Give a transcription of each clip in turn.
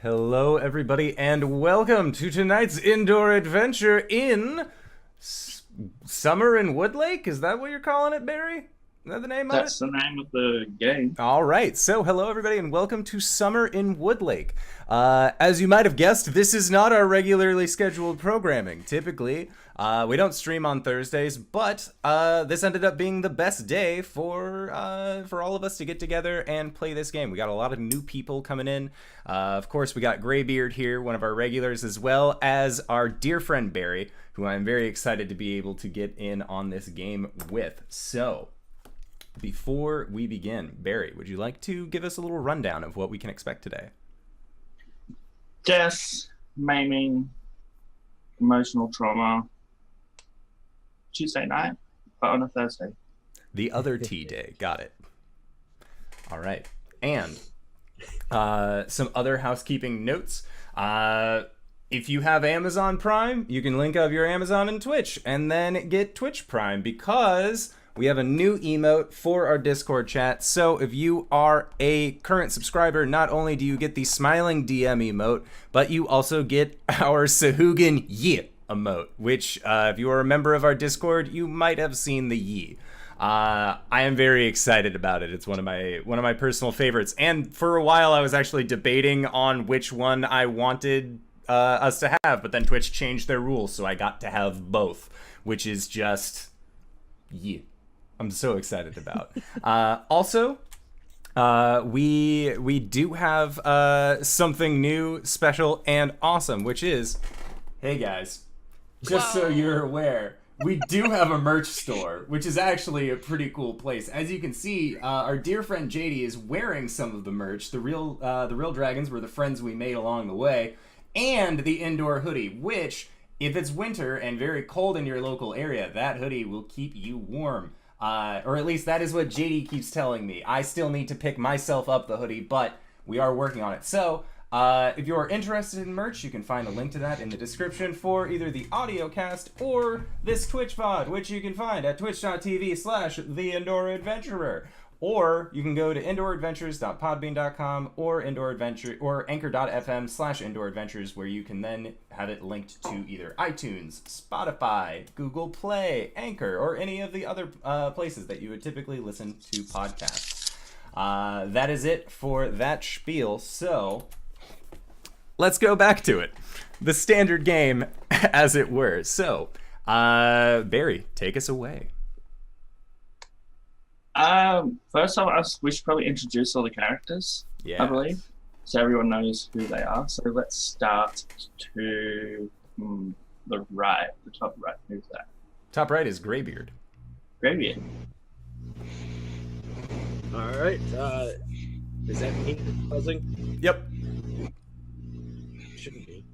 Hello, everybody, and welcome to tonight's indoor adventure in Summer in Woodlake. Is that what you're calling it, Barry? Is that the name of it? That's the name of the game. All right. So, hello, everybody, and welcome to Summer in Woodlake. As you might have guessed, this is not our regularly scheduled programming. Typically, we don't stream on Thursdays, but this ended up being the best day for all of us to get together and play this game. We got a lot of new people coming in. Of course, we got Graybeard here, one of our regulars, as well as our dear friend Barry, who I'm very excited to be able to get in on this game with. So, before we begin, Barry, would you like to give us a little rundown of what we can expect today? Death, maiming, emotional trauma. Tuesday night, but on a Thursday. The other T day. Got it. All right. And some other housekeeping notes. If you have Amazon Prime, you can link up your Amazon and Twitch and then get Twitch Prime because we have a new emote for our Discord chat. So if you are a current subscriber, not only do you get the smiling DM emote, but you also get our Sahugan Yi emote, which if you are a member of our Discord, you might have seen the Yi. I am very excited about it. It's one of my personal favorites. And for a while, I was actually debating on which one I wanted us to have, but then Twitch changed their rules, so I got to have both, which is just Yi. I'm so excited about. Also, we do have something new, special, and awesome, which is, hey guys, just so you're aware, we do have a merch store, which is actually a pretty cool place. As you can see, our dear friend JD is wearing some of the merch. The real dragons were the friends we made along the way, and the indoor hoodie, which, if it's winter and very cold in your local area, that hoodie will keep you warm. Or at least that is what JD keeps telling me. I still need to pick myself up the hoodie, but we are working on it. So, if you are interested in merch, you can find a link to that in the description for either the audio cast or this Twitch VOD, which you can find at twitch.tv/theinDoorAdventurer. Or you can go to indooradventures.podbean.com or anchor.fm/indooradventures, where you can then have it linked to either iTunes, Spotify, Google Play, Anchor, or any of the other places that you would typically listen to podcasts. That is it for that spiel. So let's go back to it. The standard game, as it were. So, Barry, take us away. First off, we should probably introduce all the characters, Yeah. I believe, so everyone knows who they are. So let's start to the right, the top right. Who's that? Top right is Graybeard. Graybeard. All right. Is that me buzzing? Yep. Shouldn't be.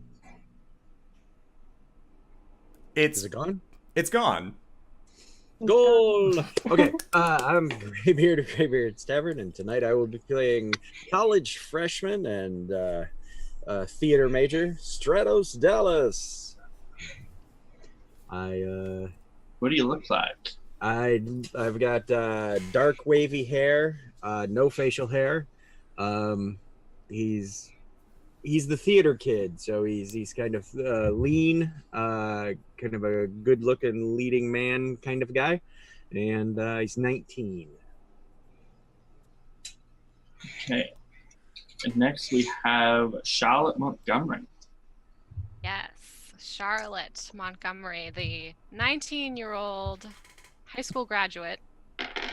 It's Is it gone? It's gone. Goal! Okay, I'm Graybeard Tavern, and tonight I will be playing college freshman and theater major Stratos Dallas. What do you look like? I've got dark wavy hair, no facial hair. He's the theater kid, so he's kind of lean, kind of a good-looking leading man kind of guy, and he's 19. Okay. And next we have Charlotte Montgomery. Yes, Charlotte Montgomery, the 19-year-old high school graduate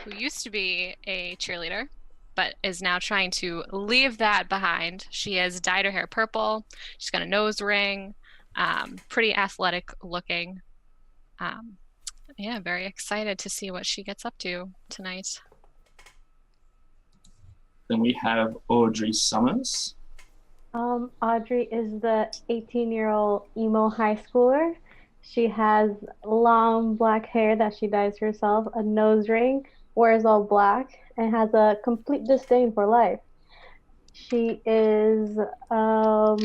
who used to be a cheerleader, but is now trying to leave that behind. She has dyed her hair purple. She's got a nose ring, pretty athletic looking. Yeah, very excited to see what she gets up to tonight. Then we have Audrey Summers. Audrey is the 18-year-old emo high schooler. She has long black hair that she dyes herself, a nose ring, wears all black, and has a complete disdain for life. She is, we'll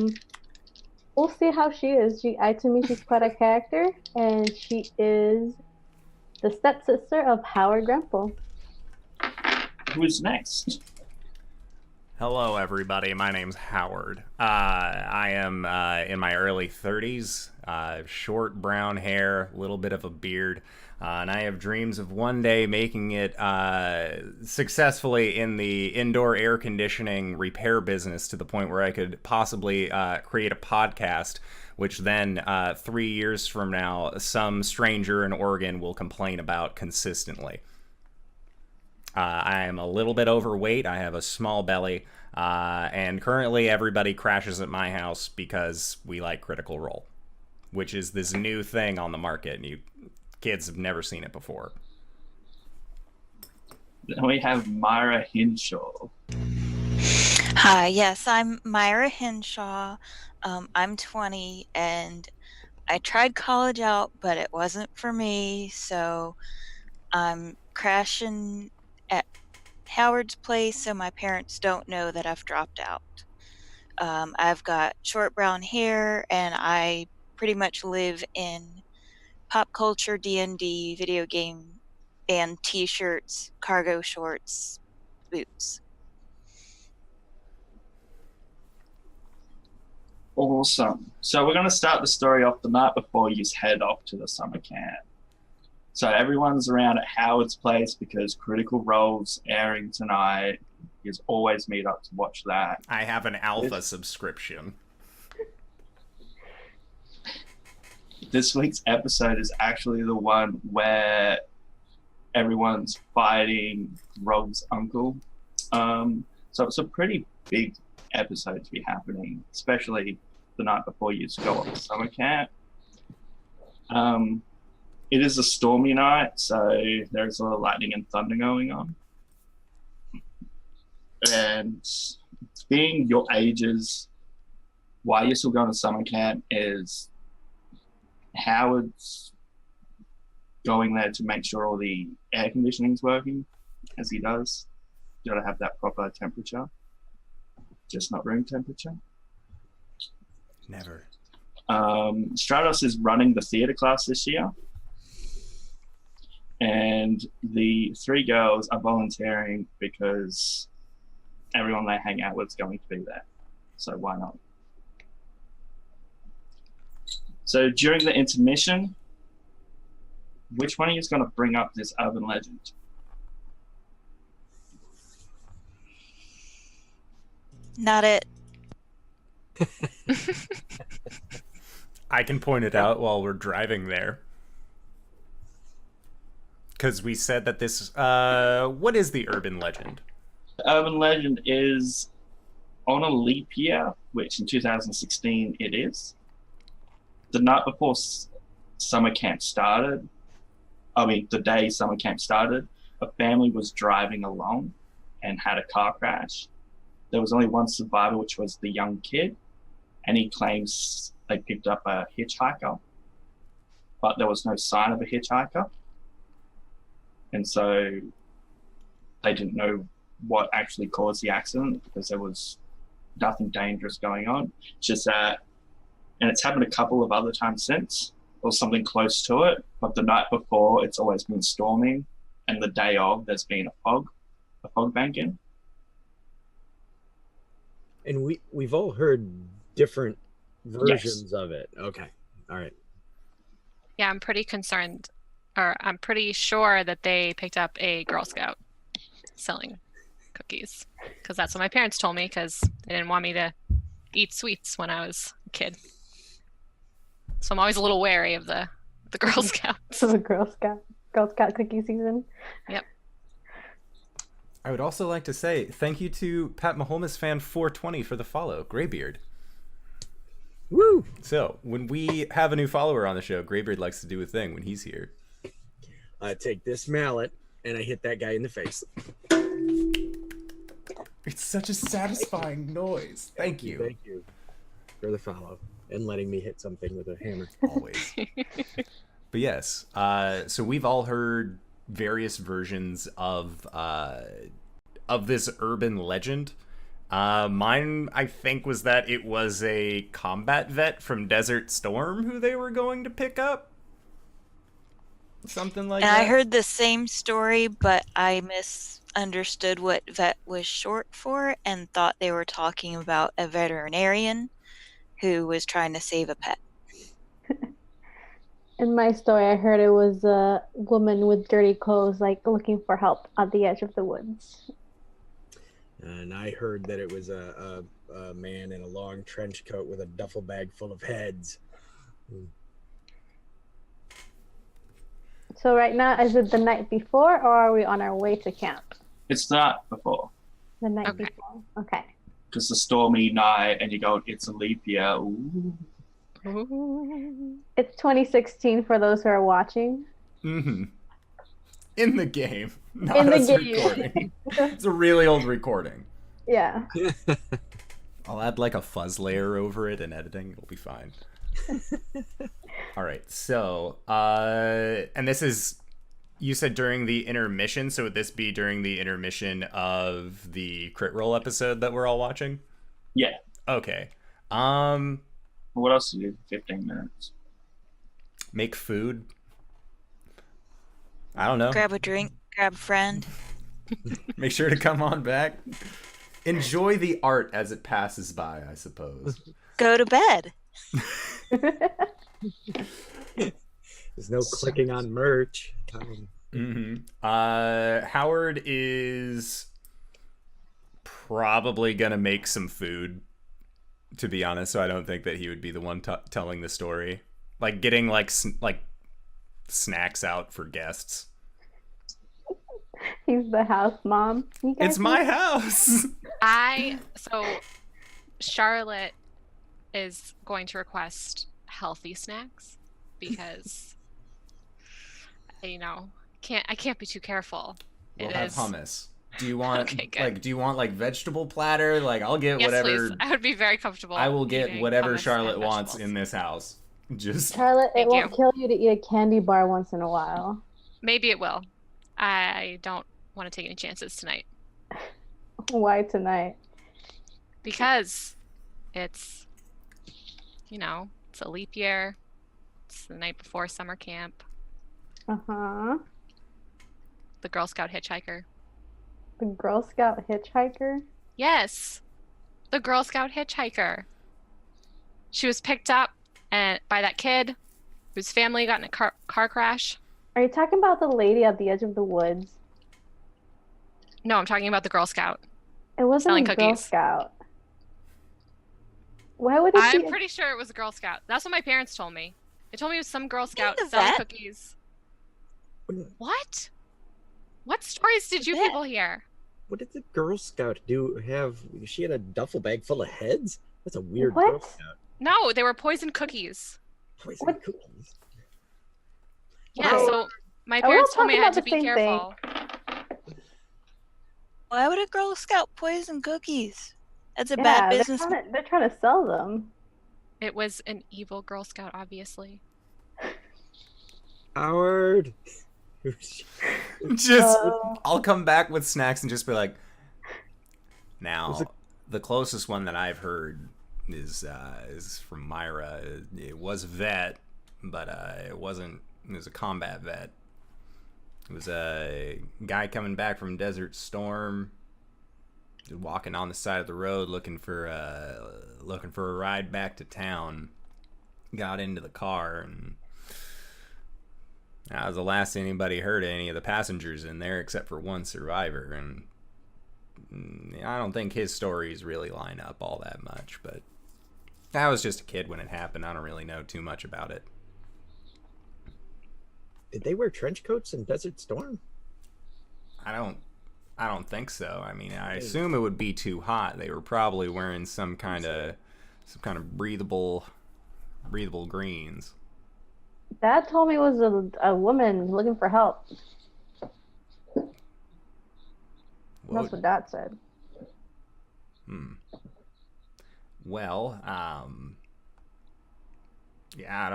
see how she is. To me, she's quite a character, and she is the stepsister of Howard Grenfell. Who's next? Hello, everybody. My name's Howard. I am in my early 30s, short brown hair, little bit of a beard, and I have dreams of one day making it successfully in the indoor air conditioning repair business to the point where I could possibly create a podcast, which then 3 years from now, some stranger in Oregon will complain about consistently. I am a little bit overweight. I have a small belly. And currently everybody crashes at my house because we like Critical Role, which is this new thing on the market, and you kids have never seen it before. Then we have Myra Hinshaw. Hi, yes, I'm Myra Henshaw. I'm 20 and I tried college out, but it wasn't for me, so I'm crashing at Howard's place so my parents don't know that I've dropped out. I've got short brown hair and I pretty much live in pop culture, D&D, video game, and t-shirts, cargo shorts, boots. Awesome. So we're going to start the story off the night before you head off to the summer camp. So everyone's around at Howard's place because Critical Role's airing tonight. You always meet up to watch that. I have an alpha subscription. This week's episode is actually the one where everyone's fighting Rogue's uncle. So it's a pretty big episode to be happening, especially the night before you go off to summer camp. It is a stormy night, so there's a lot of lightning and thunder going on. And being your ages, why you're still going to summer camp is Howard's going there to make sure all the air conditioning's working, as he does. You gotta have that proper temperature, just not room temperature. Never. Stratos is running the theatre class this year, and the 3 girls are volunteering because everyone they hang out with is going to be there. So why not? So during the intermission, which one of you is going to bring up this urban legend? Not it. I can point it out while we're driving there. Because we said that this... what is the urban legend? The urban legend is on a leap year, which in 2016 it is. The night before summer camp started, the day summer camp started, a family was driving along and had a car crash. There was only one survivor, which was the young kid, and he claims they picked up a hitchhiker, but there was no sign of a hitchhiker. And so they didn't know what actually caused the accident because there was nothing dangerous going on. It's just that, and it's happened a couple of other times since, or something close to it, but the night before it's always been storming, and the day of there's been a fog bank in. And we've all heard different versions of it. Okay. All right. Yeah, I'm pretty concerned, or I'm pretty sure that they picked up a Girl Scout selling cookies, because that's what my parents told me, because they didn't want me to eat sweets when I was a kid. So I'm always a little wary of the Girl Scouts. So the Girl Scout cookie season. Yep. I would also like to say thank you to Pat Mahomes fan 420 for the follow, Graybeard. Woo! So when we have a new follower on the show, Graybeard likes to do a thing when he's here. I take this mallet and I hit that guy in the face. It's such a satisfying noise. Thank you. Thank you for the follow and letting me hit something with a hammer. Always. But yes, so we've all heard various versions of this urban legend. Mine, I think, was that it was a combat vet from Desert Storm who they were going to pick up. Something like And that. I heard the same story, but I understood what vet was short for and thought they were talking about a veterinarian who was trying to save a pet. In my story, I heard it was a woman with dirty clothes, like looking for help at the edge of the woods. And I heard that it was a man in a long trench coat with a duffel bag full of heads. So right now, is it the night before, or are we on our way to camp? It's not before, The night Okay. before. Okay. because the stormy night, and you go, it's a leap year. Ooh. Ooh. It's 2016 for those who are watching. Mm-hmm. In the game, not In the us game. recording. It's a really old recording. Yeah. I'll add like a fuzz layer over it in editing. It'll be fine. All right. So, and this is, you said during the intermission. So would this be during the intermission of the crit roll episode that we're all watching? Yeah. Okay. What else do you do for 15 minutes? Make food. I don't know. Grab a drink, grab a friend. Make sure to come on back. Enjoy the art as it passes by, I suppose. Go to bed. There's no clicking on merch. Mm-hmm. Howard is probably gonna make some food, to be honest. So I don't think that he would be the one telling the story, like getting like snacks out for guests. He's the house mom. You guys It's my house. So Charlotte is going to request healthy snacks because I can't be too careful. We'll It have is- hummus. Do you want Okay, good. like? Do you want like vegetable platter? Like I'll get Yes, whatever. please. I would be very comfortable. I will get eating whatever hummus Charlotte and wants vegetables. in this house. Just Charlotte, it Thank won't you. kill you to eat a candy bar once in a while. Maybe it will. I don't want to take any chances tonight Why tonight? because it's it's a leap year. It's the night before summer camp. Uh-huh. The Girl Scout hitchhiker. The Girl Scout hitchhiker? Yes, the Girl Scout hitchhiker. She was picked up by that kid whose family got in a car crash. Are you talking about the lady at the edge of the woods? No, I'm talking about the Girl Scout. It wasn't Selling a Girl cookies. Scout. Why would it I'm be? pretty sure it was a Girl Scout. That's what my parents told me. They told me it was some Girl Scout the selling vet? cookies. What? What stories did you vet. people hear? What did the Girl Scout do? She had a duffel bag full of heads? That's a weird What? Girl Scout. No, they were poison cookies. Poison What? cookies. Yeah, Oh. so my Are we all parents told me I talking had to about be the same thing? careful. Why would a Girl Scout poison cookies? That's a Yeah, bad they're business. they're trying to sell them. It was an evil Girl Scout, obviously. Howard. just Oh. I'll come back with snacks and just be like, now Was it- the closest one that I've heard is from Myra. It was a vet, but it wasn't. It was a combat vet. It was a guy coming back from Desert Storm, walking on the side of the road looking for a ride back to town. Got into the car, and that was the last anybody heard of any of the passengers in there except for one survivor. And I don't think his stories really line up all that much, but I was just a kid when it happened. I don't really know too much about it. Did they wear trench coats in Desert Storm? I don't think so. I mean, I assume it would be too hot. They were probably wearing some kind of breathable greens. Dad told me it was a woman looking for help. Whoa. That's what Dad said. Well, yeah,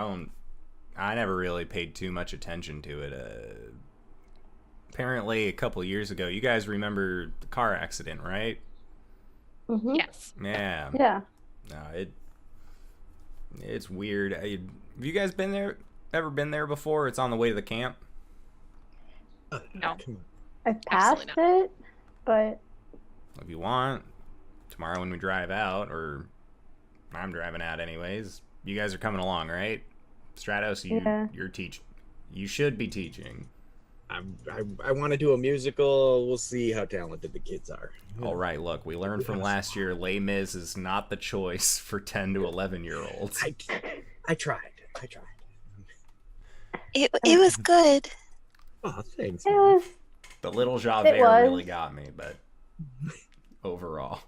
I never really paid too much attention to it. Apparently, a couple years ago, you guys remember the car accident, right? Mm-hmm. Yes. Yeah. Yeah. No, it's weird. Have you guys been there? Ever been there before? It's on the way to the camp. No. Come on. I passed Absolutely it. But If you want, tomorrow when we drive out, or I'm driving out anyways, you guys are coming along, right? Stratos, yeah. you're teaching. You should be teaching. I want to do a musical. We'll see how talented the kids are. All right, look, we learned from last year Les Mis is not the choice for 10 to 11-year-olds. I tried. It was good. Oh, thanks. It man. was. The Little It Javert was. really got me, but overall.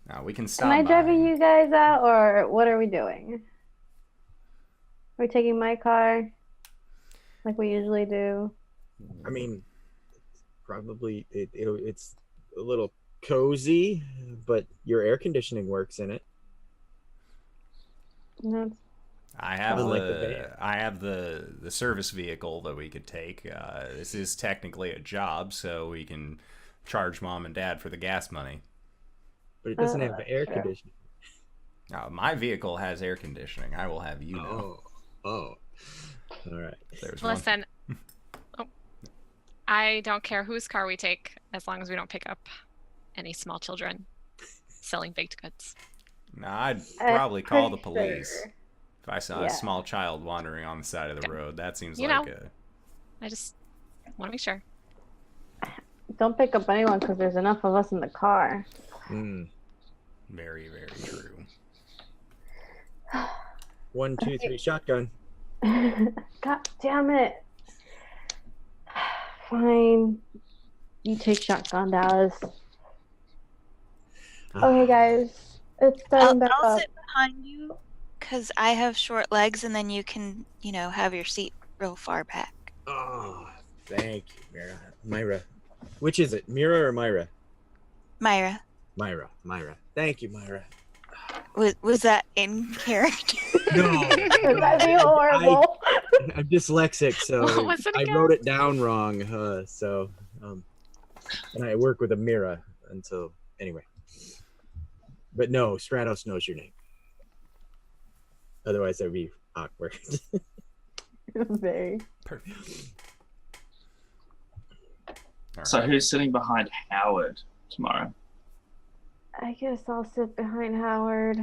Now we can stop Am I by. driving you guys out, or what are we doing? Are we taking my car, like we usually do? I mean, probably it's a little cozy, but your air conditioning works in it. No, I have Unlike the van. I have the service vehicle that we could take. This is technically a job, so we can charge mom and dad for the gas money. But it doesn't have air Sure. conditioning. Now, my vehicle has air conditioning. I will have you know. Oh. All right. There's one. Listen, I don't care whose car we take as long as we don't pick up any small children selling baked goods. Now, I'd probably call the pretty police sure. if I saw Yeah. a small child wandering on the side of the road. That seems You like know. a I just want to make sure. Don't pick up anyone because there's enough of us in the car. very, very true. 1, 2, 3, shotgun. God damn it. Fine. You take shotgun, Dallas. Okay, guys. It's starting back I'll up. sit behind you because I have short legs, and then you can, have your seat real far back. Oh, thank you, Myra. Which is it, Mira or Myra? Myra, Myra. Thank you, Myra. was that in character? No, That'd be horrible. I'm dyslexic, so What was it I again? wrote it down wrong. And I work with a Mira, and so anyway. But no, Stratos knows your name. Otherwise, that would be awkward. Very. Perfect. All So right. who's sitting behind Howard tomorrow? I guess I'll sit behind Howard.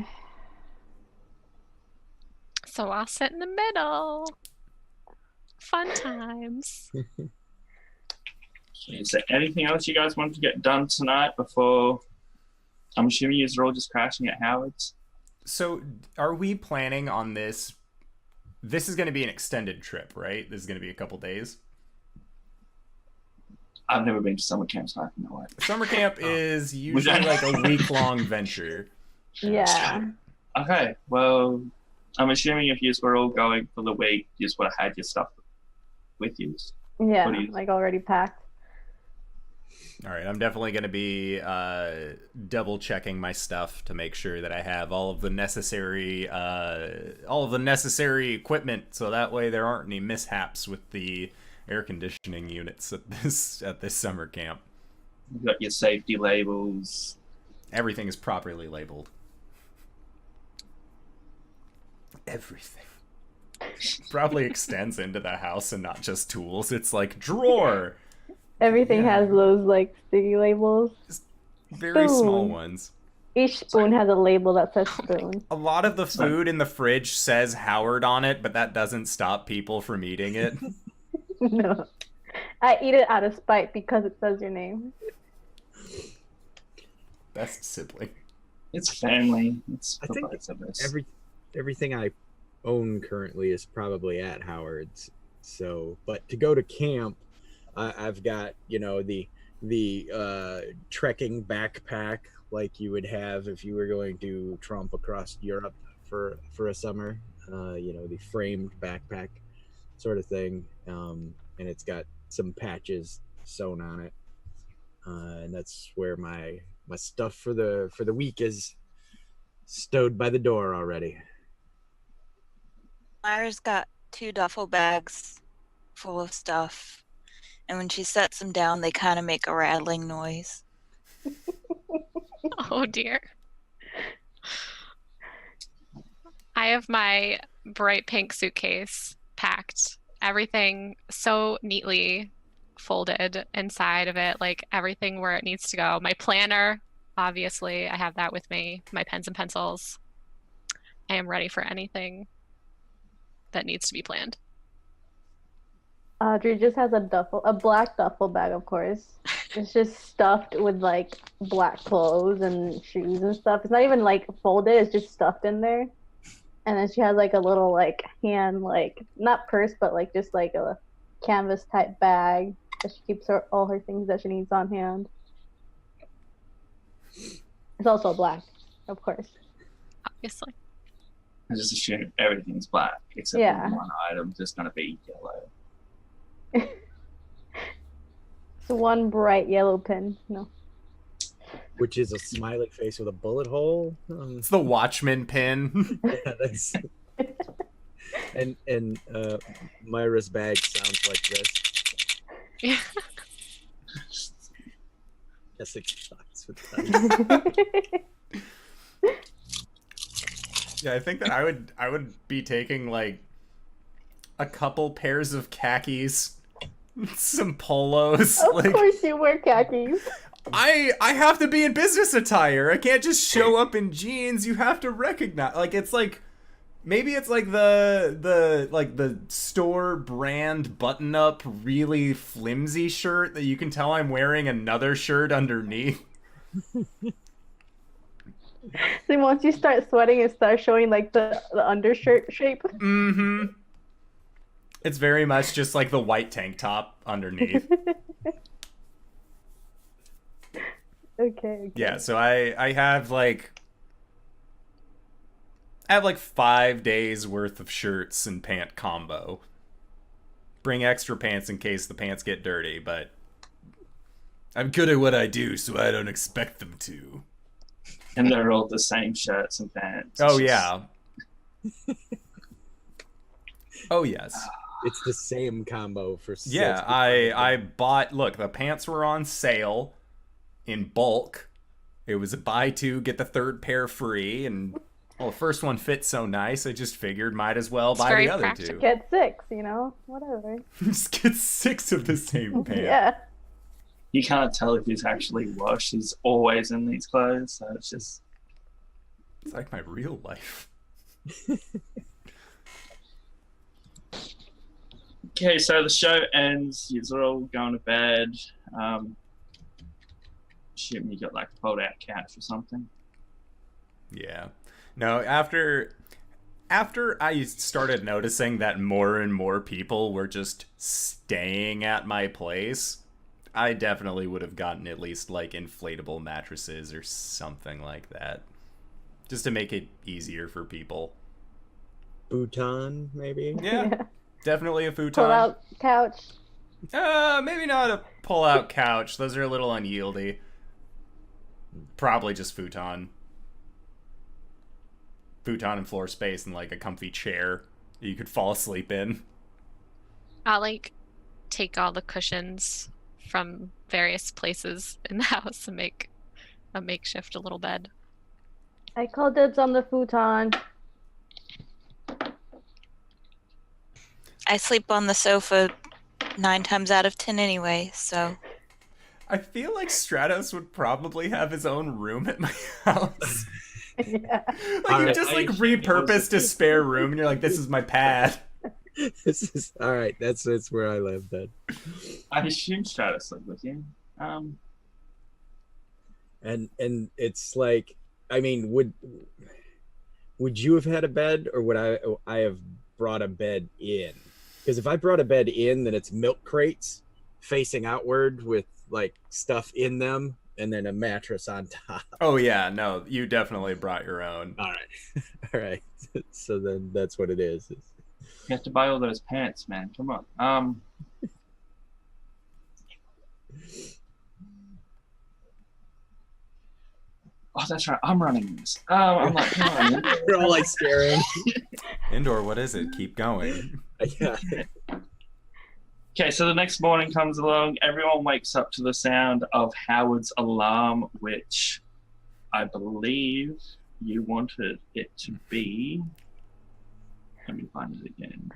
So I'll sit in the middle. Fun times. Is there anything else you guys want to get done tonight before? I'm assuming you're all just crashing at Howard's. So, are we planning on this? This is going to be an extended trip, right? This is going to be a couple days. I've never been to summer camp, so I have no idea. Summer camp is usually like a week-long venture. Yeah. Okay, well, I'm assuming if you were all going for the week, you just would have had your stuff with you. Yeah, What do you- like already packed. All right, I'm definitely going to be double checking my stuff to make sure that I have all of the necessary equipment, so that way there aren't any mishaps with the air conditioning units at this summer camp. You've got your safety labels. Everything is properly labeled. Everything. Probably extends into the house and not just tools. It's like drawer. Everything Yeah. has those like sticky labels. Very small Spoon. ones. Each spoon has a label that says spoon. A lot of the food in the fridge says Howard on it, but that doesn't stop people from eating it. No. I eat it out of spite because it says your name. Best sibling. It's family. It's I think provides of this. everything I own currently is probably at Howard's. So, but to go to camp, I've got the trekking backpack like you would have if you were going to tromp across Europe for a summer. The framed backpack sort of thing, and it's got some patches sewn on it, and that's where my stuff for the week is stowed by the door already. Myra's got 2 duffel bags full of stuff, and when she sets them down, they kind of make a rattling noise. Oh dear. I have my bright pink suitcase packed. Everything so neatly folded inside of it, like everything where it needs to go. My planner, obviously, I have that with me. My pens and pencils. I am ready for anything that needs to be planned. Audrey just has a black duffel bag, of course. It's just stuffed with like black clothes and shoes and stuff. It's not even like folded, it's just stuffed in there. And then she has like a little like hand, like not purse, but like just like a canvas type bag that she keeps all her things that she needs on hand. It's also black, of course. Obviously. I just assume everything's black except Yeah. for one item that's going to be yellow. It's one bright yellow pin. No. Which is a smiley face with a bullet hole. It's the Watchman pin. Yeah, that's... and Myra's bag sounds like this. Yeah. Yes, it sucks with that. Yeah, I think that I would be taking like a couple pairs of khakis, some polos. Of Like, course you wear khakis. I have to be in business attire. I can't just show up in jeans. You have to recognize, like, it's like maybe it's like the store brand button up really flimsy shirt that you can tell I'm wearing another shirt underneath. So once you start sweating, it starts showing like the undershirt shape. Mm-hmm. It's very much just like the white tank top underneath. Okay. Yeah, so I have like 5 days worth of shirts and pant combo. Bring extra pants in case the pants get dirty, but I'm good at what I do, so I don't expect them to. And they're all the same shirts and pants. Oh yeah. Oh yes. It's the same combo for Yeah, I bought, look, the pants were on sale in bulk. It was a buy two, get the third pair free, and well, the first one fit so nice, I just figured might as well It's buy very the other practical. two. Get 6, whatever. Just get 6 of the same pant. Yeah. You can't tell if he's actually washed. He's always in these clothes, so it's just... It's like my real life. Okay, so the show ends. You're all going to bed. Assume you got like a fold-out couch or something. Yeah. No, after I started noticing that more and more people were just staying at my place, I definitely would have gotten at least like inflatable mattresses or something like that. Just to make it easier for people. Futon, maybe? Yeah. Definitely a futon. Pull out couch. Maybe not a pull-out couch. Those are a little unyieldy. Probably just futon. Futon and floor space and like a comfy chair that you could fall asleep in. I'll like take all the cushions from various places in the house and make a makeshift little bed. I call dibs on the futon. I sleep on the sofa 9 times out of 10 anyway, so. I feel like Stratos would probably have his own room at my house. Yeah. Like you just like repurposed a spare room and you're like, this is my pad. This is all right. That's where I live then. I assume Stratus lived with you. And it's like, I mean, would you have had a bed, or would I have brought a bed in? Because if I brought a bed in, then it's milk crates facing outward with like stuff in them, and then a mattress on top. Oh yeah, no, you definitely brought your own. All right, all right. So then that's what it is. You have to buy all those pants, man. Come on. Oh, that's right. I'm running this. I'm like, come on. We're all like staring. Indoor, what is it? Keep going. Yeah. Okay, so the next morning comes along. Everyone wakes up to the sound of Howard's alarm, which I believe you wanted it to be. Let me find it again.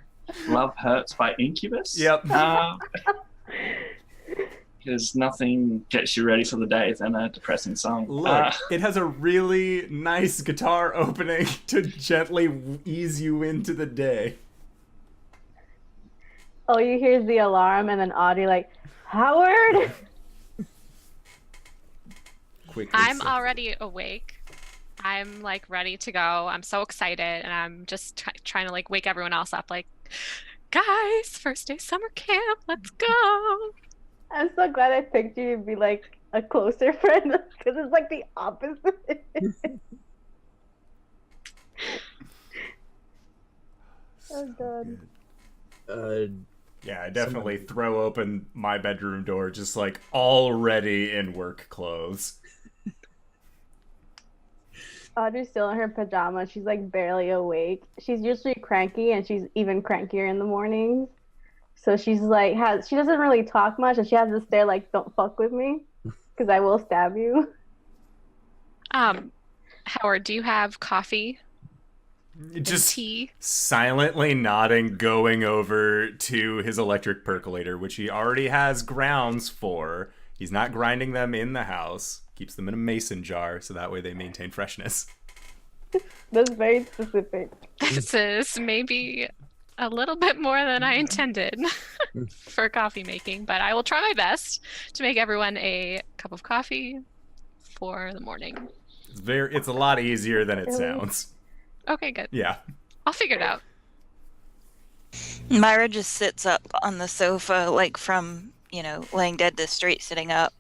Love Hurts by Incubus. Yep. because nothing gets you ready for the day than a depressing song. Look, it has a really nice guitar opening to gently ease you into the day. All you hear is the alarm, and then Audrey like, Howard. Quickly I'm said. already awake. I'm like ready to go. I'm so excited, and I'm just trying to like wake everyone else up. Like, guys, first day summer camp, let's go. I'm so glad I picked you to be like a closer friend because it's like the opposite. Oh god. Yeah, I definitely throw open my bedroom door just like already in work clothes. Audrey's still in her pajamas. She's like barely awake. She's usually cranky, and she's even crankier in the mornings. So she's like, she doesn't really talk much, and she has to stare like, don't fuck with me, because I will stab you. Howard, do you have coffee? Just tea? silently nodding, going over to his electric percolator, which he already has grounds for. He's not grinding them in the house. Keeps them in a mason jar, so that way they maintain freshness. That's very specific. This is maybe a little bit more than I intended for coffee making, but I will try my best to make everyone a cup of coffee for the morning. It's a lot easier than it sounds. Okay, good. Yeah. I'll figure it out. Myra just sits up on the sofa, like from, laying dead to straight sitting up.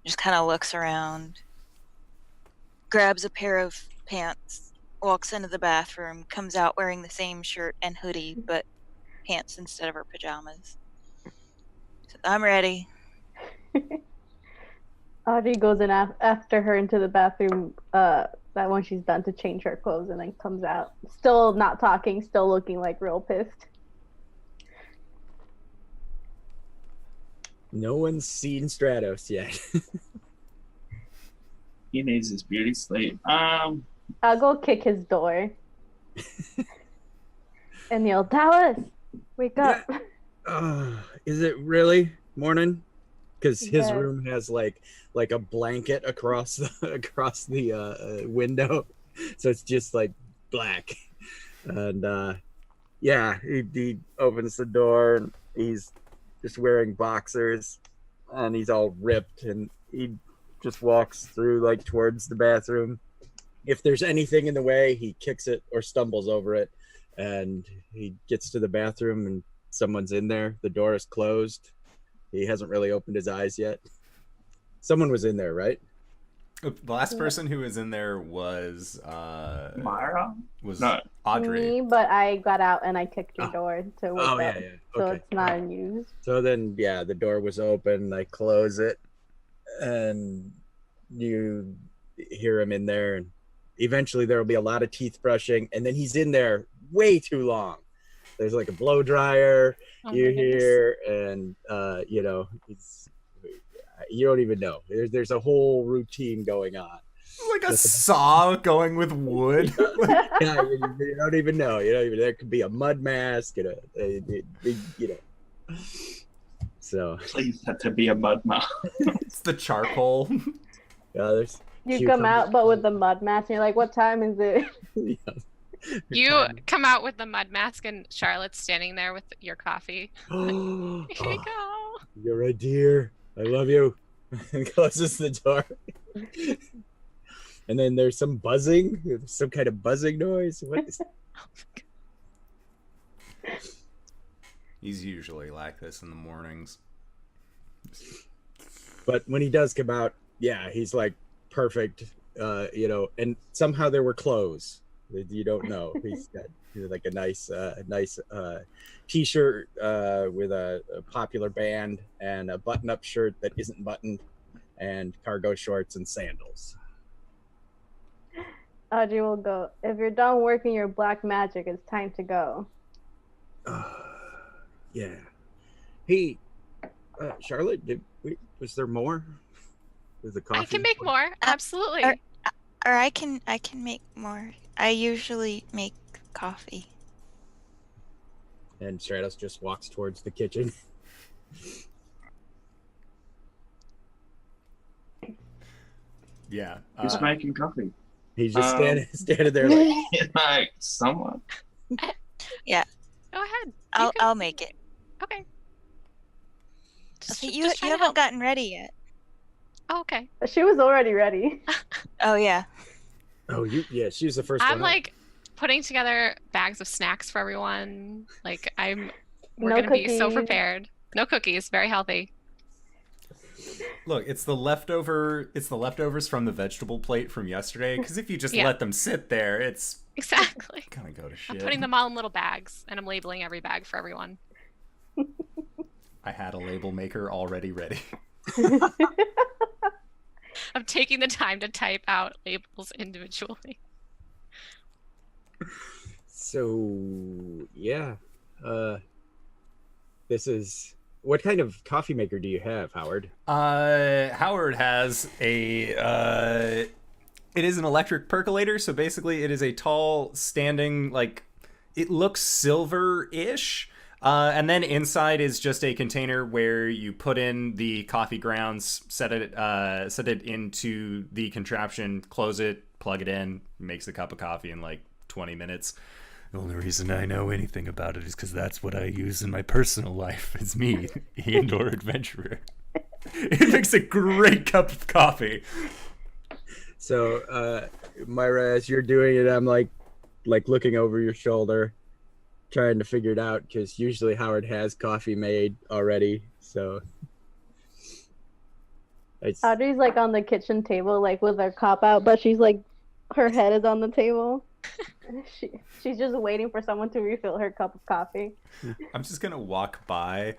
Just kind of looks around, grabs a pair of pants, walks into the bathroom, comes out wearing the same shirt and hoodie, but pants instead of her pajamas. So I'm ready. Audrey goes in after her into the bathroom that when she's done to change her clothes, and then comes out. Still not talking, still looking like real pissed. No one's seen Stratos yet. He needs his beauty sleep. I'll go kick his door. And yell, Dallas, wake up. Is it really morning? Because his Yes. room has like a blanket across the window, so it's just like black. And he opens the door, and he's just wearing boxers, and he's all ripped, and he just walks through like towards the bathroom. If there's anything in the way, he kicks it or stumbles over it, and he gets to the bathroom, and someone's in there. The door is closed. He hasn't really opened his eyes yet. Someone was in there, right? The last person who was in there was Myra? Was No. Audrey. Me, but I got out and I kicked your door to wake up. Yeah. So Okay. it's not in use. So then, the door was open. I close it, and you hear him in there. And eventually, there will be a lot of teeth brushing, and then he's in there way too long. There's like a blow dryer. Oh, You my goodness. hear, and it's you don't even know. There's a whole routine going on. Like a saw going with wood. Yeah, you don't even know. There could be a mud mask, So Please have to be a mud mask. It's the charcoal. there's You come out, but with the mud mask, and you're like, what time is it? You come out with the mud mask, and Charlotte's standing there with your coffee. Here you go. You're a dear. I love you. And closes the door. And then there's some buzzing, some kind of buzzing noise. What is He's usually like this in the mornings. But when he does come out, he's like perfect, and somehow there were clothes. You don't know. He's got like a nice t-shirt with a popular band, and a button-up shirt that isn't buttoned, and cargo shorts and sandals. Audrey will go, if you're done working your black magic, it's time to go. Yeah. Hey, Charlotte, was there more? Was the coffee? I can make more. Absolutely. Or I can make more. I usually make coffee. And Stratos just walks towards the kitchen. Yeah. Who's making coffee? He's just standing there like, Like someone. Yeah, Go ahead. I'll make it. Okay. See, Just you try to haven't help. gotten ready yet. Oh, okay. She was already ready. Oh yeah. oh, yeah, she was the first I'm one. like putting together bags of snacks for everyone. Like we're No gonna be so cookies. prepared. No cookies, very healthy. Look, it's the leftovers from the vegetable plate from yesterday. Because if you just Yeah. let them sit there, it's Exactly. gonna go to I'm shit. putting them all in little bags and I'm labeling every bag for everyone. I had a label maker already ready. I'm taking the time to type out labels individually. So yeah, this is what kind of coffee maker do you have, Howard? Howard has a it is an electric percolator, so basically it is a tall standing, like, it looks silver-ish, and then inside is just a container where you put in the coffee grounds, set it into the contraption, close it, plug it in, makes a cup of coffee in like 20 minutes. The only reason I know anything about it is because that's what I use in my personal life. It's me, the indoor adventurer. It makes a great cup of coffee. So, Myra, as you're doing it, I'm like looking over your shoulder, trying to figure it out because usually Howard has coffee made already. So, Audrey's like on the kitchen table, like with her cup out, but she's like, her head is on the table. She's just waiting for someone to refill her cup of coffee. I'm just gonna walk by,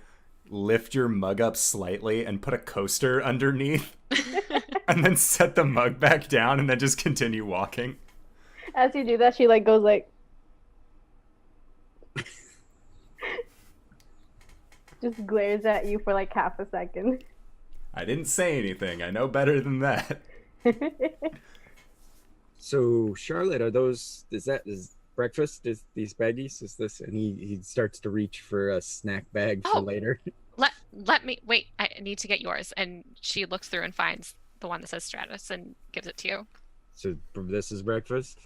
lift your mug up slightly, and put a coaster underneath, and then set the mug back down, and then just continue walking. As you do that, she like goes like, just glares at you for like half a second. I didn't say anything. I know better than that. So, Charlotte, is breakfast? Is these baggies? Is this? And he starts to reach for a snack bag for Oh. later. Let me wait. I need to get yours. And she looks through and finds the one that says Stratus and gives it to you. So this is breakfast.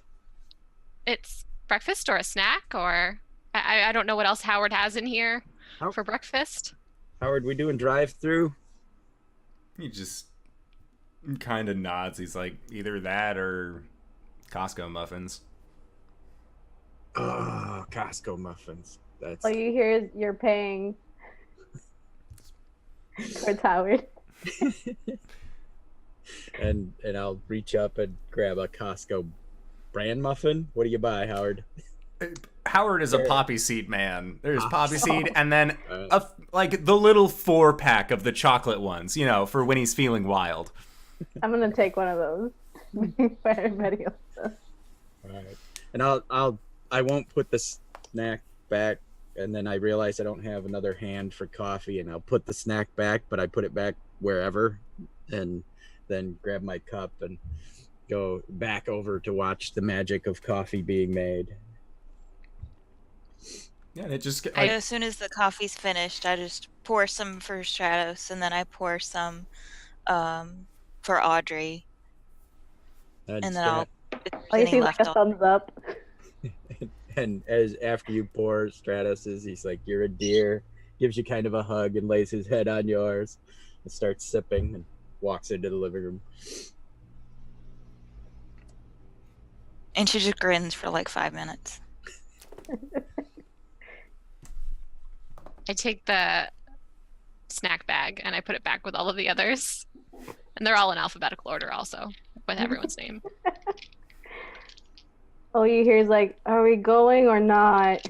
It's breakfast or a snack, or I don't know what else Howard has in here How- for breakfast. Howard, we doing drive-through? He just kind of nods. He's like, either that or Costco muffins. Oh, Costco muffins. That's All you hear is you're paying towards Howard. and I'll reach up and grab a Costco brand muffin. What do you buy, Howard? Howard is a poppy seed man. There's poppy seed, and then Uh, like the little 4-pack of the chocolate ones, you know, for when he's feeling wild. I'm gonna take one of those for everybody else. All right. And I won't put the snack back, and then I realize I don't have another hand for coffee, and I'll put the snack back, but I put it back wherever, and then grab my cup and go back over to watch the magic of coffee being made. Yeah, and it just As soon as the coffee's finished, I just pour some for Stratos, and then I pour some for Audrey, and then I'll. It's All you getting see is like left a on. thumbs up. And as after you pour Stratus's, he's like, "You're a dear," gives you kind of a hug and lays his head on yours and starts sipping and walks into the living room. And she just grins for like 5 minutes. I take the snack bag and I put it back with all of the others. And they're all in alphabetical order also, with everyone's name. All you hear is like, "Are we going or not?"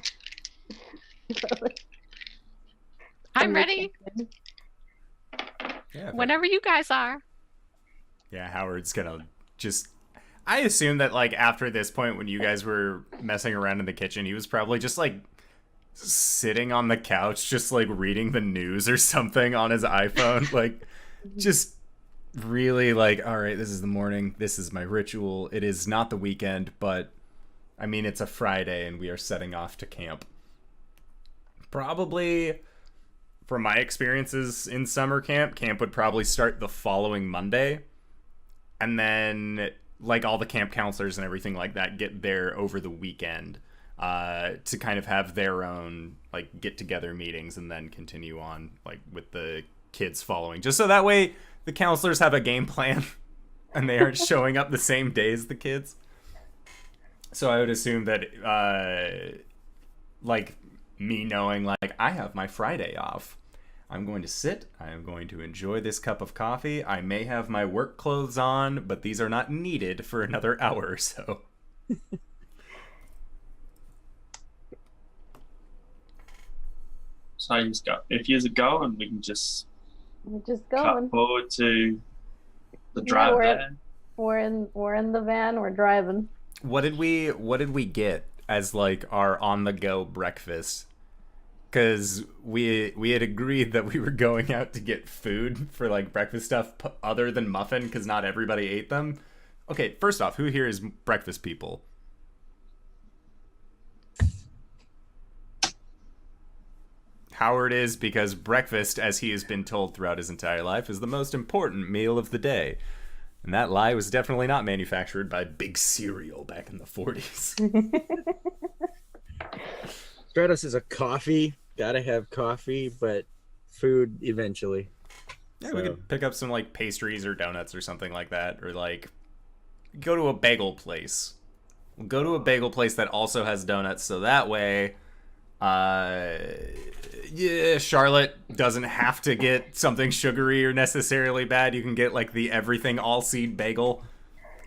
I'm ready yeah, whenever you guys are. yeah, Howard's gonna just. I assume that like after this point, when you guys were messing around in the kitchen, he was probably just like sitting on the couch, just like reading the news or something on his iPhone, like just really like, all right, this is the morning, this is my ritual. It is not the weekend, but I mean, it's a Friday and we are setting off to camp. Probably, from my experiences in summer camp would probably start the following Monday. and then like all the camp counselors and everything like that get there over the weekend to kind of have their own like get together meetings and then continue on like with the kids following, just so that way the counselors have a game plan and they aren't showing up the same day as the kids. So I would assume that like me knowing like I have my Friday off, I'm going to sit, I am going to enjoy this cup of coffee. I may have my work clothes on, but these are not needed for another hour or so. So you just go. If you go, and we can just We're just cut going. forward to the Yeah, drive we're- there. We're in the van. We're driving. What did we get as like our on the go breakfast? Because we had agreed that we were going out to get food for like breakfast stuff other than muffin, because not everybody ate them. Okay, first off, who here is breakfast people? Howard is, because breakfast, as he has been told throughout his entire life, is the most important meal of the day. And that lie was definitely not manufactured by Big Cereal back in the 40s. Stratos is a coffee. Gotta have coffee, but food eventually. Yeah, we could pick up some like pastries or donuts or something like that, or like go to a bagel place. We'll go to a bagel place that also has donuts, so that way, Charlotte doesn't have to get something sugary or necessarily bad. You can get like the everything all seed bagel,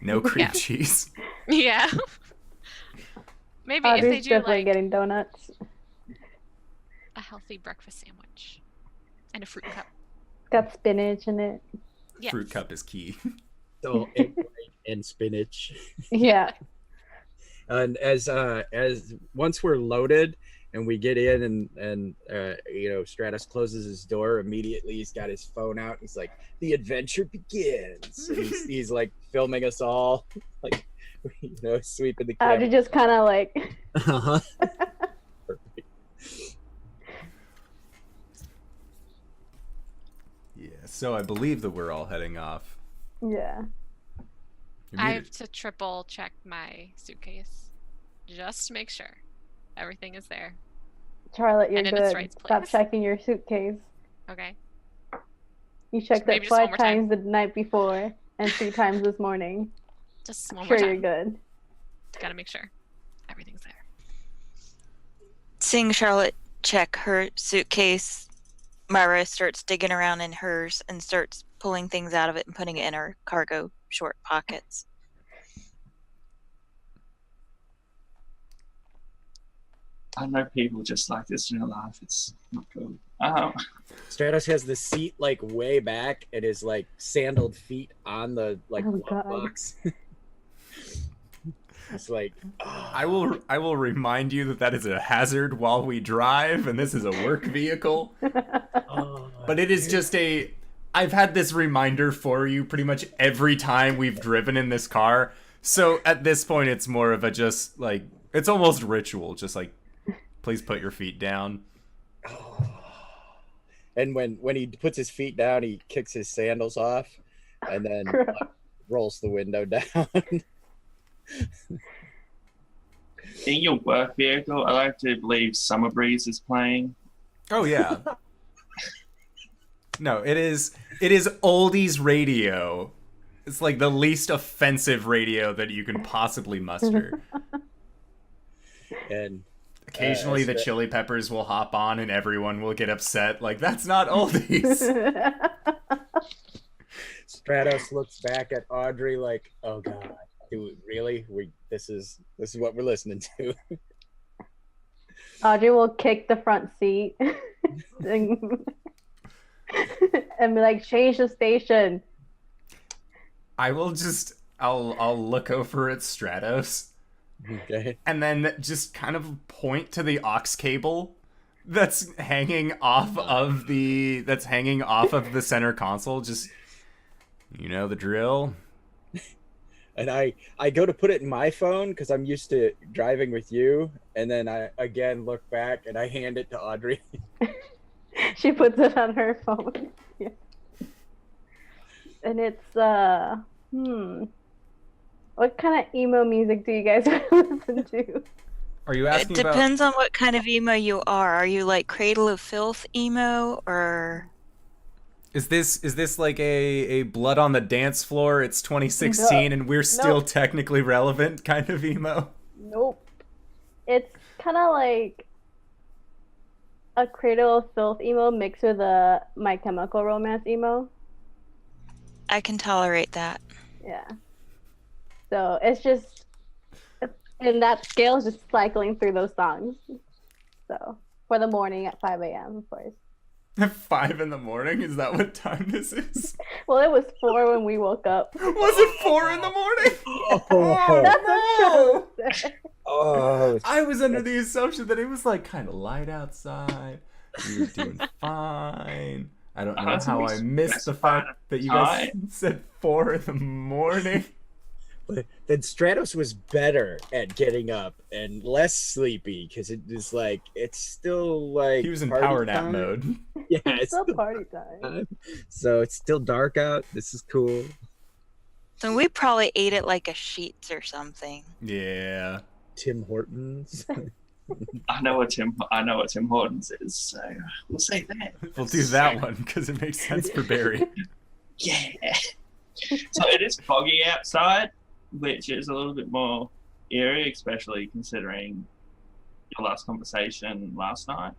no cream cheese. Yeah. Maybe if they Audrey's do definitely like getting donuts. a healthy breakfast sandwich and a fruit cup. Got spinach in it. Yes. Fruit cup is key. So egg white and spinach. Yeah. And as once we're loaded and we get in and Stratus closes his door, immediately he's got his phone out. He's like, the adventure begins. And he's like filming us all, like, sweeping the Audrey camera. just kind of like. Uh-huh. Yeah, so I believe that we're all heading off. Yeah. You're I muted. have to triple check my suitcase just to make sure everything is there. Charlotte, you're And in its good. right Stop place. checking your suitcase. Okay. You checked Maybe it just one 5 more time. times the night before and 3 times this morning. Just one Sure, more you're time. good. Gotta make sure everything's there. Seeing Charlotte check her suitcase, Myra starts digging around in hers and starts pulling things out of it and putting it in her cargo short pockets. I know people just like this in real life. It's not good. Stratos has the seat like way back and his like sandaled feet on the like Oh, glove God. box. It's like I will remind you that that is a hazard while we drive, and this is a work vehicle. But it is just I've had this reminder for you pretty much every time we've driven in this car. So at this point, it's more of a just like, it's almost ritual. Just like, please put your feet down. And when he puts his feet down, he kicks his sandals off and then rolls the window down. In your work vehicle, I like to believe Summer Breeze is playing. Oh yeah. No, it is oldies radio. It's like the least offensive radio that you can possibly muster. And Occasionally the Chili Peppers will hop on and everyone will get upset. Like, that's not oldies. Stratos looks back at Audrey like, "Oh God, really? This is what we're listening to." Audrey will kick the front seat and be like, change the station. I'll look over at Stratos Okay. and then just kind of point to the aux cable that's hanging off of the center console. Just, you know the drill. And I go to put it in my phone because I'm used to driving with you, and then I again look back and I hand it to Audrey. She puts it on her phone. Yeah. And it's What kind of emo music do you guys listen to? Are you It asking about? depends on what kind of emo you are. Are you like Cradle of Filth emo or Is this like a blood on the dance floor? It's 2016 No. and we're still Nope. technically relevant kind of emo. Nope. It's kind of like a Cradle of Filth emo mixed with a My Chemical Romance emo. I can tolerate that. Yeah. So it's just, and that scale is just cycling through those songs. So for the morning at 5 a.m., of course. At 5 in the morning? Is that what time this is? Well, it was 4 when we woke up. Was it 4 in the morning? That's Oh, what Trevor said. Oh, I was under the assumption that it was like kind of light outside. We were doing fine. I don't know That's how what I we missed the specified fact that you guys time. said 4 in the morning. then Stratos was better at getting up and less sleepy because it was like it's still like He was in party power nap time. mode. Yeah, It's it's still still party time. time. So it's still dark out. This is cool. So we probably ate it like a Sheets or something. Yeah. Tim Hortons. I know what Tim Hortons is, so we'll say that. We'll do that one because it makes sense for Barry. Yeah. So it is foggy outside, which is a little bit more eerie, especially considering your last conversation last night.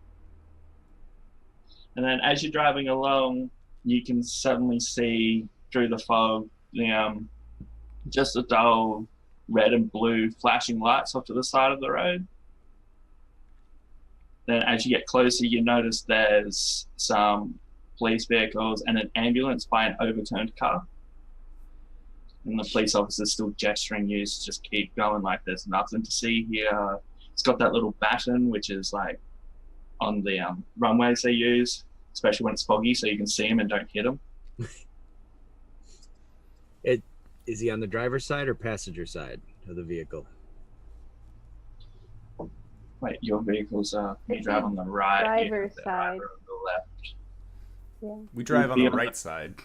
And then as you're driving along, you can suddenly see through the fog just a dull red and blue flashing lights off to the side of the road. Then as you get closer, you notice there's some police vehicles and an ambulance by an overturned car. And the police officer's still gesturing you to just keep going like there's nothing to see here. It's got that little baton, which is like on the runways they use, especially when it's foggy, so you can see them and don't hit them. Is he on the driver's side or passenger side of the vehicle? Wait, your vehicles are, you drive on the right, Driver's the side. driver on the left. Yeah. We drive on the Yeah. right side.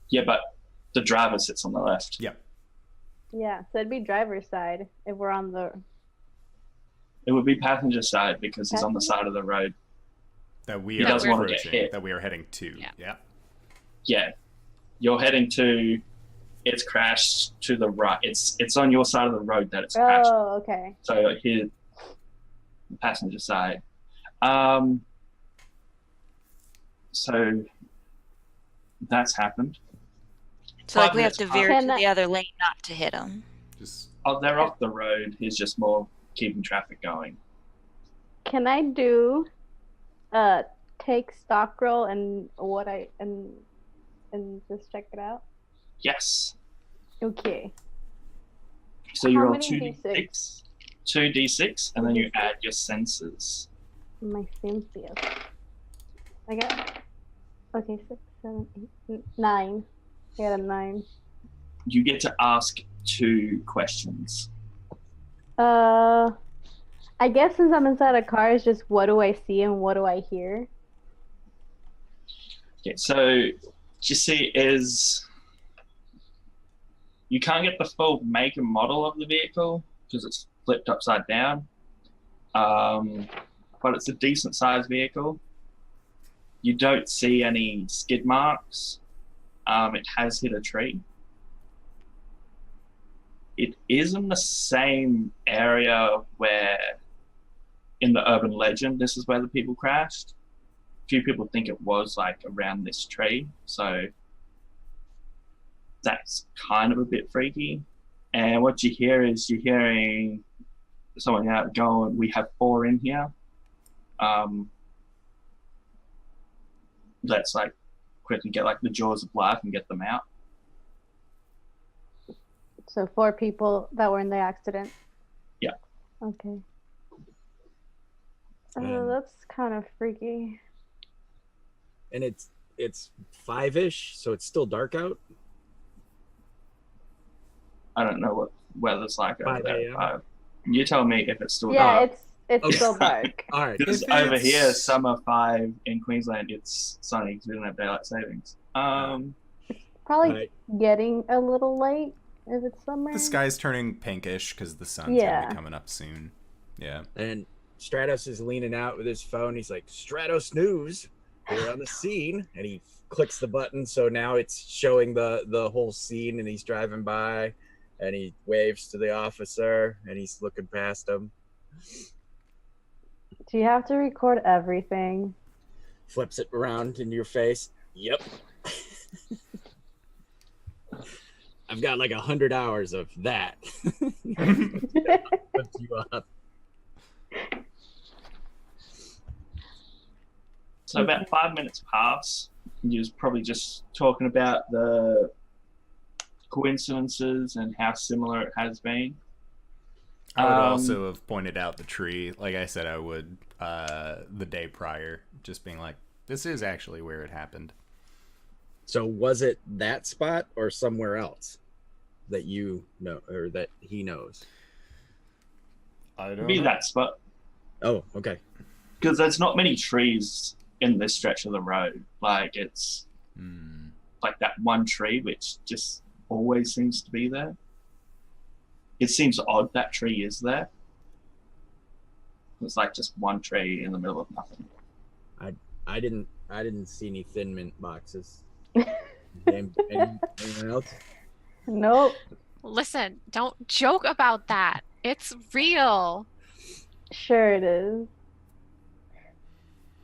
Yeah, but the driver sits on the left. Yep. Yeah. So it'd be driver's side if we're on the. It would be passenger side because he's on the Passenger? side of the road. That we He are doesn't wanna get approaching. hit. That we are heading to. Yeah. Yeah. Yeah, you're heading to. It's crashed to the right. It's on your side of the road that it's crashed. Oh, okay. So here, the passenger side. So that's happened. So like we have to 5 minutes veer Can to I- the other lane not to hit them. Just Oh, they're off the road. He's just more keeping traffic going. Can I do take stock roll and what I and just check it out? Yes. Okay. So you How roll many 2d6, 2d6, and then you add your senses. My senses. I got okay, 6, 7, 8, 9. I got a 9. You get to ask 2 questions. I guess since I'm inside a car, it's just what do I see and what do I hear? Okay, so what you see is you can't get the full make and model of the vehicle because it's flipped upside down. But it's a decent sized vehicle. You don't see any skid marks. It has hit a tree. It is in the same area where, in the urban legend, this is where the people crashed. A few people think it was like around this tree, so that's kind of a bit freaky. And what you hear is you're hearing someone out going, "We have 4 in here." Let's like quickly get like the jaws of life and get them out. So 4 people that were in the accident. Yeah. Okay. And- That's kind of freaky. And it's 5-ish, so it's still dark out. I don't know what weather's like over 5 there. a.m. You tell me if it's still Yeah, dark. it's Okay. still dark. All right. Because If over it's- here, summer 5 in Queensland, it's sunny because we don't have daylight savings. Probably Right. getting a little late if it's summer. The sky's turning pinkish because the sun's gonna Yeah. be coming up soon. Yeah. And Stratos is leaning out with his phone. He's like, Stratos News, we're on the scene. And he clicks the button. So now it's showing the whole scene, and he's driving by and he waves to the officer and he's looking past him, Do you have to record everything? flips it around in your face. Yep. I've got like 100 hours of that. Lift you up. So about 5 minutes pass. You're probably just talking about the coincidences and how similar it has been. I would also have pointed out the tree, like I said I would the day prior, just being like, this is actually where it happened. So was it that spot or somewhere else that you know, or that he knows? I don't be know. that spot, Oh, okay. because there's not many trees in this stretch of the road. Like it's like that one tree which just always seems to be there. It seems odd that tree is there. It's like just one tree in the middle of nothing. I didn't see any Thin Mint boxes. Anyone else? Nope. Listen, don't joke about that. It's real. Sure it is.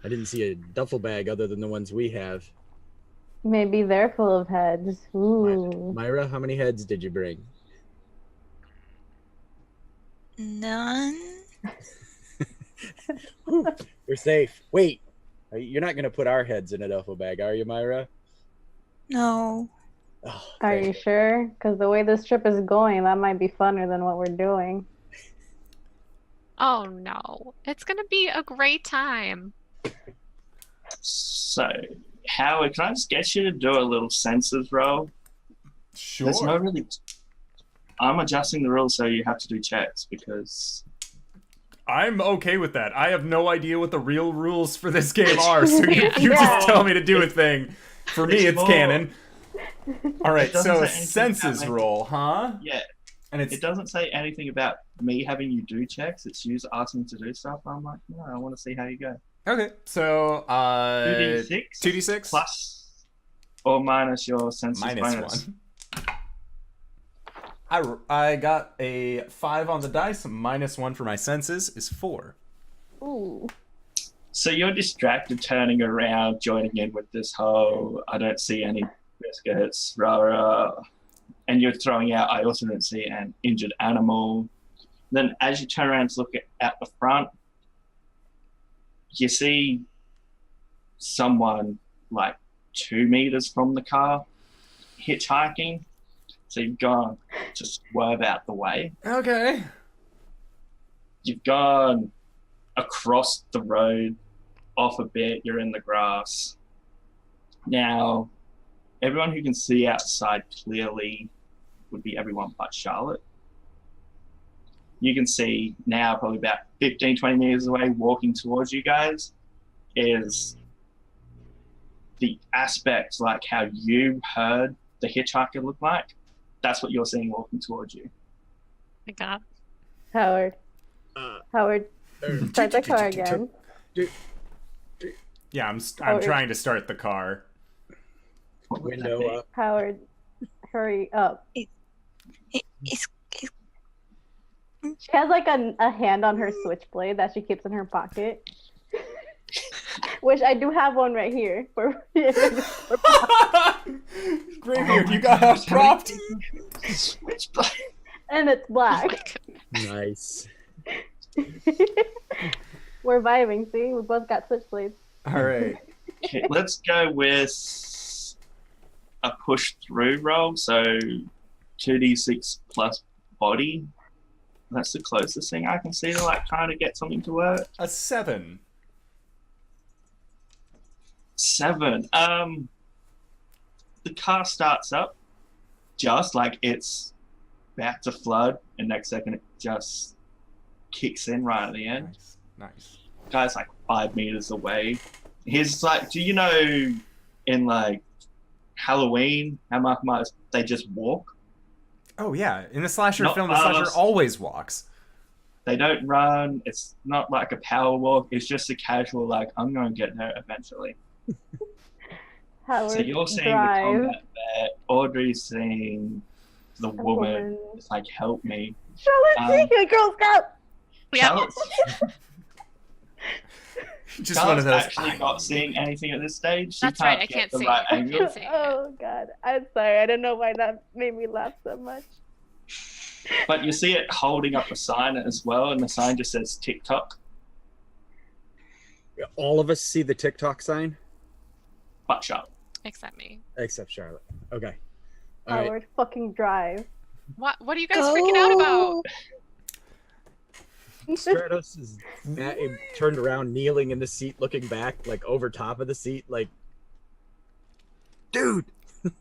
I didn't see a duffel bag other than the ones we have. Maybe they're full of heads. Ooh. Myra, how many heads did you bring? None. You're safe. Wait, you're not going to put our heads in a duffel bag, are you, Myra? No. Oh, Are thank you sure? Because the way this trip is going, that might be funner than what we're doing. Oh no. It's gonna be a great time. So, Howard, can I just get you to do a little census roll? Sure. There's no really. I'm adjusting the rules so you have to do checks because I'm okay with that. I have no idea what the real rules for this game are, so you Yeah. just tell me to do a thing. For me, it's more- canon. All right, It doesn't so say anything census about roll, huh? yeah, And it's it doesn't say anything about me having you do checks. It's you asking to do stuff. I'm like, no, I want to see how you go. okay. So 2d6 2d6 plus or minus your census minus bonus. 1. I got a 5 on the dice. Minus 1 for my senses is 4. Ooh. So you're distracted, turning around, joining in with this whole I don't see any biscuits, rah rah, and you're throwing out I also don't see an injured animal. Then as you turn around to look at the front, you see someone like 2 meters from the car hitchhiking. So you've gone to swerve out the way. Okay. You've gone across the road, off a bit, you're in the grass. Now, everyone who can see outside clearly would be everyone but Charlotte. You can see now, probably about 15, 20 meters away, walking towards you guys, is the aspect like how you heard the hitchhiker look like. That's what you're seeing walking towards you. My God. Howard. Uh, Howard, start the car again. Yeah, I'm Howard. trying to start the car. What would that Window be? up. Howard, hurry up. It's She has like a hand on her switchblade that she keeps in her pocket. Which I do have one right here. Graybeard, you got out propped. Switchblade. And it's Oh my black. God. Nice. We're vibing, see? We both got switchblades. All right. Okay, let's go with a push through roll. So 2d6 plus body. That's the closest thing I can see to like trying to get something to work. A 7. 7. The car starts up just like it's about to flood, and next second it just kicks in right at the end. Nice. Nice. Guy's like 5 meters away. He's like, do you know in like Halloween, how much they just walk. Oh yeah, in the slasher Not film, the slasher fast. always walks. They don't run. It's not like a power walk. It's just a casual, like, I'm going to get there eventually. Howard So you're seeing the drive. combat there. Audrey's seeing the A woman. It's like, help me. Charlotte, take it, Girl Scout. Yeah. Charlotte's, Just one of Charlotte's those. actually not seeing anything at this stage. She That's right, I get can't the see right it. angle. Can't see it. Oh God, I'm sorry. I don't know why that made me laugh so much. But you see it holding up a sign as well, and the sign just says TikTok. All of us see the TikTok sign, But Charlotte. Except me. except Charlotte. Okay. All right. Howard, fucking drive. What are you guys freaking out about? Stratos is turned around, kneeling in the seat, looking back, like over top of the seat, like, dude, Are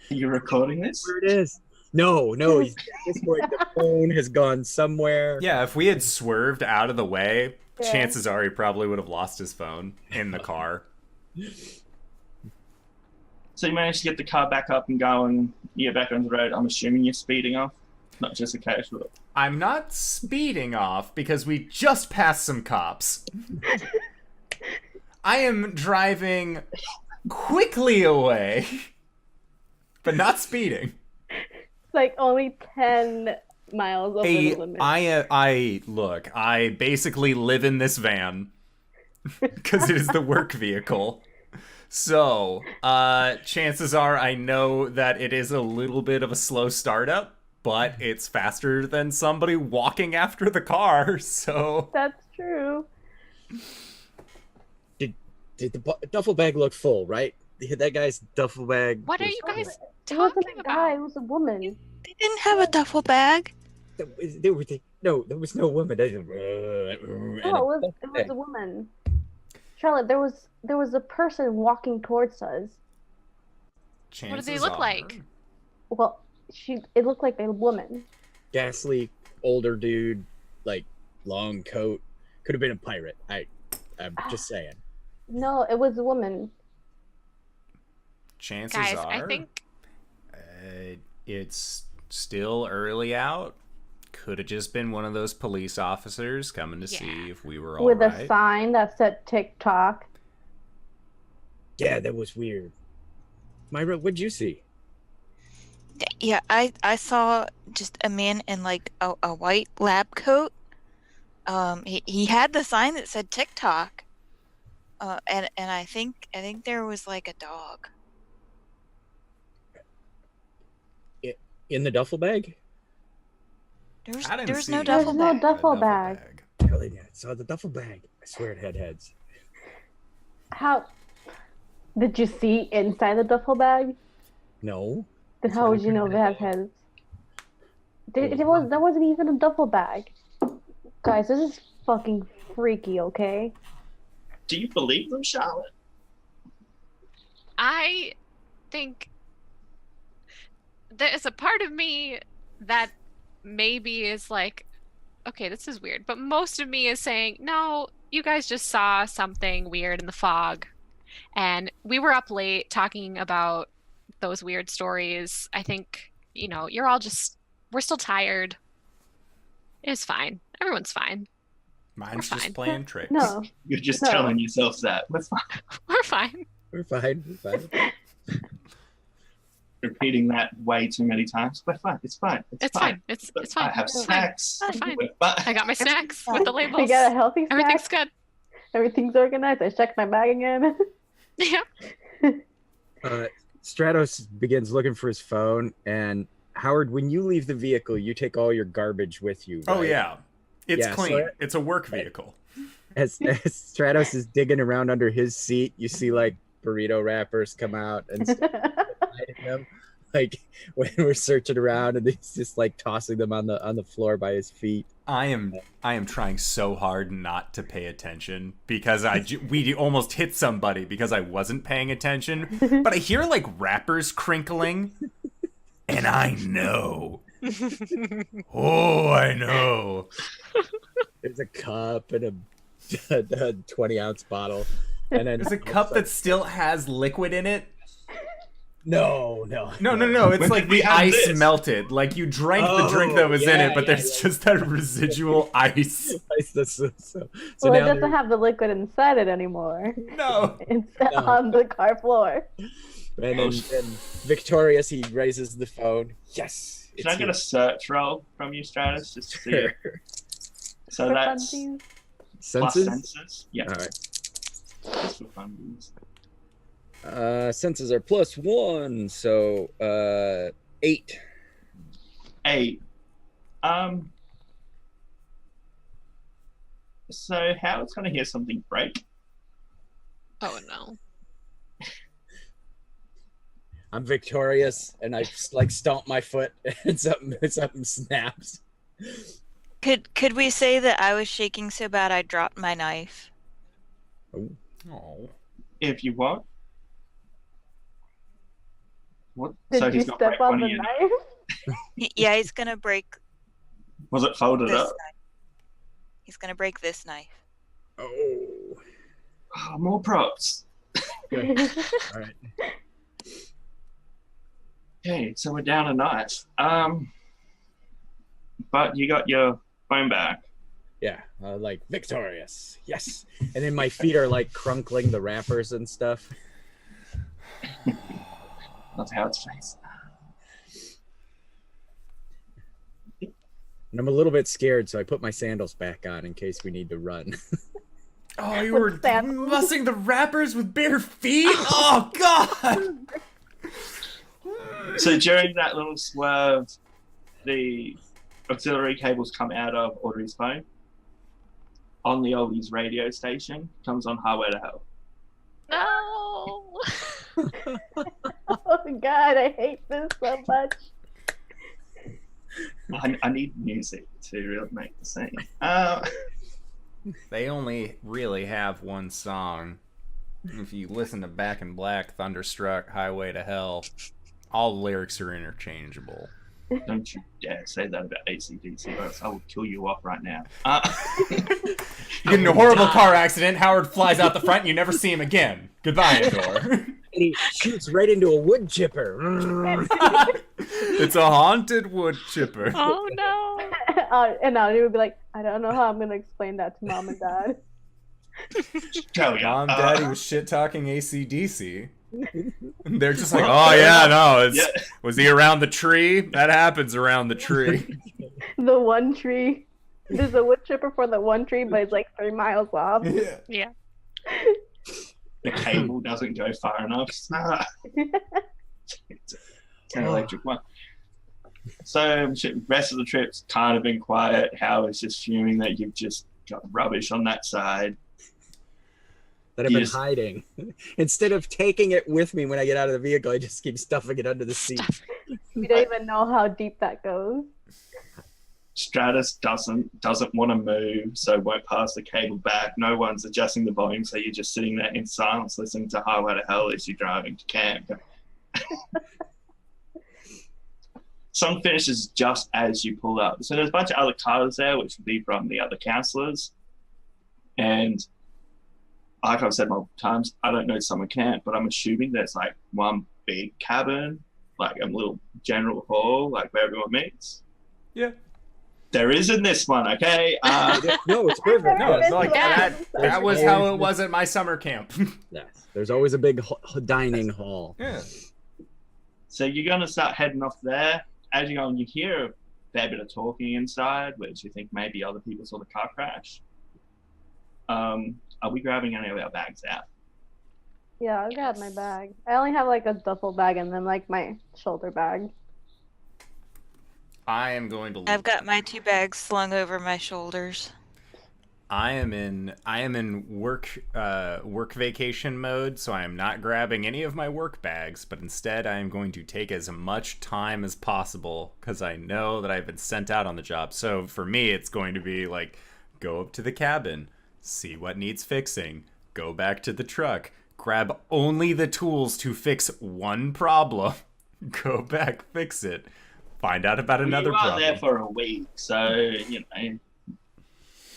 you recording this? where it is? No, he's at this point, the phone has gone somewhere. Yeah, if we had swerved out of the way, Yeah. chances are he probably would have lost his phone in the car. So you managed to get the car back up and going. You get back on the road. I'm assuming you're speeding off, not just a casual. I'm not speeding off because we just passed some cops. I am driving quickly away, but not speedking. It's like only 10 miles over the limit. I basically live in this van because it is the work vehicle. So, chances are I know that it is a little bit of a slow startup, but it's faster than somebody walking after the car, so... That's true. Did the duffel bag look full, right? That guy's duffel bag. What are was you guys It wasn't talking a guy, it about? was a woman. They didn't have a duffel bag. No, there was no woman. No, it was a woman. Charlotte, there was a person walking towards us. What do they Chances look are- like? Well, it looked like a woman. Ghastly older dude, like long coat. Could have been a pirate. I'm just saying. No, it was a woman. Chances Guys, are... I think it's still early out. Could have just been one of those police officers coming to see if we were all With right. a sign that said TikTok. Yeah, that was weird. Myra, what'd you see? Yeah, I saw just a man in like a white lab coat. He had the sign that said TikTok. And I think there was like a dog. In the duffel bag? I didn't There was see no it. duffel There's no bag. duffel bag. Hell yeah, saw the duffel bag. I swear it had heads. How did you see inside the duffel bag? No. Then how would you know if it has heads? That wasn't even a duffel bag. Guys, this is fucking freaky, okay? Do you believe them, Charlotte? I think there's a part of me that maybe is like, okay, this is weird. But most of me is saying, no, you guys just saw something weird in the fog. And we were up late talking about those weird stories. I think, you're all we're still tired. It's fine. Everyone's fine. Mine's We're just fine. playing tricks. No. You're just No. telling yourselves that. We're fine. We're fine. We're fine. Repeating that way too many times. We're fine. It's fine. It's fine. It's I fine. have It's fine. snacks. We're fine. We're fine. I got my snacks with the I labels. got a healthy snack. Everything's good. Everything's organized. I checked my bag again. Yeah. Stratos begins looking for his phone, and Howard, when you leave the vehicle, you take all your garbage with you. Oh, right? yeah. It's Yeah, so clean. it- It's a work vehicle. As Stratos is digging around under his seat, you see like burrito wrappers come out and stuff, hiding them. Like when we're searching around, and he's just like tossing them on the floor by his feet. I am trying so hard not to pay attention because we almost hit somebody because I wasn't paying attention. But I hear like wrappers crinkling, and I know. Oh, I know. There's a cup and a 20-ounce bottle, and then There's a cup that still has liquid in it. No. No. It's When like did we the have ice this? melted. Like you drank the drink that was in yeah, it, but yeah, there's just that residual ice. So Well, it now doesn't they're- have the liquid inside it anymore. No. It's No. on the car floor. and then victorious, he raises the phone. Yes. Can I get a search roll from you, Stratus, just to see it? So For that's funsies. plus senses? senses. Yeah, All right. just for funsies. Senses are +1, so 8. 8. So Howard's gonna hear something break. Oh no. I'm victorious, and I like stomp my foot, and something snaps. Could we say that I was shaking so bad I dropped my knife? Oh. If you want. What? Did so you he's got step break on one the of your knife? Yeah, he's gonna break Was it folded this up? knife. He's gonna break this knife. Oh. Oh, more props. Good. All right. Okay, so we're down a knife. But you got your phone back. Yeah, like victorious. Yes. And then my feet are like crunkling the wrappers and stuff. That's Howard's face. And I'm a little bit scared, so I put my sandals back on in case we need to run. Oh, you With were sandals. mussing the wrappers with bare feet? Oh, God! So during that little swerve, the auxiliary cables come out of Audrey's phone. On the oldies radio station comes on Highway to Hell. No. Oh God, I hate this so much. I need music to really make the scene. They only really have one song. If you listen to Back in Black, Thunderstruck, Highway to Hell, all the lyrics are interchangeable. Don't you dare say that about AC/DC, or else I will kill you off right now. You get in a horrible car accident, Howard flies out the front, and you never see him again. Goodbye, Andor. And he shoots right into a wood chipper. It's a haunted wood chipper. Oh no. And Audrey would be like, I don't know how I'm gonna explain that to mom and dad. Tell ya. Mom, Daddy was shit-talking AC/DC. And they're just like, oh yeah, no, it's, Yeah. was he around the tree? That happens around the tree. The one tree. There's a wood chipper for the one tree, but it's like 3 miles off. Yeah. Yeah. The cable doesn't go far enough. It's an electric one. So rest of the trip's kind of been quiet. Howard's just fuming that you've just got rubbish on that side. That I've been Yes. hiding. Instead of taking it with me when I get out of the vehicle, I just keep stuffing it under the seat. We don't even know how deep that goes. Stratus doesn't want to move, so won't pass the cable back. No one's adjusting the volume, so you're just sitting there in silence listening to Highway to Hell as you're driving to camp. Song finishes just as you pull up. So there's a bunch of other cars there, which would be from the other councillors. And like I've said multiple times, I don't know summer camp, but I'm assuming there's like one big cabin, like a little general hall, like where everyone meets. Yeah. There is in this one, okay? No, it's perfect. No, it's like Yeah. that was how it was at my summer camp. Yes. There's always a big dining hall. Yeah. So you're going to start heading off there. As you go on, you hear a fair bit of talking inside, which you think maybe other people saw the car crash. Are we grabbing any of our bags out? Yeah, I'll grab my bag. I only have like a duffel bag and then like my shoulder bag. I am going to I've got my 2 bags slung over my shoulders. I am in work vacation mode, so I am not grabbing any of my work bags, but instead I am going to take as much time as possible because I know that I've been sent out on the job. So for me, it's going to be like, go up to the cabin, see what needs fixing, go back to the truck, grab only the tools to fix one problem, go back, fix it, find out about another you are problem. there for a week, so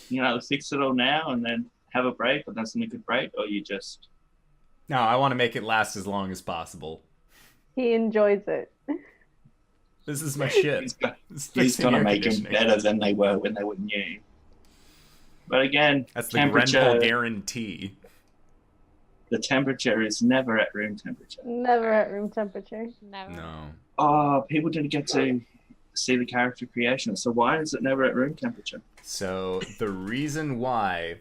you know, fix it all now and then have a break, but that's not a good break, or you just No, I want to make it last as long as possible. He enjoys it. This is my shit. He's gonna make them better than they were when they were new. But again, That's the temperature. Grenville guarantee. The temperature is never at room temperature. Never at room temperature. Never. No. Oh, people didn't get to see the character creation. So why is it never at room temperature? So the reason why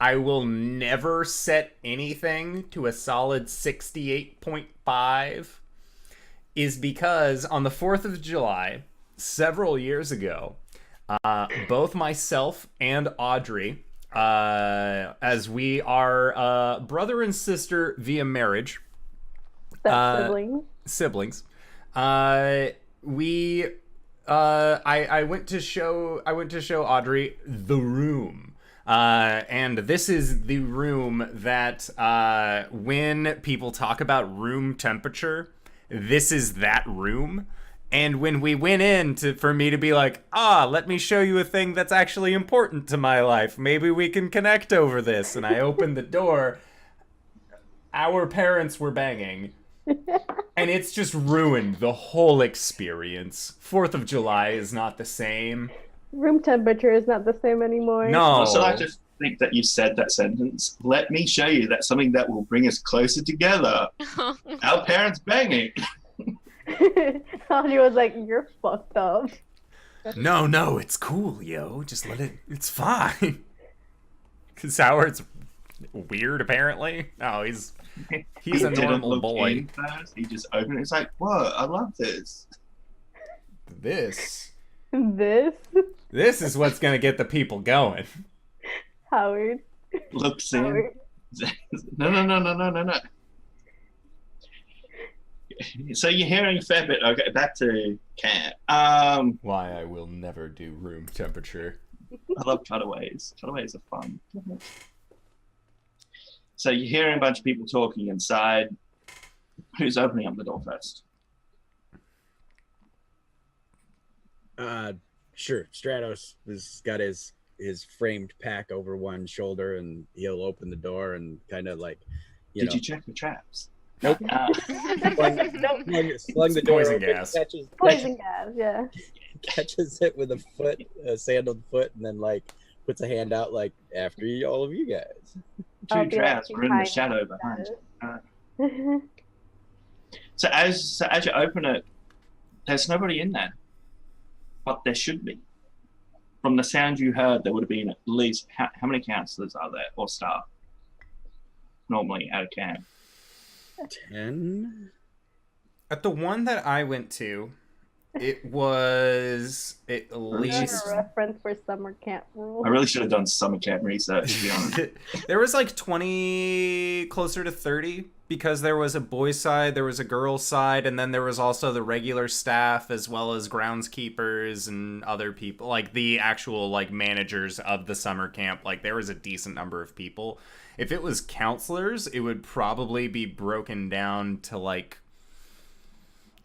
I will never set anything to a solid 68.5 is because on the 4th of July, several years ago, both myself and Audrey, as we are brother and sister via marriage, Siblings. I went to show Audrey The Room. And this is the room that when people talk about room temperature, this is that room. And when we went in for me to be like, let me show you a thing that's actually important to my life. Maybe we can connect over this. And I opened the door. Our parents were banging. And it's just ruined the whole experience. 4th of July is not the same. Room temperature is not the same anymore. No. So I just think that you said that sentence. Let me show you that something that will bring us closer together. Our parents banging. Audrey was like, "You're fucked up." No, it's cool, yo. Just let it. It's fine. Because Howard's weird, apparently. No, he's a normal boy. First. He just opened it. It's like, whoa, I love this. This is what's gonna get the people going. Howard. Looks in. Howard. No. So you're hearing a fair bit. Okay, back to camp. Why I will never do room temperature. I love cutaways. Cutaways are fun. So you're hearing a bunch of people talking inside. Who's opening up the door first? Sure. Stratos has got his framed pack over one shoulder, and he'll open the door and kind of like, Did you check the traps? Nope. Slung the door Poison open, gas. Poison gas, yeah. catches it with a sandaled foot, and then like puts a hand out like, after you, all of you guys. Two traps were in the shadow behind you. So as you open it, there's nobody in there, but there should be. From the sound you heard, there would have been at least how many counselors are there or staff normally at a camp? 10. At the one that I went to, it was at least A reference for summer camp rules. I really should have done summer camp research, to be honest. There was like 20, closer to 30, because there was a boys' side, there was a girls' side, and then there was also the regular staff as well as groundskeepers and other people, like the actual like managers of the summer camp. Like there was a decent number of people. If it was counselors, it would probably be broken down to like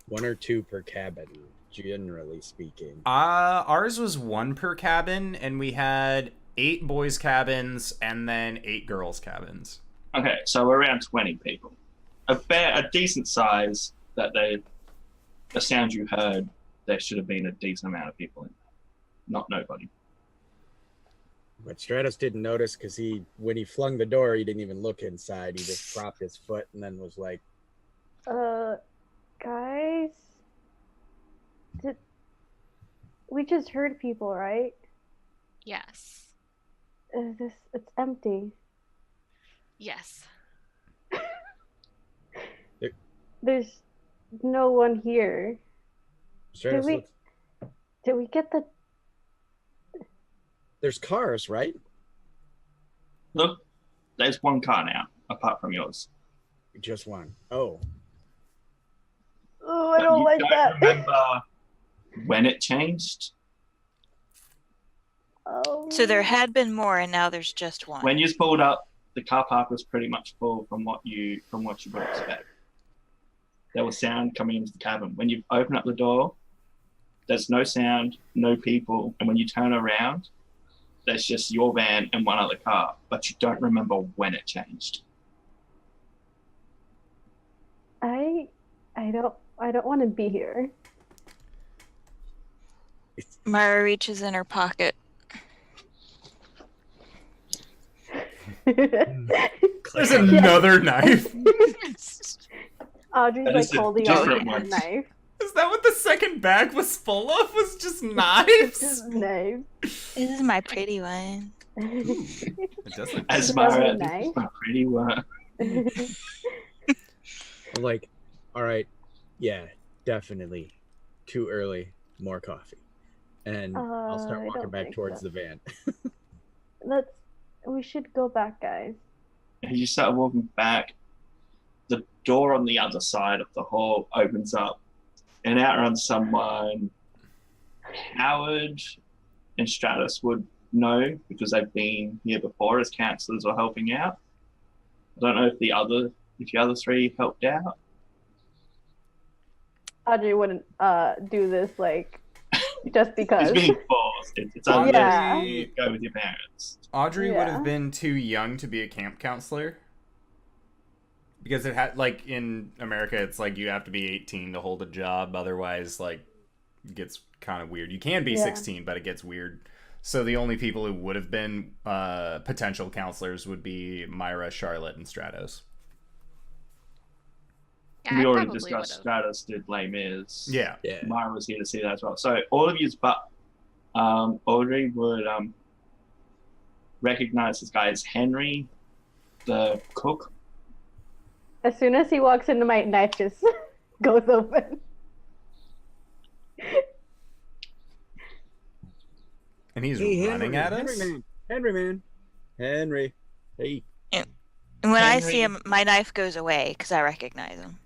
1 or 2 per cabin, generally speaking. Ours was 1 per cabin, and we had 8 boys' cabins and then 8 girls' cabins. Okay, so around 20 people. A decent size that the sound you heard, there should have been a decent amount of people in there. Not nobody. But Stratos didn't notice because when he flung the door, he didn't even look inside. He just propped his foot and then was like, Guys, we just heard people, right? Yes. It's empty. Yes. There's no one here. Stratos Did we get the... There's cars, right? Look, there's 1 car now, apart from yours. Just one. Oh. Oh, I don't like that. Remember when it changed? Oh. So there had been more, and now there's just one. When you pulled up, the car park was pretty much full from what you would expect. There was sound coming into the cabin. When you open up the door, there's no sound, no people, and when you turn around, there's just your van and 1 other car, but you don't remember when it changed. I I don't want to be here. Myra reaches in her pocket. There's another knife. Audrey's That like is a holding out different a one. knife. Is that what the second bag was full of? Was just knives? Just knife. This is my pretty one. It does look As Is that Myra, a this knife? is my pretty one. I'm like, all right, yeah, definitely. Too early. More coffee. And I'll start I walking don't back think towards so. the van. We should go back, guys. As you start walking back, the door on the other side of the hall opens up, and out runs someone Howard and Stratus would know because they've been here before as counselors or helping out. I don't know if the other three helped out. Audrey wouldn't do this like just because. It's being forced. It's unless Yeah. you go with your parents. Audrey would Yeah. have been too young to be a camp counselor. Because it had, like, in America, it's like you have to be 18 to hold a job. Otherwise, like, it gets kind of weird. You can be 16, but it gets weird. So the only people who would have been potential counselors would be Myra, Charlotte, and Stratos. Yeah, We I already probably discussed would've. Stratus did Les Mis. Yeah. Yeah. Myra was here to see that as well. So all of you, but Audrey would recognize this guy as Henry, the cook. As soon as he walks into, my knife just goes open. And he's Hey, running at us? Henry, man. Henry. Hey. And when I Henry. see him, my knife goes away because I recognize him.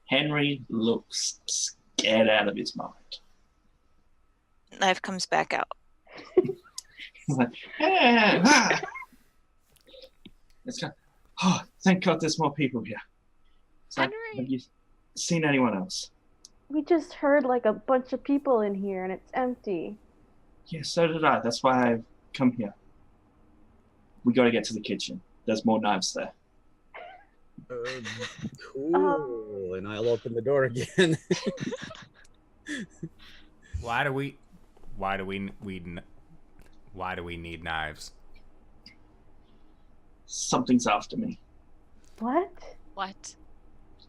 Henry looks scared out of his mind. Knife comes back out. He's like, "Ah." It's kind of, oh, thank God there's more people here. It's like, Henry. have you seen anyone else? We just heard like a bunch of people in here and it's empty. Yeah, so did I. That's why I've come here. We got to get to the kitchen. There's more knives there. Cool. And I'll open the door again. Why do we need knives? Something's after me. What? What?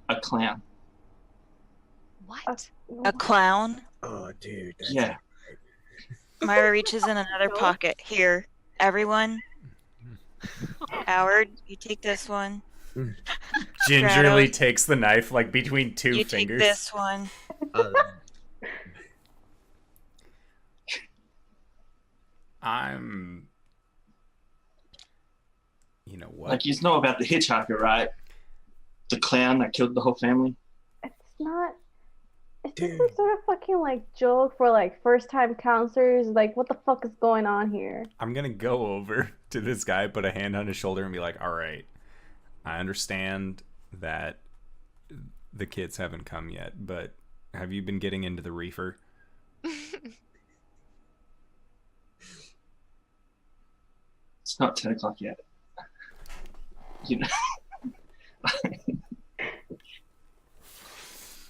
A clown. What? A clown. Oh, dude. That's Yeah. Myra reaches in another pocket. Here, everyone. Howard, you take this one. Gingerly Stratos. takes the knife, like, between two You fingers. take this one. Uh, I'm... You know what? Like, you know about the hitchhiker, right? The clown that killed the whole family? It's not. Is this Dude. some sort of fucking like joke for like first time counselors? Like, what the fuck is going on here? I'm gonna go over to this guy, put a hand on his shoulder, and be like, all right, I understand that the kids haven't come yet, but have you been getting into the reefer? It's not 10 o'clock yet. You know?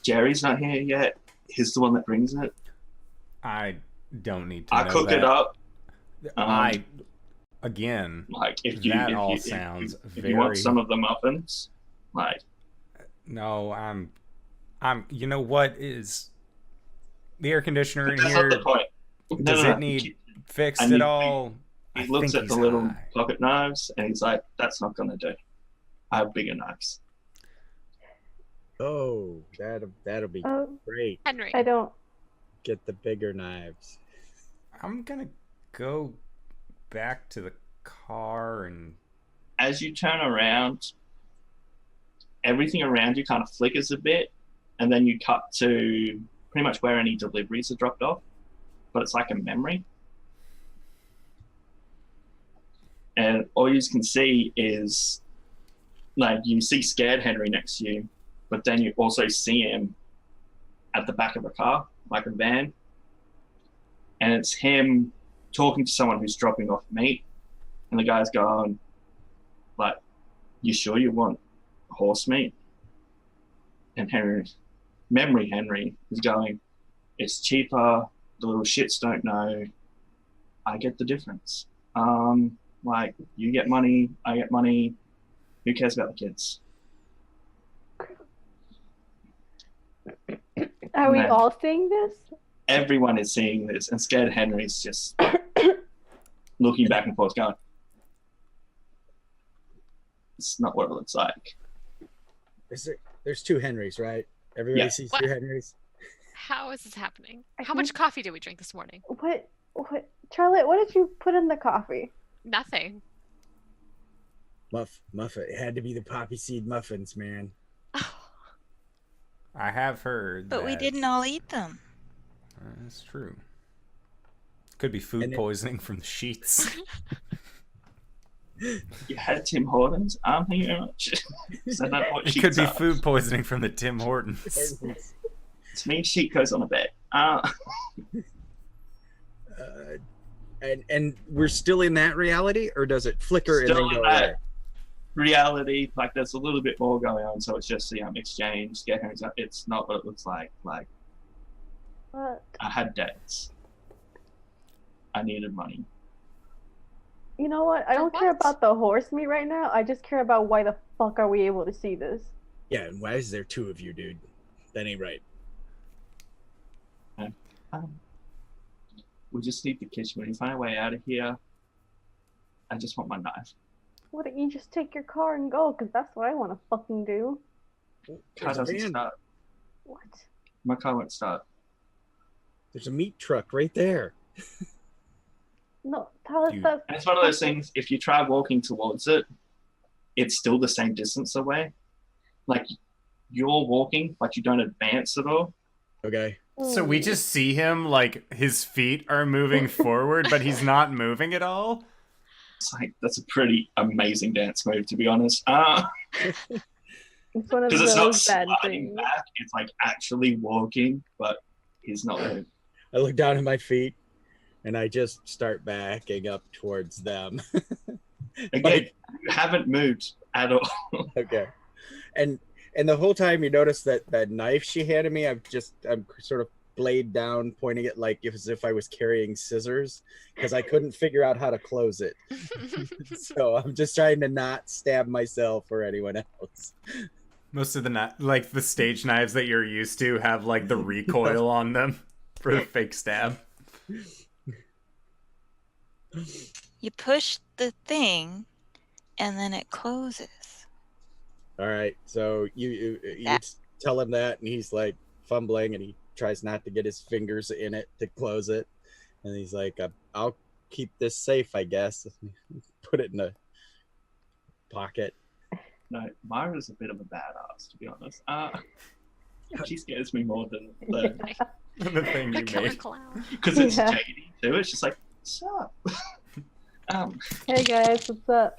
Jerry's not here yet. He's the one that brings it. I don't need to I know cook that. it up. Again, Like, if that you, all if you, sounds if very... you want some of the muffins, like, No, I'm... You know what is... The air conditioner in that's here, not the point. does it need fixed I at need- all? He I looks think at the he's little high. pocket knives and he's like, that's not going to do. I have bigger knives. oh, that'll be Oh, great. Henry. I don't. Get the bigger knives. I'm gonna go back to the car and... As you turn around, everything around you kind of flickers a bit, and then you cut to pretty much where any deliveries are dropped off, but it's like a memory. And all you can see is, like, you see scared Henry next to you, but then you also see him at the back of a car, like a van. And it's him talking to someone who's dropping off meat. And the guy's going, like, you sure you want horse meat? And Henry is going, it's cheaper, the little shits don't know. I get the difference. Like, you get money, I get money. Who cares about the kids? Are we Man. all seeing this? Everyone is seeing this, and Scared Henry's just looking back and forth, going, it's not what it looks like. There's 2 Henrys, right? Everybody Yeah. sees What? 2 Henrys. How is this happening? I How much think- coffee did we drink this morning? What? Charlotte, what did you put in the coffee? Nothing. Muffin. It had to be the poppy seed muffins, man. I have heard. But we that- didn't all eat them. That's true. Could be food And it- poisoning from the sheets. You had Tim Hortons? Thank you very much. Is that not what It sheets could be are? food poisoning from the Tim Hortons. It's me, sheet goes on a bed. And we're still in that reality, or does it flicker and Still then in go that. away? Reality, like there's a little bit more going on, so it's just the exchange. It's not what it looks like. Like, What? I had debts. I needed money. You know what? I don't care what? about the horse meat right now. I just care about why the fuck are we able to see this? Yeah, and why is there 2 of you, dude? That ain't right. We just leave the kitchen. When you find a way out of here, I just want my knife. Why don't you just take your car and go? Because that's what I want to fucking do. Car There's a doesn't van. start. What? My car won't start. There's a meat truck right there. No, tell us You- that. And it's one of those things, if you try walking towards it, it's still the same distance away. Like, you're walking, but you don't advance at all. Okay. So we just see him, like, his feet are moving forward, but he's not moving at all? It's like, that's a pretty amazing dance move, to be honest. It's one of Because it's not those bad sliding things. back, it's like actually walking, but he's not moving. I look down at my feet, and I just start backing up towards them. Again, you haven't moved at all. Okay. And the whole time you notice that knife she handed me, I'm sort of blade down, pointing it like as if I was carrying scissors, because I couldn't figure out how to close it. So I'm just trying to not stab myself or anyone else. Most of the stage knives that you're used to have, like, the recoil on them for the fake stab. You push the and then it closes. All right. So you tell him that, and he's like fumbling, and he tries not to get his fingers in it to close it. And he's like, I'll keep this safe, I guess. Put it in a pocket. No, Myra's a bit of a badass, to be honest. She scares me more than the... The thing The you killer made. clown. Because it's Yeah. shady, too. It's just like, what's up? Hey guys, what's up?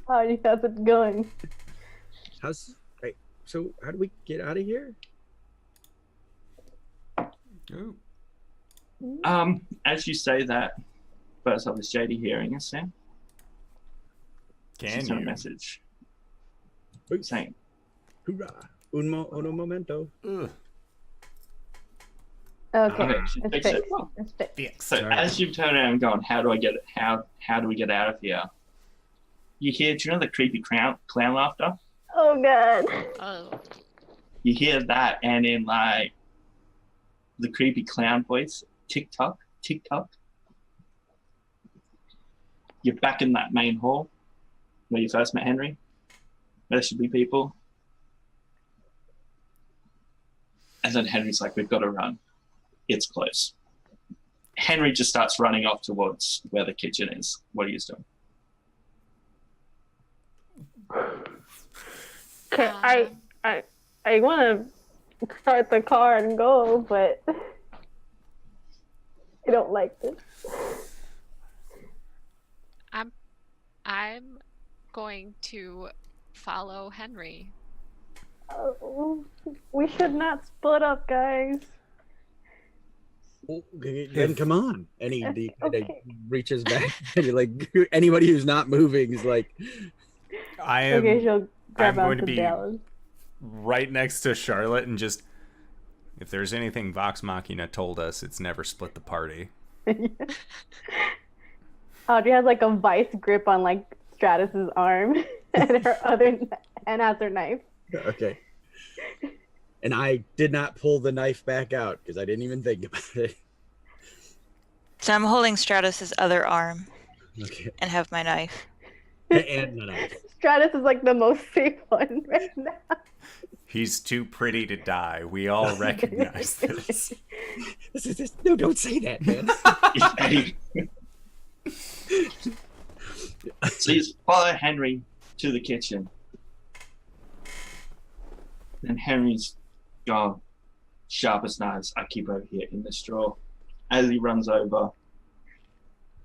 How are you guys going? So how do we get out of here? Ooh. As you say that, first off, is JD hearing us, Sam? Can She's sent a you? message Oops. saying, Hoorah. Uno momento. Ugh. Okay, she it's fixed it. fixed. It's fixed. Fix. So Sorry. as you've turned around and gone, how do I get it? How do we get out of here? You hear, do you know the creepy clown laughter? Oh god. Oh. You hear that, and in like the creepy clown voice, tick tock, tick tock. You're back in that main hall where you first met Henry. There should be people. And then Henry's like, we've got to run. It's close. Henry just starts running off towards where the kitchen is. What are you doing? Okay, I want to start the car and go, but I don't like this. I'm going to follow Henry. Oh, we should not split up, guys. Then come on. And he kind of Okay. reaches back, and he, like, anybody who's not moving is like, I am Okay, she'll grab going to onto be- Dallas. right next to Charlotte and just, if there's anything Vox Machina told us, it's never split the party. Audrey has like a vice grip on like Stratus's arm and has her knife. Okay. And I did not pull the knife back out because I didn't even think about it. So I'm holding Stratus's other arm Okay. and have my knife. And the knife. Stratus is like the most safe one right now. He's too pretty to die. We all recognize this. No, don't say that, man. So you follow Henry to the kitchen. And Henry's gone, sharpest knives I keep over here in this drawer. As he runs over,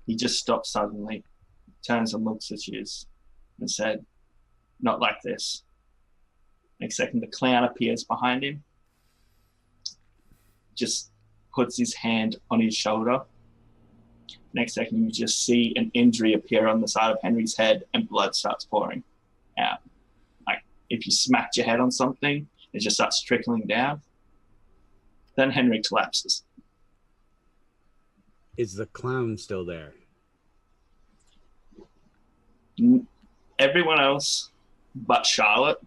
he just stops suddenly, turns and looks at you and said, "Not like this." Next second, the clown appears behind him, just puts his hand on his shoulder. Next second, you just see an injury appear on the side of Henry's head and blood starts pouring out. Like if you smacked your head on something, it just starts trickling down. Then Henry collapses. Is the clown still there? Everyone else but Charlotte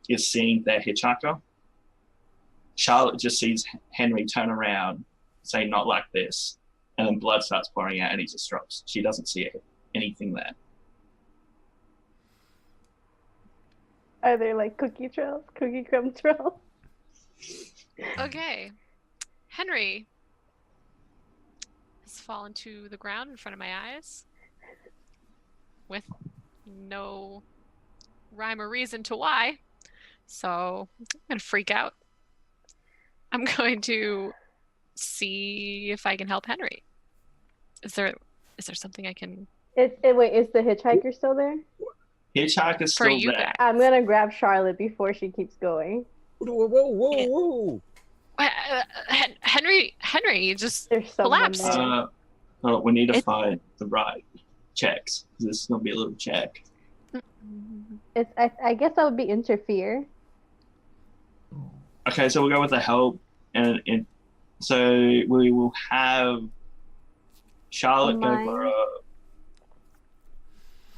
is seeing their hitchhiker. Charlotte just sees Henry turn around, say, "Not like this," and then blood starts pouring out and he just drops. She doesn't see anything there. Are there like cookie crumb trails? Okay. Henry has fallen to the ground in front of my eyes with no rhyme or reason to why. So I'm going to freak out. I'm going to see if I can help Henry. Is there something I can... Wait, is the hitchhiker still there? Hitchhiker's For still you there. guys. I'm going to grab Charlotte before she keeps going. Whoa. Henry, just There's someone collapsed. there. Well, we need to find the right checks. This is going to be a little check. I guess that would be interfere. Okay, so we'll go with the help. And so we will have Charlotte go for a...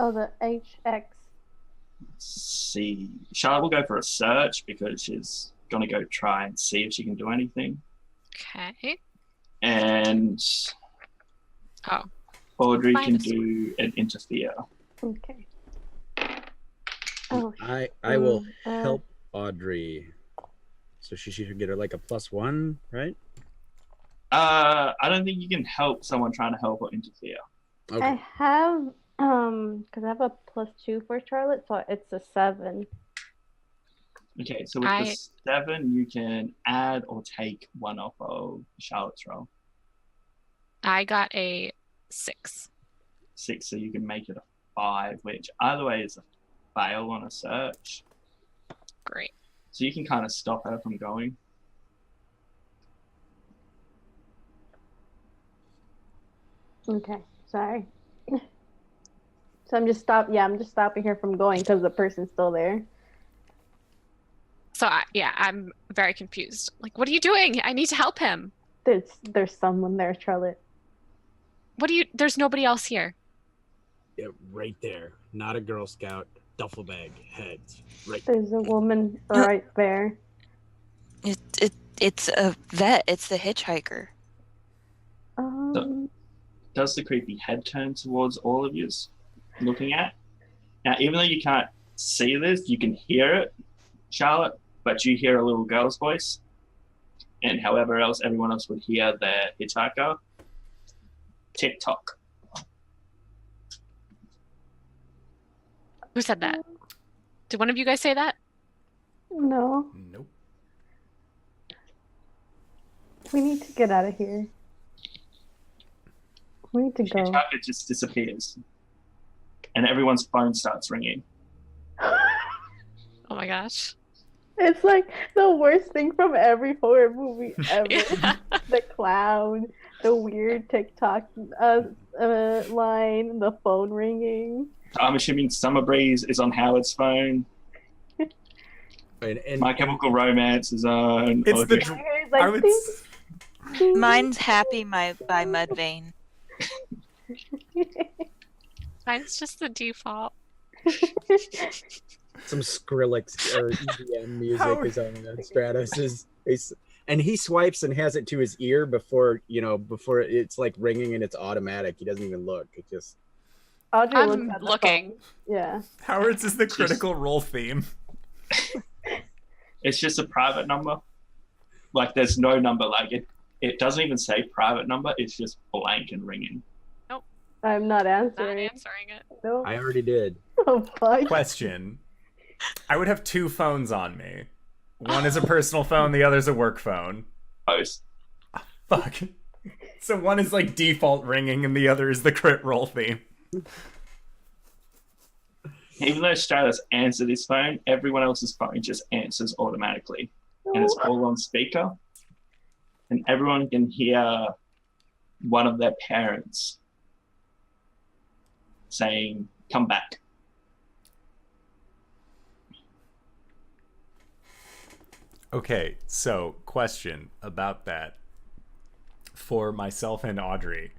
Oh, the HX. See, Charlotte will go for a search because she's going to go try and see if she can do anything. Okay. And Oh. Audrey Find can a do an interfere. Okay. Oh, I will help Audrey. So she should get her like a +1, right? I don't think you can help someone trying to help or interfere. Okay. I have because I have a +2 for Charlotte, so it's a 7. Okay, so with the 7, you can add or take 1 off of Charlotte's roll. I got a 6. 6, so you can make it a 5, which either way is a fail on a search. Great. So you can kind of stop her from going. Okay, sorry. So I'm just stopping her from going because the person's still there. So I'm very confused. Like, what are you doing? I need to help him. There's someone there, Charlotte. There's nobody else here. Yeah, right there. Not a Girl Scout. Duffel bag. Heads. Right. There's a woman right there. It's a vet. It's the hitchhiker. Does the creepy head turn towards all of you looking at? Now, even though you can't see this, you can hear it, Charlotte, but you hear a little girl's voice. And however else everyone else would hear their hitchhiker. TikTok. Who said that? Did one of you guys say that? No, Nope. we need to get out of here. We need to go. Hitchhiker just disappears. And everyone's phone starts ringing. Oh my gosh. It's like the worst thing from every horror movie ever. Yeah. The clown, the weird TikTok line, the phone ringing. I'm assuming Summer Breeze is on Howard's phone. And My Chemical Romance is on. It's the. I heard, like, I would. ding, ding. Mine's Happy by Mudvayne. Mine's just the default. some Skrillex or EDM music How- is on that. Stratos and he swipes and has it to his ear before it's like ringing and it's automatic. He doesn't even look. It just Audrey I'm looks at the looking. phone. Yeah. Howard's is the Critical Role theme. It's just a private number. Like there's no number. Like it doesn't even say private number. It's just blank and ringing. I'm not Not answering. answering it. No. I already did. Oh, fuck. Question. I would have 2 phones on me. One is a personal phone, the other's a work phone. Post. Fuck. So one is like default ringing and the other is the crit roll theme. Even though Stratus answered his phone, everyone else's phone just answers automatically. And it's all on speaker. And everyone can hear one of their parents saying, "Come back." Okay, so question about that for myself and Audrey.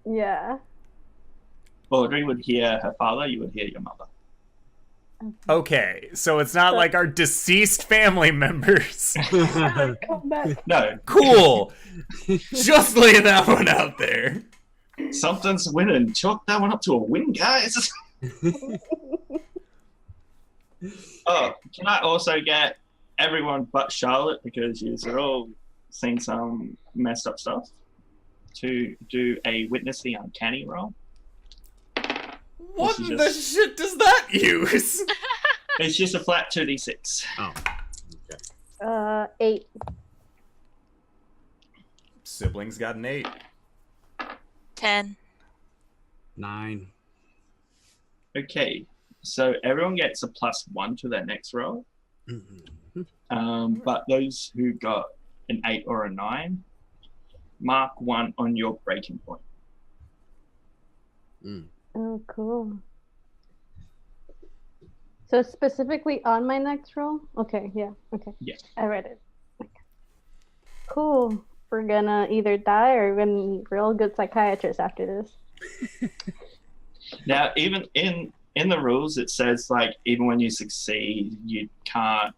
Yeah. Audrey would hear her father, you would hear your mother. Okay, so it's not like our deceased family members. Come back. No, Cool. Just lay that one out there. something's winning. Chalk that one up to a win, guys. Oh, can I also get everyone but Charlotte, because you're all seen some messed up stuff, to do a witness the uncanny roll? What This is in the just- shit does that use? It's just a flat 2d6. Oh. Okay. 8. Siblings got an 8. 10. 9. Okay, so everyone gets a +1 to their next roll. But those who got an 8 or a 9, mark 1 on your breaking point. Oh, cool. So specifically on my next roll? Okay, yeah, okay. Yeah. I read it. Okay. Cool. We're gonna either die or we're gonna need real good psychiatrists after this. Now, even in the rules, it says like even when you succeed, you can't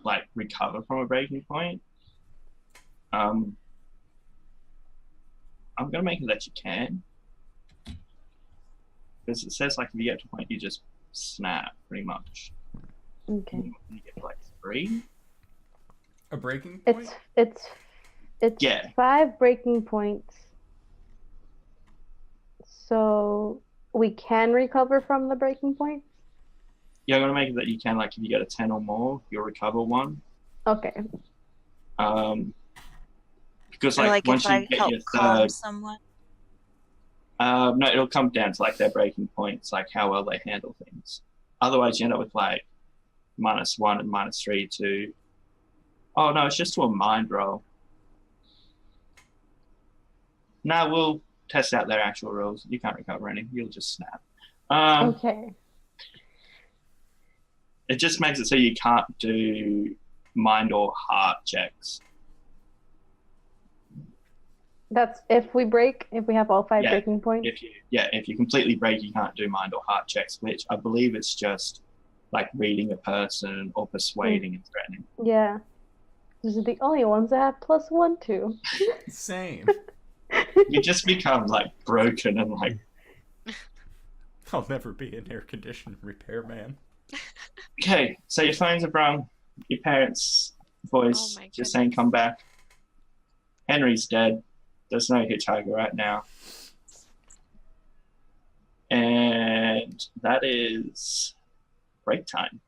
like recover from a breaking point. I'm gonna make it that you can, because it says like if you get to a point, you just snap pretty much. Okay. You get like 3. A breaking point? It's Yeah. 5 breaking points. So we can recover from the breaking point? Yeah, I'm gonna make it that you can, like if you get a 10 or more, you'll recover 1. Okay. Because Or like like once if you I get help your calm third, someone. no, it'll come down to like their breaking points, like how well they handle things. Otherwise, you end up with like -1 and -3 to. Oh no, it's just to a mind roll. No, we'll test out their actual rules. You can't recover any. You'll just snap. Okay. It just makes it so you can't do mind or heart checks. That's if we have all 5 Yeah, breaking points. If you completely break, you can't do mind or heart checks, which I believe it's just like reading a person or persuading and threatening. Yeah. These are the only ones that have +1 to. Same. You just become like broken and like, I'll never be an air conditioning repairman. okay, so your phones are rung, your parents' voice Oh my just saying come back. Henry's dead. There's no hitchhiker right now. And that is break time.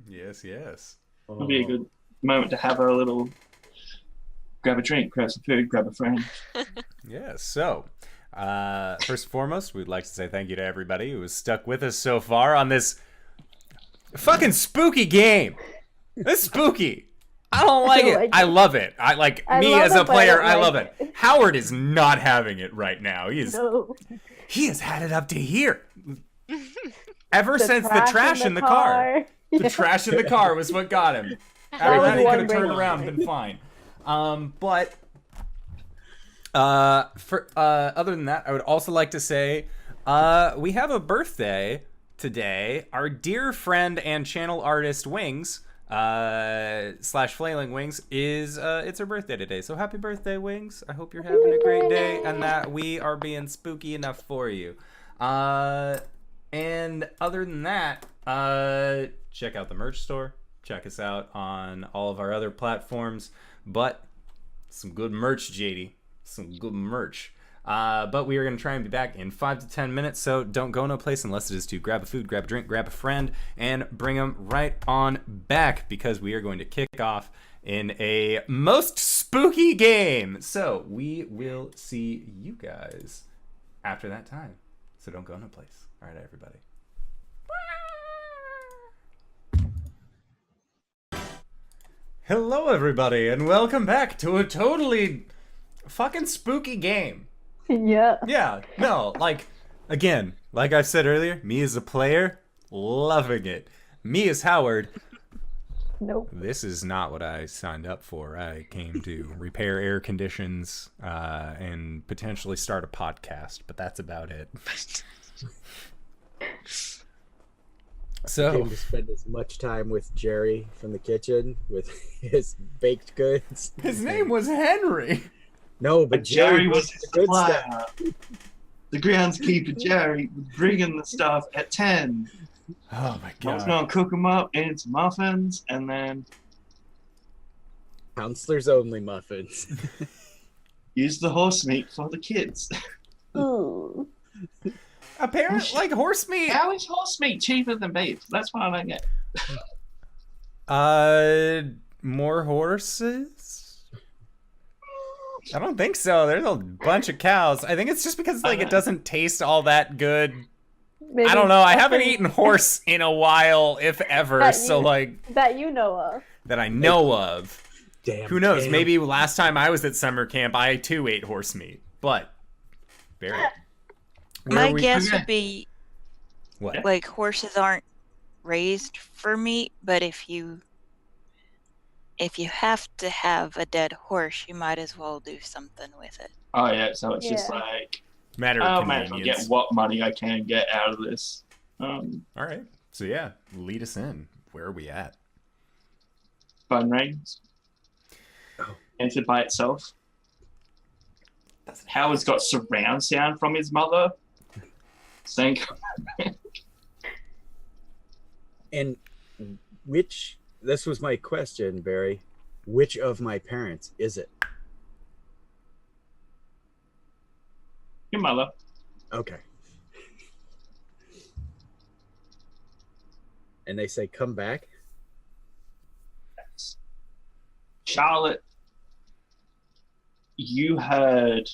Yes, yes. It'll be a good moment to have a little grab a drink, grab some food, grab a friend. Yes, so first and foremost, we'd like to say thank you to everybody who has stuck with us so far on this fucking spooky game. This is spooky. I don't like don't it. like I it. love it. I me love as a it, but I player, don't I like love it. it. Howard is not having it right now. No. He has had it up to here. Ever The since the trash in the car. The trash in the car was what got him. After That was that, he one could have turned break around and point. been fine. But other than that, I would also like to say we have a birthday today. Our dear friend and channel artist Wings slash Flailing Wings is it's her birthday today. So happy birthday, Wings! I hope you're having a great day and that we are being spooky enough for you. And other than that, check out the merch store. Check us out on all of our other platforms. But some good merch, JD. Some good merch. But we are going to try and be back in 5 to 10 minutes, so don't go no place unless it is to grab a food, grab a drink, grab a friend, and bring them right on back, because we are going to kick off in a most spooky game. So we will see you guys after that time. So don't go no place. All right, everybody. Hello, everybody, and welcome back to a totally fucking spooky game. Yeah. Yeah, no, again, like I said earlier, me as a player, loving it. Me as Howard, Nope. this is not what I signed up for. I came to repair air conditions and potentially start a podcast, but that's about it. So, Came to spend as much time with Jerry from the kitchen with his baked goods. his name was Henry. No, but But Jerry was the his good supplier. stuff. The groundskeeper Jerry was bringing the stuff at 10. Oh my I was god. going to cook them up into muffins and then Counselors only muffins. use the horse meat for the kids. Ooh. Apparently, horse meat. How is horse meat cheaper than beef? That's what I don't get. More horses? I don't think so. There's a bunch of cows. I think it's just because it doesn't taste all that good. Maybe I don't know. I haven't something eaten horse in a while, if ever. That So you- that you know of. that I know of. Damn. Who knows? damn. Maybe last time I was at summer camp, I too ate horse meat. But very. My we- guess okay. would be What? like horses aren't raised for meat, but if you have to have a dead horse, you might as well do something with it. Oh, yeah. So it's just Yeah. like, Matter oh, of may as well get convenience. what money I can get out of this. All right. So yeah, lead us in. Where are we at? Phone rings. Oh. Answered by itself. Howard's got surround sound from his mother. Saying, And this was my question, Barry. Which of my parents is it? your mother. Okay. And they say, come back. Charlotte, you heard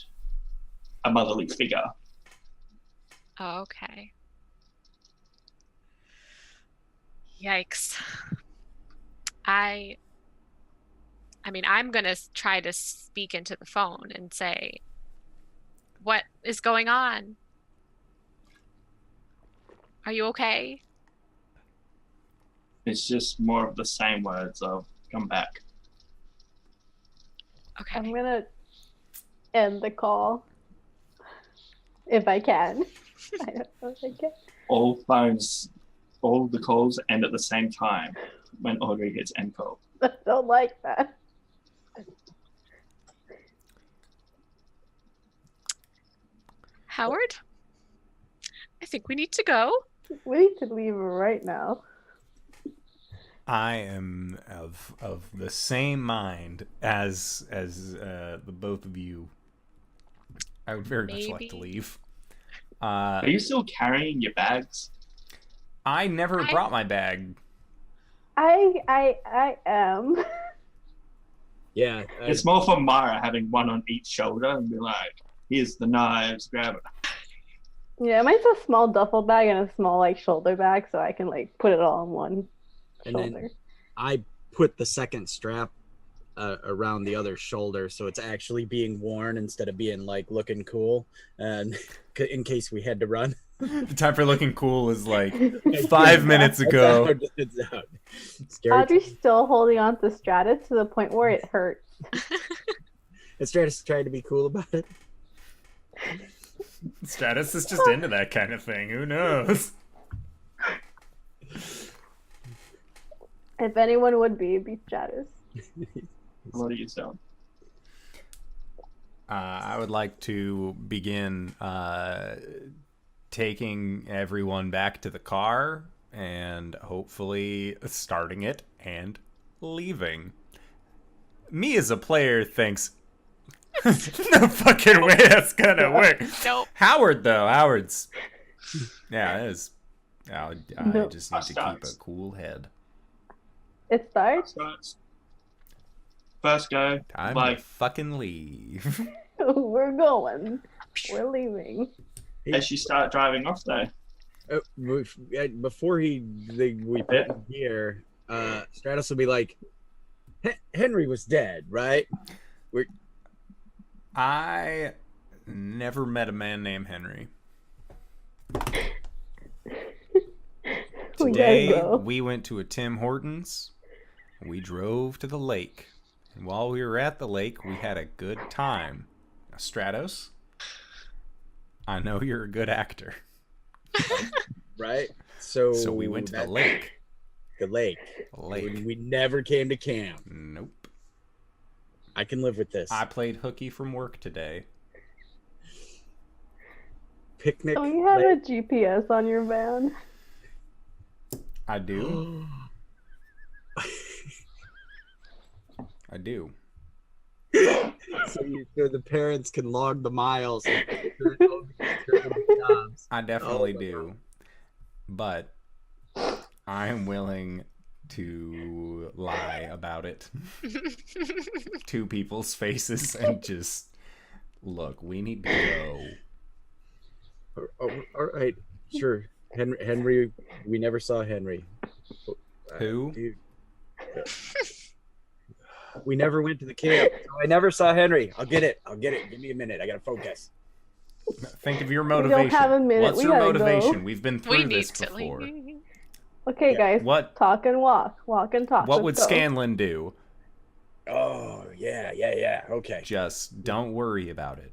a motherly figure. Oh, okay. Yikes. I mean, I'm going to try to speak into the phone and say, what is going on? Are you okay? It's just more of the same words of come back. Okay. I'm gonna end the call if I can. I don't know if I can. All the calls end at the same time when Audrey hits end call. I don't like that. Howard? I think we need to go. We need to leave right now. I am of the same mind as the both of you. I would very much like to Maybe. leave. Are you still carrying your bags? I never brought my bag. I am. Yeah. It's more for Mara having one on each shoulder and be like, here's the knives, grab it. Yeah, mine's a small duffel bag and a small shoulder bag, so I can put it all in one And then shoulder. I put the second strap around the other shoulder, so it's actually being worn instead of being like looking cool, and in case we had to run. The time for looking cool is like 5 minutes ago. It's out. Scary. Audrey's still holding on to Stratus to the point where it hurts. And Stratus trying to be cool about it. Stratus is just into that kind of thing. Who knows? If anyone would be, it'd be Stratus. What are you doing? I would like to begin taking everyone back to the car and hopefully starting it and leaving. Me as a player thinks, no fucking way that's gonna work. Nope. Howard's, yeah, it is. I No. just need to keep a cool head. It starts? First go. Time Like, to fucking leave. We're going. We're leaving. as you start driving off, though, Before we put him here, Stratus will be like, Henry was dead, right? I never met a man named Henry. Today, we went to a Tim Hortons. We drove to the lake. And while we were at the lake, we had a good time. Now, Stratos, I know you're a good actor. Right? So we went to the lake. The lake. The lake. We never came to camp. Nope. I can live with this. I played hooky from work today. Picnic. Don't you have a GPS on your van? I do. I do. So the parents can log the miles. I definitely do. But I am willing to lie about it to people's faces and just look, we need to go. All right, sure. Henry, we never saw Henry. Who? Dude. We never went to the camp. So I never saw Henry. I'll get it. Give me a minute. I gotta focus. Think of your We motivation. don't have a minute. What's We your gotta motivation? go. We've been We through need this to before. leave. Okay, Yeah. guys. What Talk and walk. Walk and talk. what would Let's go. Scanlan do? Oh, yeah. Okay. Just don't worry about it.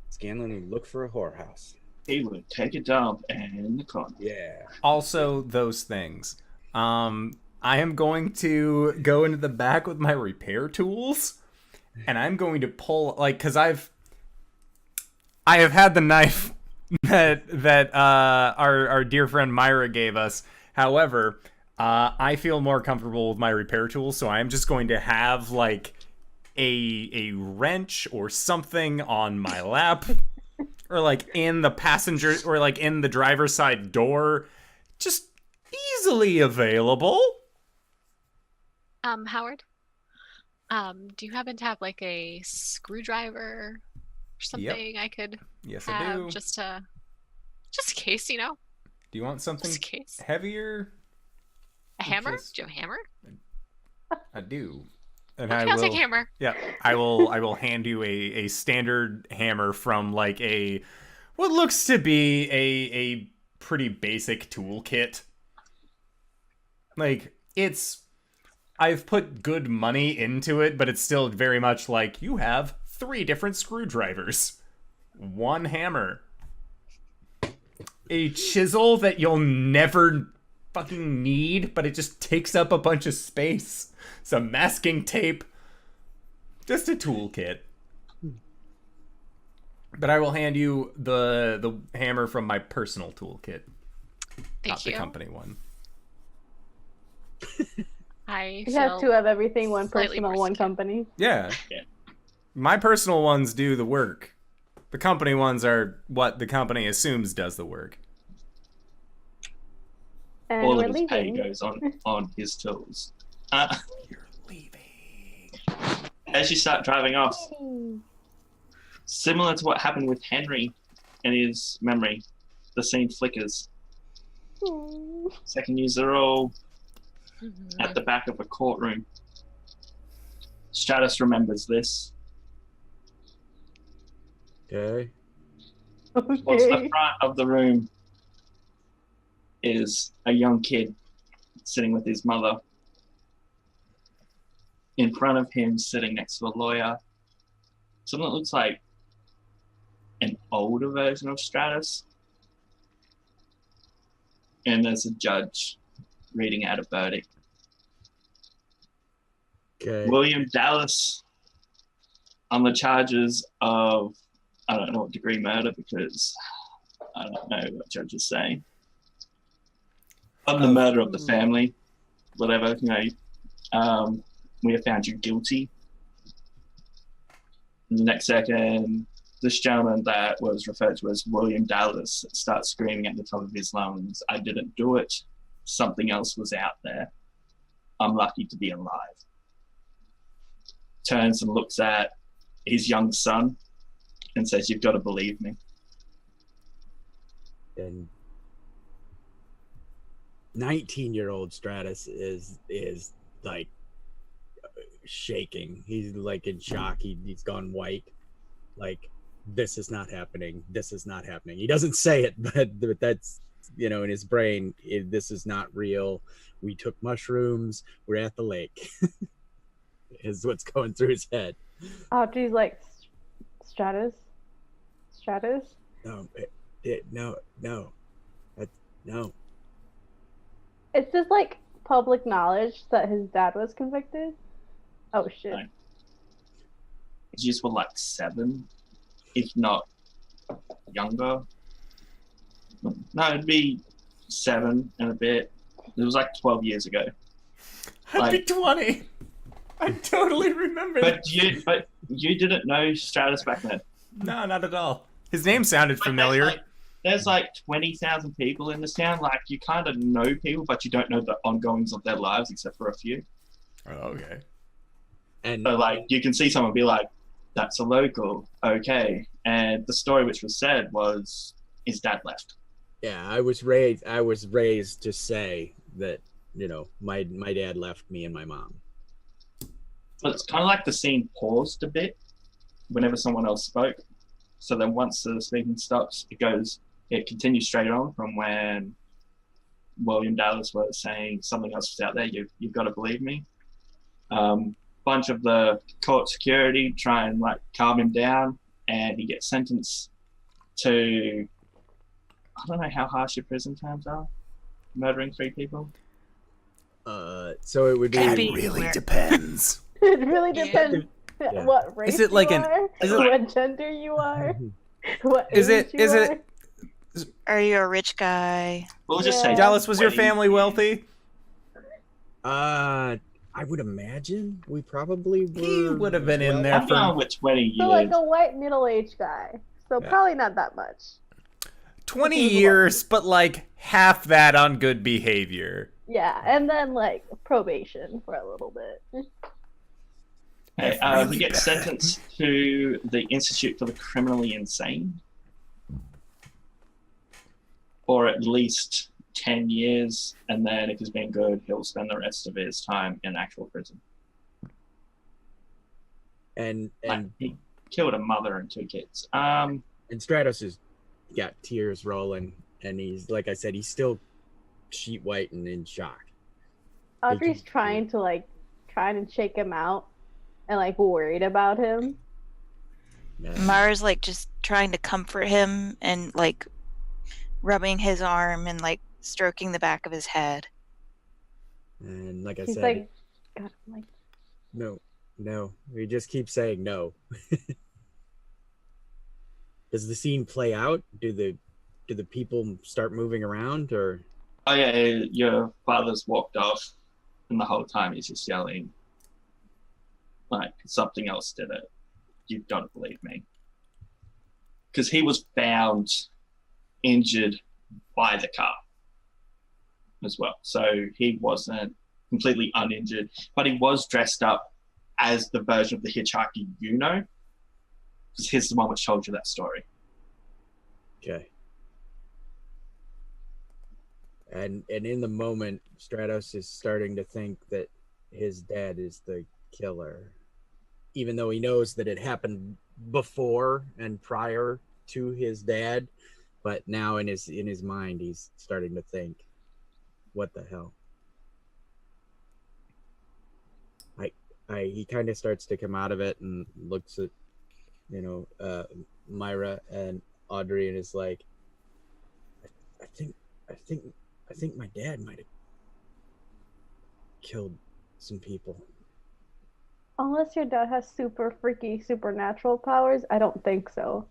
Scanlan would look for a whorehouse. he would take a dump and the corner. Yeah. Also, those things. I am going to go into the back with my repair tools, and I'm going to pull, like, because I have had the knife that our dear friend Myra gave us. However, I feel more comfortable with my repair tools, so I'm just going to have like a wrench or something on my lap, or like in the passenger, or like in the driver's side door, just easily available. Howard, do you happen to have like a screwdriver or something I could Yes, I have do. just in case, you know? Do you want something Just in case. heavier? A hammer? Just- Do you have a hammer? I do. And Okay, I'll take a hammer. Yeah, I will hand you a standard hammer from like what looks to be a pretty basic toolkit. Like, I've put good money into it, but it's still very much like you have 3 different screwdrivers, 1 hammer, a chisel that you'll never fucking need, but it just takes up a bunch of space, some masking tape, just a toolkit. But I will hand you the hammer from my personal toolkit, not Thank the you. company one. I You have feel 2 of everything, 1 slightly personal, more 1 secure. company. Yeah. Yeah. My personal ones do the work. The company ones are what the company assumes does the work. And All we're of his pay leaving. goes on his tools. You're leaving. As you start driving off, similar to what happened with Henry and his memory, the scene flickers. Second years are all at the back of a courtroom. Stratus remembers this. Okay. Towards the Okay. front of the room is a young kid sitting with his mother. In front of him, sitting next to a lawyer, something that looks like an older version of Stratus. And there's a judge reading out a verdict. Okay. William Dallas on the charges of, I don't know what degree murder, because I don't know what judge is saying. On the murder of the family, whatever, we have found you guilty. In the next second, this gentleman that was referred to as William Dallas starts screaming at the top of his lungs, "I didn't do it. Something else was out there. I'm lucky to be alive." Turns and looks at his young son and says, "You've got to believe me." And 19-year-old Stratus is like shaking. He's like in shock. He's gone white. Like, this is not happening. This is not happening. He doesn't say it, but that's, in his brain, this is not real. We took mushrooms. We're at the lake. Is what's going through his head. Audrey's like, Stratus? Stratus? No. No. It's just like public knowledge that his dad was convicted. Oh shit. Right. He's were like 7, if not younger. No, it'd be 7 and a bit. It was like 12 years ago. I'd be 20. I totally remember that. But you didn't know Stratus back then. No, not at all. His name sounded familiar. There's like 20,000 people in this town. Like, you kind of know people, but you don't know the ongoings of their lives except for a few. Oh, okay. And So, like, you can see someone be like, "That's a local, okay." And the story which was said was his dad left. yeah, I was raised to say that, my dad left me and my mom. But it's kind of like the scene paused a bit whenever someone else spoke. So then once the speaking stops, it continues straight on from when William Dallas was saying something else was out there. You've got to believe me. Bunch of the court security try and like calm him down, and he gets sentenced to, I don't know how harsh your prison terms are. Murdering 3 people. So it would That be really depends. It really Yeah. depends Yeah. what race Is it like you an- are, is it- what gender you are, what Is age it- you is are. it- Are you a rich guy? We'll just Yeah. say Dallas, was your 20. family wealthy? I would imagine we probably were. He would have been in there I'm going for with 20 years. So like a white middle-aged guy. So Yeah. probably not that much. 20 years, but like half that on good behavior. Yeah, and then like probation for a little bit. Okay, Really he gets bad. sentenced to the Institute for the Criminally Insane for at least 10 years, and then if he's been good, he'll spend the rest of his time in actual prison. And Like, he killed a mother and 2 kids. and Stratos has got tears rolling, and he's, like I said, he's still sheet white and in shock. Audrey's trying to shake him out and like worried about him. Mara's like just trying to comfort him and like rubbing his arm and like stroking the back of his head. And like I He's said, like, God, I'm like, no. We just keep saying no. Does the scene play out? Do the people start moving around, or? Oh yeah, your father's walked off, and the whole time he's just yelling, like, something else did it. You've got to believe me. Because he was found injured by the car as well. So he wasn't completely uninjured, but he was dressed up as the version of the hitchhiker you know. Because he's the one which told you that story. Okay. And in the moment, Stratos is starting to think that his dad is the killer. even though he knows that it happened before and prior to his dad, but now in his mind he's starting to think, what the hell? He kind of starts to come out of it and looks at, Myra and Audrey, and is like, I think my dad might have killed some people. Unless your dad has super freaky supernatural powers, I don't think so.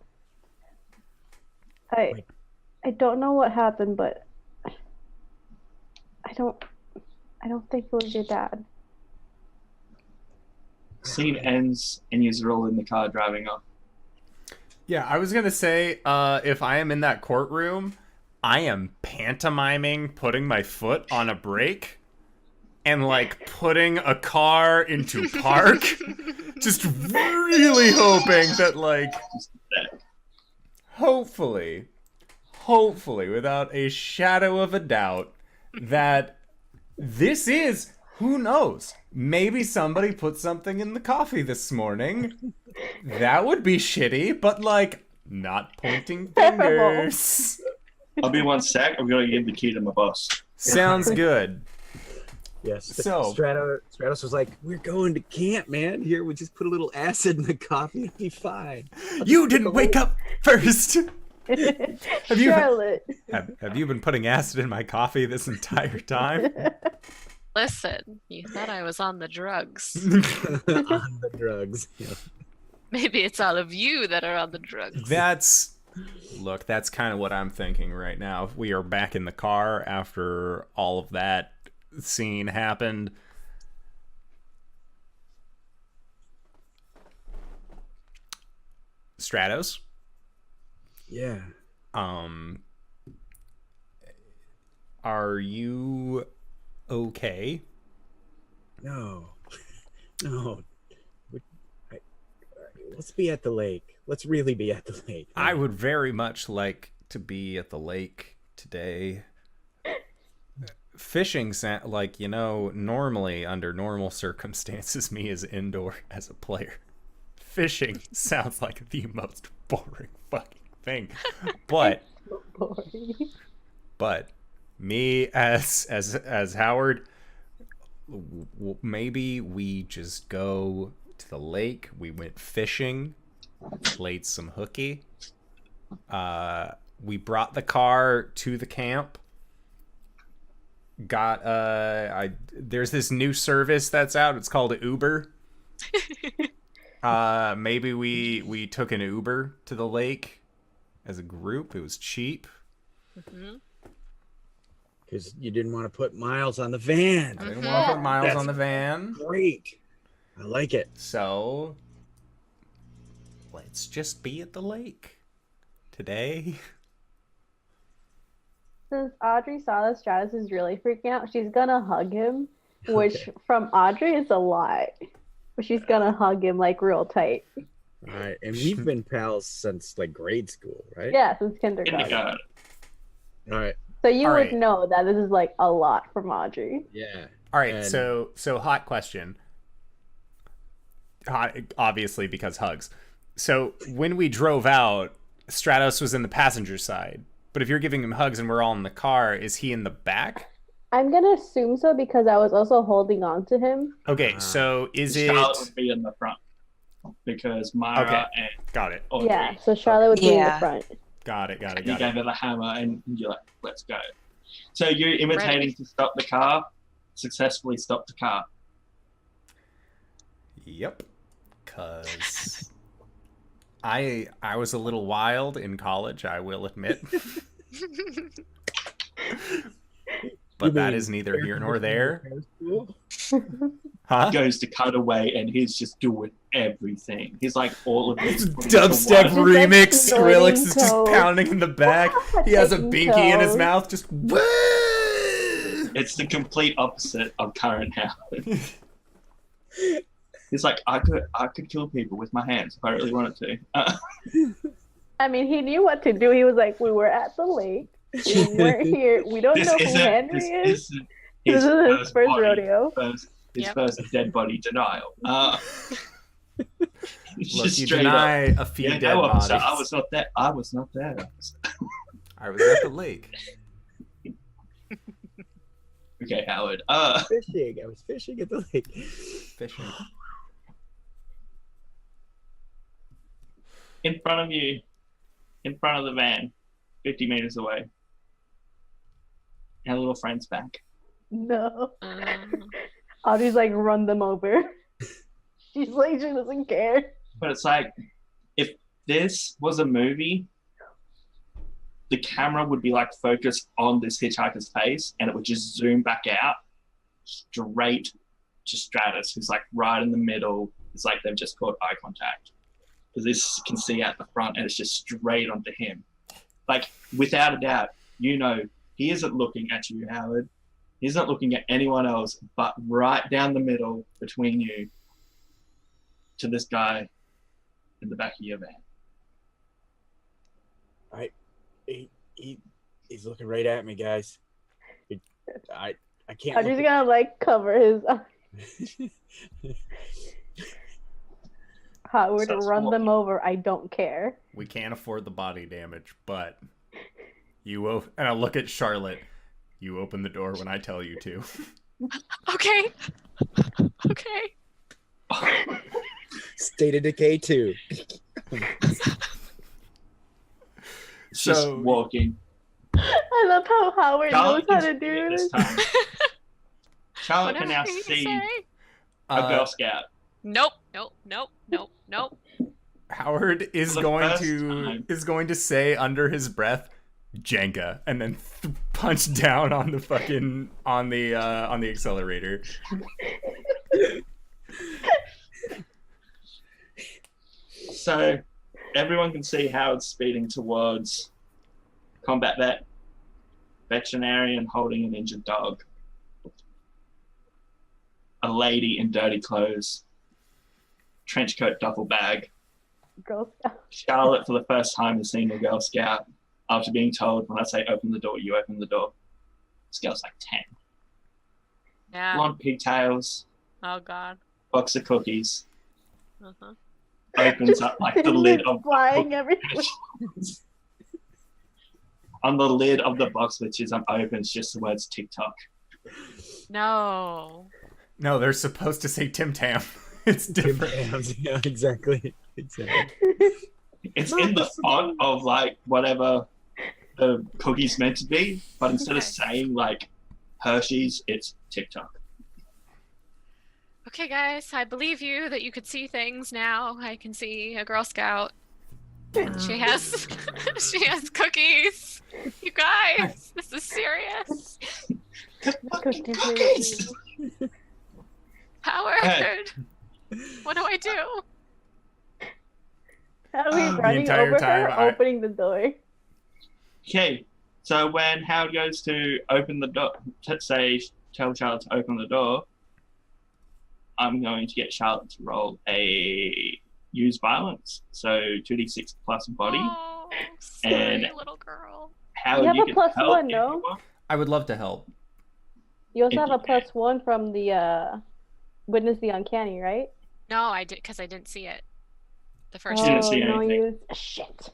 I don't know what happened, but I don't think it was your dad. Scene ends and you're all in the car driving off. Yeah, I was gonna say, if I am in that courtroom, I am pantomiming putting my foot on a brake and like putting a car into park. Just really hoping that like hopefully, without a shadow of a doubt, that this is, who knows? Maybe somebody put something in the coffee this morning. That would be shitty, but like, not pointing fingers. I'll be 1 sec. I'm going to give the key to my boss. Sounds good. Yes. So Stratos was like, "We're going to camp, man. Here, we just put a little acid in the coffee. It'll be fine." You didn't wake up first. Charlotte. Have you been putting acid in my coffee this entire time? Listen, you thought I was on the drugs. On the drugs. Yeah. Maybe it's all of you that are on the drugs. That's kind of what I'm thinking right now. We are back in the car after all of that scene happened. Stratos? Yeah. Are you okay? No. Let's be at the lake. Let's really be at the lake. I would very much like to be at the lake today. Fishing, like, normally under normal circumstances, me as indoor as a player, fishing sounds like the most boring fucking thing. But me as Howard, maybe we just go to the lake. We went fishing, played some hooky. We brought the car to the camp. Got there's this new service that's out. It's called Uber. Maybe we took an Uber to the lake as a group. It was cheap. Because you didn't want to put miles on the van. I didn't want to put miles on the van. Great. I like it. So let's just be at the lake today. Since Audrey saw that Stratus is really freaking out, she's gonna hug him, which from Audrey is a lot. But she's gonna hug him like real tight. All right, and we've been pals since like grade school, right? Yeah, since kindergarten. All right. So you would know that this is like a lot from Audrey. Yeah. All right. So hot question. Hot, obviously, because hugs. So when we drove out, Stratos was in the passenger side. But if you're giving him hugs and we're all in the car, is he in the back? I'm gonna assume so because I was also holding on to him. Okay, so is it? Charlotte would be in the front because Myra and got it. Audrey. Yeah, so Charlotte would be in the front. Got it. You gave her the hammer and you're like, let's go. So you're imitating to stop the car, successfully stop the car. Yep. Cause I was a little wild in college, I will admit. But that is neither here nor there. Huh? He goes to cut away and he's just doing everything. He's like all of this dubstep remix. Skrillex is just pounding in the back. He has a binky in his mouth. Just woo! It's the complete opposite of current Howard. He's like, I could kill people with my hands if I really wanted to. I mean, he knew what to do. He was like, we were at the lake. We weren't here. We don't know who Henry is. This is his first rodeo. His first dead body denial. It's Look, just you straight deny up. a few Yeah, dead no, bodies. officer, I was not there. I was not there. I was at the lake. Okay, Howard. Fishing. I was fishing at the lake. Fishing. In front of you, in front of the van, 50 meters away. Our little friend's back. No. Um, Audrey's like, run them over. She's like, she doesn't care. But it's like, if this was a movie, the camera would be like focused on this hitchhiker's face and it would just zoom back out straight to Stratus, who's like right in the middle. It's like they've just caught eye contact. Because this can see out the front and it's just straight onto him. Like, without a doubt, you know, he isn't looking at you, Howard. He's not looking at anyone else, but right down the middle between you to this guy in the back of your van. He's looking right at me, guys. I can't. Audrey's gonna like cover his eyes. Howard, So run them small. over. I don't care. We can't afford the body damage, but and I look at Charlotte. You open the door when I tell you to. okay. Okay. State of Decay 2. It's just So- walking. I love how Howard knows how to can do see it this. time. Charlotte Whatever can now you see say. a Girl Scout. Nope. Howard is For the going first to time. say under his breath, Jenga, and then punch down on the fucking on the accelerator. So everyone can see Howard speeding towards combat veterinarian holding an injured dog. A lady in dirty clothes, trench coat, duffel bag. Girl Scout. Charlotte, for the first time, has seen a Girl Scout after being told, when I say open the door, you open the door. This girl's like 10. Yeah. Blonde pigtails, Oh God. box of cookies, Uh-huh. opens up like the lid of flying everywhere. on the lid of the box, which is opens just the words TikTok. No. No, they're supposed to say Tim Tam. It's different. Yeah, exactly. It's in the font of like whatever the cookie's meant to be, but instead of Okay. saying like Hershey's, it's TikTok. Okay, guys, I believe you that you could see things now. I can see a Girl Scout. She has she has cookies. You guys, this is serious. Cookies. Howard, what do I do? How are we The running entire over time her, I- opening the door? Okay, so when Howard goes to open the door, tell Charlotte to open the door, I'm going to get Charlotte to roll a use violence, so 2d6 plus body. Oh, sorry, And- little girl. Howard, You have a can plus help one, if no? you want. I would love to help. You also If have you a +1 from the Witness the Uncanny, right? No, I did because I didn't see it. The first She didn't time. see no anything. use. Shit.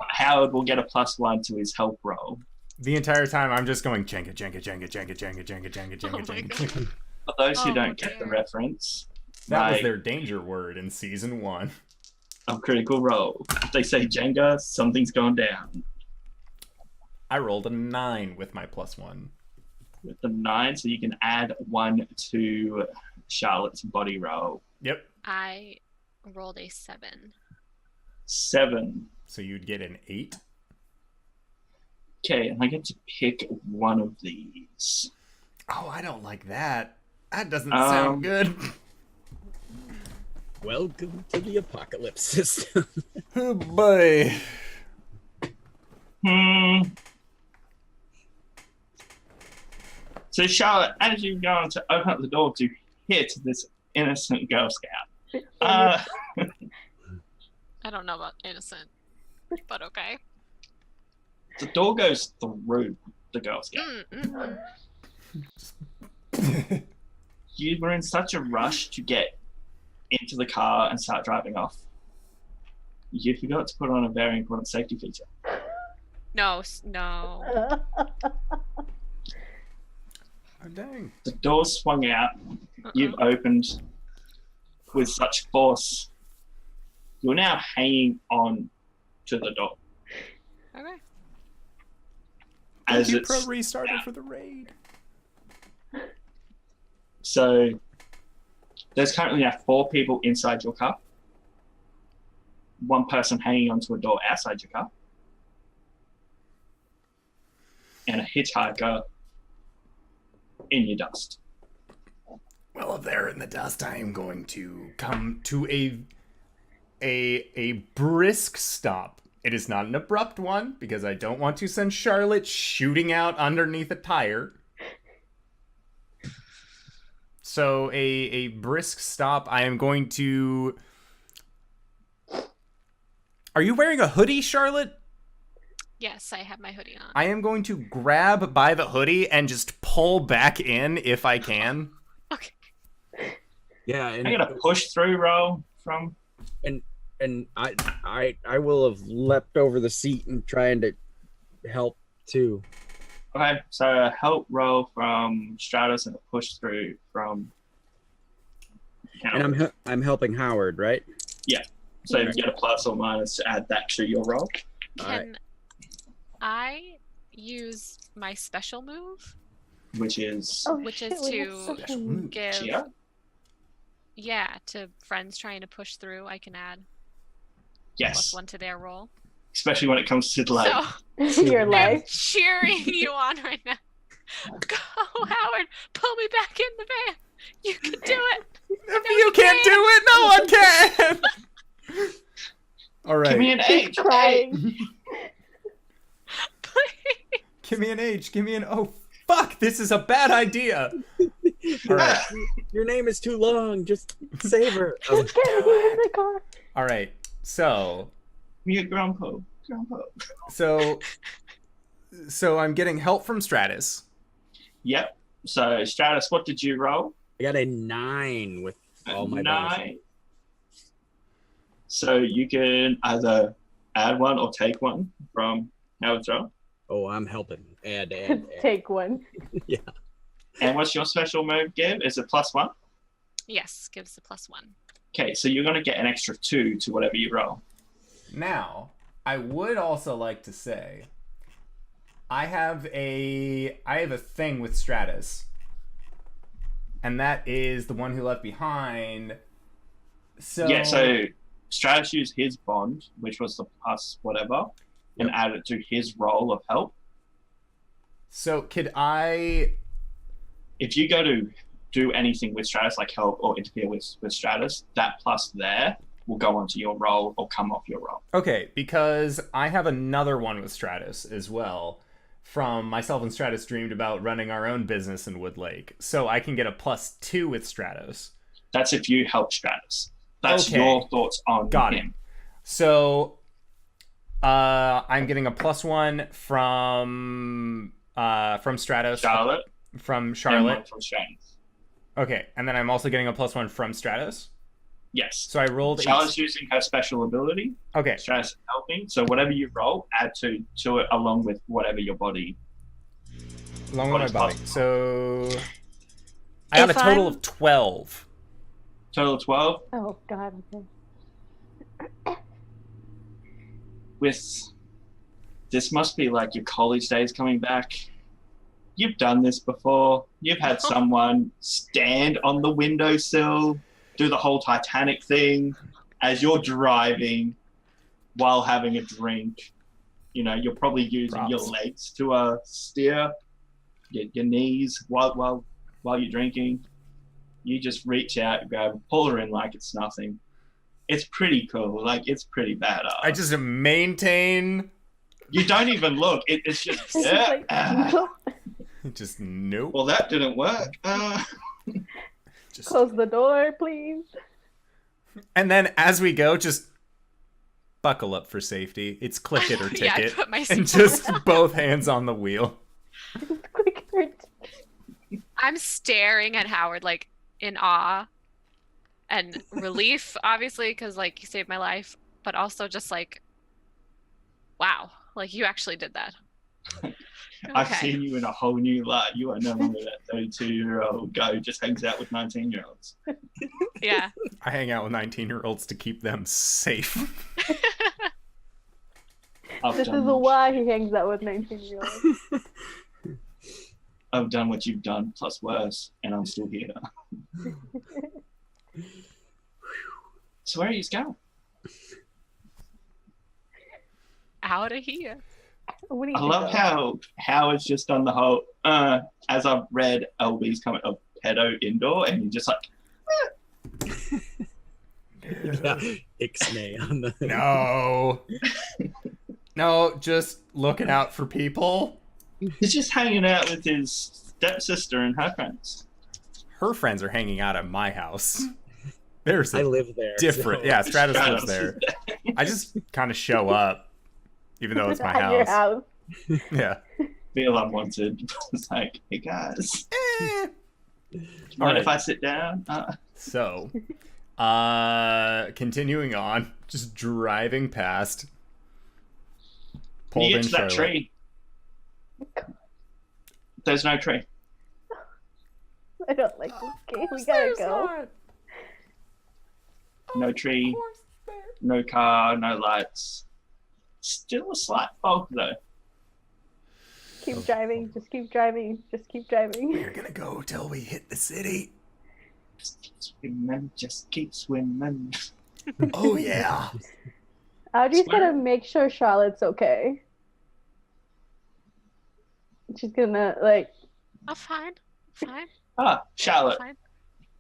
Howard will get a +1 to his help roll. The entire time I'm just going Jenga, Jenga, Jenga, Jenga, Jenga, Jenga, Jenga, Oh Jenga, my Jenga. For those who Oh, don't get the dear. reference, That was like, their danger word in season 1. of Critical Role. If they say Jenga, something's gone down. I rolled a 9 with my +1. With the 9, so you can add 1 to Charlotte's body roll. Yep. I rolled a 7. 7. So you'd get an 8. Okay, and I get to pick one of these. Oh, I don't like that. That doesn't Um, sound good. Welcome to the apocalypse system. Oh boy. So Charlotte, as you go on to open up the door to hit this innocent Girl Scout, I don't know about innocent, but okay. the door goes through the Girl Scout. You were in such a rush to get into the car and start driving off. You forgot to put on a very important safety feature. No, no. Oh, dang. The door swung out. You've opened with such force. You're now hanging on to the door. Okay. Thank As you, it's Pro Restarter, for the raid. so there's currently now 4 people inside your car. 1 person hanging onto a door outside your car. And a hitchhiker in your dust. Well, if they're in the dust, I am going to come to a brisk stop. It is not an abrupt one, because I don't want to send Charlotte shooting out underneath a tire. So a brisk stop. I am going to... Are you wearing a hoodie, Charlotte? Yes, I have my hoodie on. I am going to grab by the hoodie and just pull back in if I can. Okay. Yeah, and I got a push through roll from. and I will have leapt over the seat and trying to help too. Okay, so a help roll from Stratus and a push through from. And I'm helping Howard, right? Yeah. So you get a plus or minus to add that to your roll. Can I use my special move? Which is Which is we have to special moves. give, cheer. yeah, to friends trying to push through, I can add Yes. +1 to their roll. Especially when it comes to like Your I'm life. cheering you on right now. Go, Howard! Pull me back in the van. You can do it. If you can't do it, no one can. All right. give me an H. Crying. Please. Give me an H. Give me an O. Fuck, this is a bad idea. All right. Your name is too long. Just save her. Just get me in the car. All right. So Me a grandpa. So I'm getting help from Stratus. Yep. So Stratus, what did you roll? I got a 9 with all my bonuses. 9. So you can either add 1 or take 1 from Howard's roll. Oh, I'm helping. Add. Take one. And what's your special move, Gib? Is it +1? Yes, gives the +1. Okay, so you're going to get an extra 2 to whatever you roll. Now, I would also like to say I have a thing with Stratus. And that is the one who left behind. So Yeah, so Stratus used his bond, which was the plus whatever, and added it to his roll of help. So could I... If you go to do anything with Stratus, like help or interfere with Stratus, that plus there will go onto your roll or come off your roll. Okay, because I have another one with Stratus as well. From myself and Stratus dreamed about running our own business in Woodlake. So I can get a +2 with Stratus. That's if you help Stratus. That's Okay. your thoughts on Got him. it. So I'm getting a +1 from Stratus. Charlotte. From And Charlotte. one from Stratus. Okay, and then I'm also getting a +1 from Stratus. Yes. So I rolled Charlotte's using her special ability. Okay. Stratus is helping. So whatever you roll, add to it along with whatever your body. Along with my Body's body. possible. So I got a If total I'm- of 12. Total 12 Oh God. Okay. with this must be like your college days coming back. You've done this before. You've had someone stand on the windowsill, do the whole Titanic thing as you're driving while having a drink. You know, you're probably using your Props. legs to steer your knees while you're drinking. You just reach out, grab, pull her in like it's nothing. It's pretty cool. Like, it's pretty badass. I just maintain. You don't even look. It's just. It's just like, nope. Just nope. Well, that didn't work. Just, Close the door, please. and then as we go, just buckle up for safety. It's click it or Yeah, I ticket. put my And seatbelt just on. both hands on the wheel. Quicker. I'm staring at Howard like in awe. and relief, obviously, because like you saved my life, but also just like, wow, like you actually did that. I've Okay. seen you in a whole new light. You are no longer that 32-year-old guy who just hangs out with 19-year-olds. Yeah. I hang out with 19-year-olds to keep them safe. This is why he hangs out with 19-year-olds. I've done what you've done, plus worse, and I'm still here. So where are you going? Out of here. We need I to love go. how Howard's just done the whole, as I've read LB's comment of pedo indoor, and you're just like, Yeah, Ixnay on the. No. No, just looking out for people. he's just hanging out with his stepsister and her friends. Her friends are hanging out at my house. There's I a live there. different. so- Yeah, Stratus lives Stratus there. is I just kind of show up, even though it's my At your house. house. Yeah. Feel unwanted. It's like, hey guys, Eh. mind if I sit down? So, continuing on, just driving past. Can you Pulled get in to that Charlotte. tree? There's no tree. I don't like this game. We gotta go. No tree, no car, no lights. Still a slight fog though. Keep driving. Just keep driving. Just keep driving. We're gonna go till we hit the city. Just keep swimming, just keep swimming. Oh yeah. Audrey's Swear. gonna make sure Charlotte's okay. She's gonna like. I'm fine. Fine. Charlotte, Fine.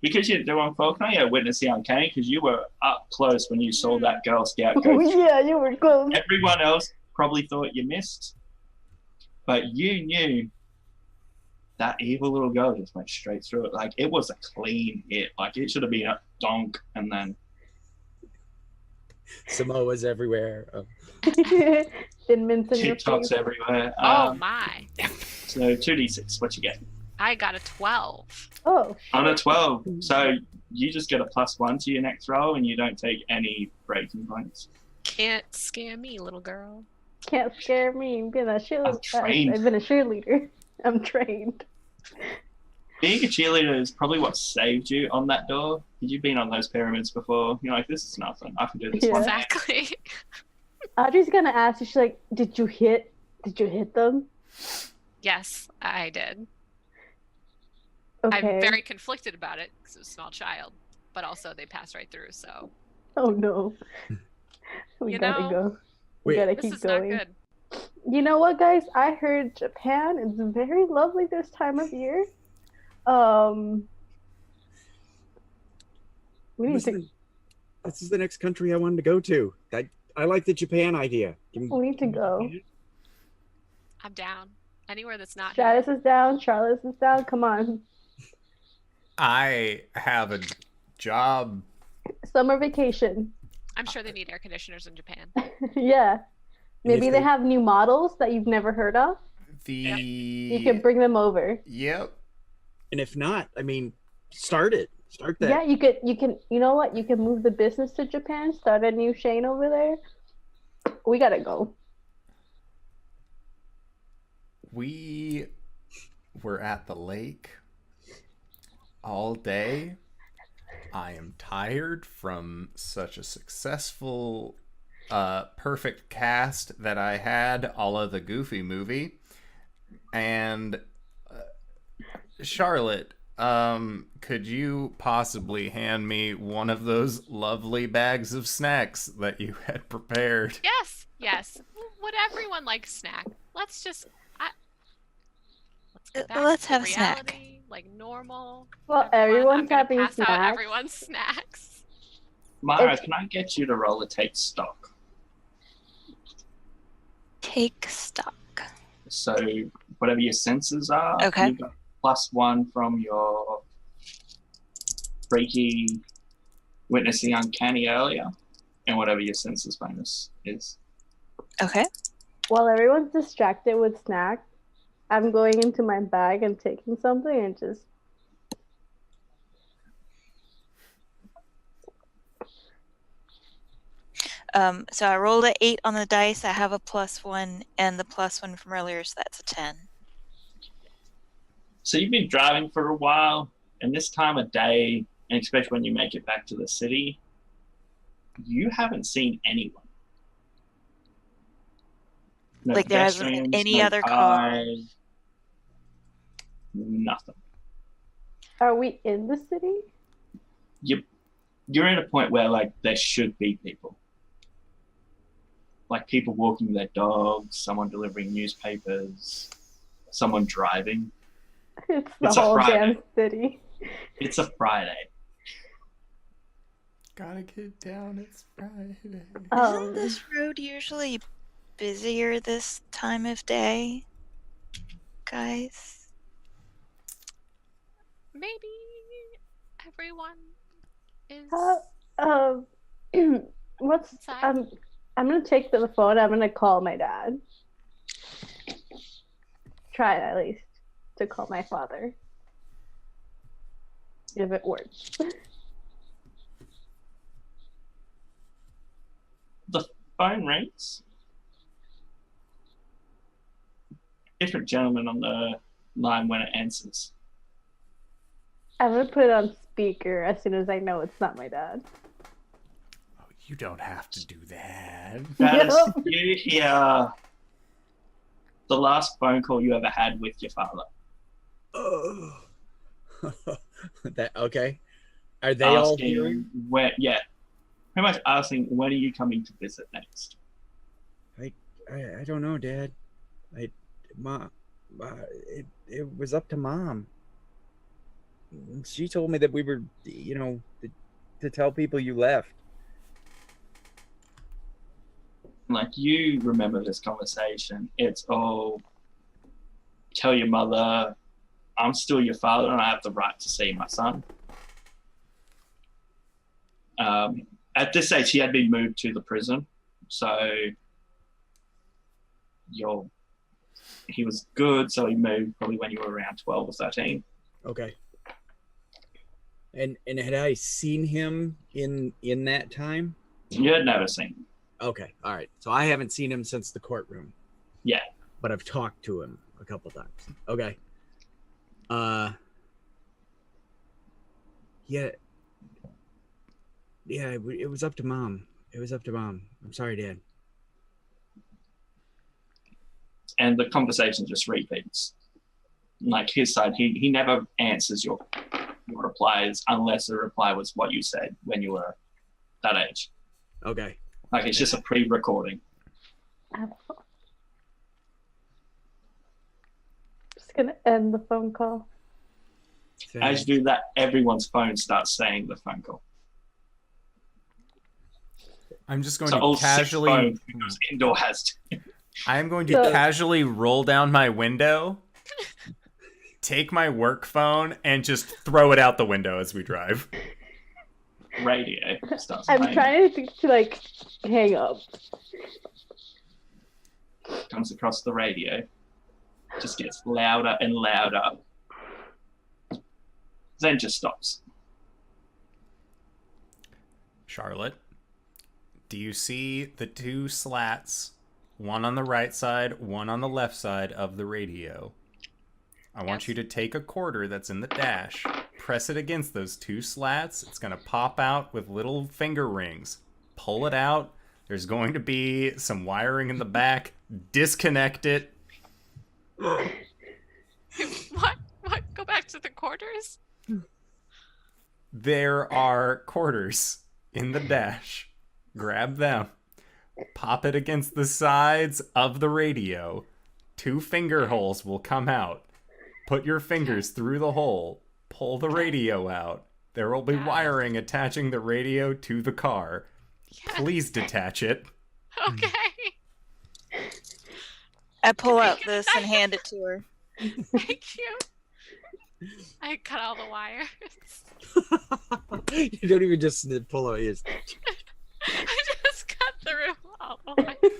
because you're doing folk now, you're witnessing uncanny because you were up close when you saw that Girl Scout Oh go. yeah, you were close. Everyone else probably thought you missed, but you knew that evil little girl just went straight through it. Like it was a clean hit. Like it should have been a donk and then Samoa's everywhere. Thin mints in your TikToks face. everywhere. Oh my. So 2d6, what you get? I got a 12. Oh. On a 12. So you just get a +1 to your next roll and you don't take any breaking points. Can't scare me, little girl. Can't scare me. I've been a I'm trained. I've been a cheerleader. I'm trained. Being a cheerleader is probably what saved you on that door. Had you been on those pyramids before? You're like, this is nothing. I can do this Yeah. one. Exactly. Audrey's gonna ask you. She's like, "Did you hit them?" Yes, I did. Okay. I'm very conflicted about it because it was a small child, but also they passed right through. So Oh no. We You gotta know, go. We Wait. gotta this keep is going. not good. You know what, guys? I heard Japan is very lovely this time of year. We need to. This is the next country I wanted to go to. I like the Japan idea. We need to go. I'm down. Anywhere that's not Stratus is down. Charlotte is down. Come on. I have a job. Summer vacation. I'm sure they need air conditioners in Japan. Yeah. Maybe if they they- have new models that you've never heard of. The You can bring them over. Yep. And if not, I mean, start it. Start that. Yeah, you can you know what? You can move the business to Japan, start a new chain over there. We gotta go. We were at the lake all day. I am tired from such a successful, perfect cast that I had, a la the Goofy movie. And Charlotte, could you possibly hand me one of those lovely bags of snacks that you had prepared? Yes, yes. Would everyone like a snack? Let's just. Let's get back Let's to have a snack. reality, like normal. Well, I'm everyone's gonna having pass out snacks. everyone's snacks. Mara, It's- can I get you to roll a take stock? Take stock. So whatever your senses are, Okay. you've got +1 from your freaky witnessing uncanny earlier, and whatever your senses bonus is. Okay. While everyone's distracted with snacks, I'm going into my bag and taking something and just So I rolled an 8 on the dice. I have a +1 and the +1 from earlier, so that's a 10. So you've been driving for a while, and this time of day, and especially when you make it back to the city, you haven't seen anyone. No Like there hasn't been pedestrians, any no other cars, nothing. Are we in the city? You're at a point where like there should be people. Like people walking their dogs, someone delivering newspapers, someone driving. It's the It's a whole Friday. damn city. It's a Friday. Gotta get down, it's Friday. Isn't this road usually busier this time of day, guys? Maybe everyone is What's inside. I'm gonna take the phone. I'm gonna call my dad. Try at least to call my father. If it works. The phone rings. Different gentleman on the line when it answers. I'm gonna put it on speaker as soon as I know it's not my dad. Oh, you don't have to do that. That is, Yep. you hear the last phone call you ever had with your father. Oh. That okay? Are they all hearing? When, yeah, pretty much asking when are you coming to visit next. I don't know, Dad. Mom, it was up to Mom. She told me that we were, to tell people you left. Like you remember this conversation. It's tell your mother I'm still your father and I have the right to see my son. At this age, he had been moved to the prison, so he was good. So he moved probably when you were around 12 or 13. Okay. And had I seen him in that time? You had never seen him. Okay, all right. So I haven't seen him since the courtroom. Yeah. But I've talked to him a couple times. Okay. Yeah. Yeah, it was up to Mom. It was up to Mom. I'm sorry, Dad. And the conversation just repeats. Like his side, he never answers your replies unless the reply was what you said when you were that age. Okay. Like it's just a pre-recording. Just gonna end the phone call. As you do that, everyone's phone starts saying the phone call. I'm just going So all to 6 casually. phones because indoor has to. I am going to So- casually roll down my window, take my work phone, and just throw it out the window as we drive. Radio starts I'm playing. trying to think to like hang up. Comes across the radio. Just gets louder and louder. Then just stops. Charlotte, do you see the 2 slats, one on the right side, one on the left side of the radio? I want Yes. you to take a quarter that's in the dash, press it against those 2 slats. It's going to pop out with little finger rings. Pull it out. There's going to be some wiring in the back. Disconnect it. What? What? Go back to the quarters? There are quarters in the dash. Grab them. Pop it against the sides of the radio. 2 finger holes will come out. Put your fingers through the hole. Pull the radio out. There will be wiring attaching the radio to the car. Yeah. Please detach it. Okay. I pull out this and hand it to her. Thank you. I cut all the wires. You don't even just pull out his. I just cut through all the wires.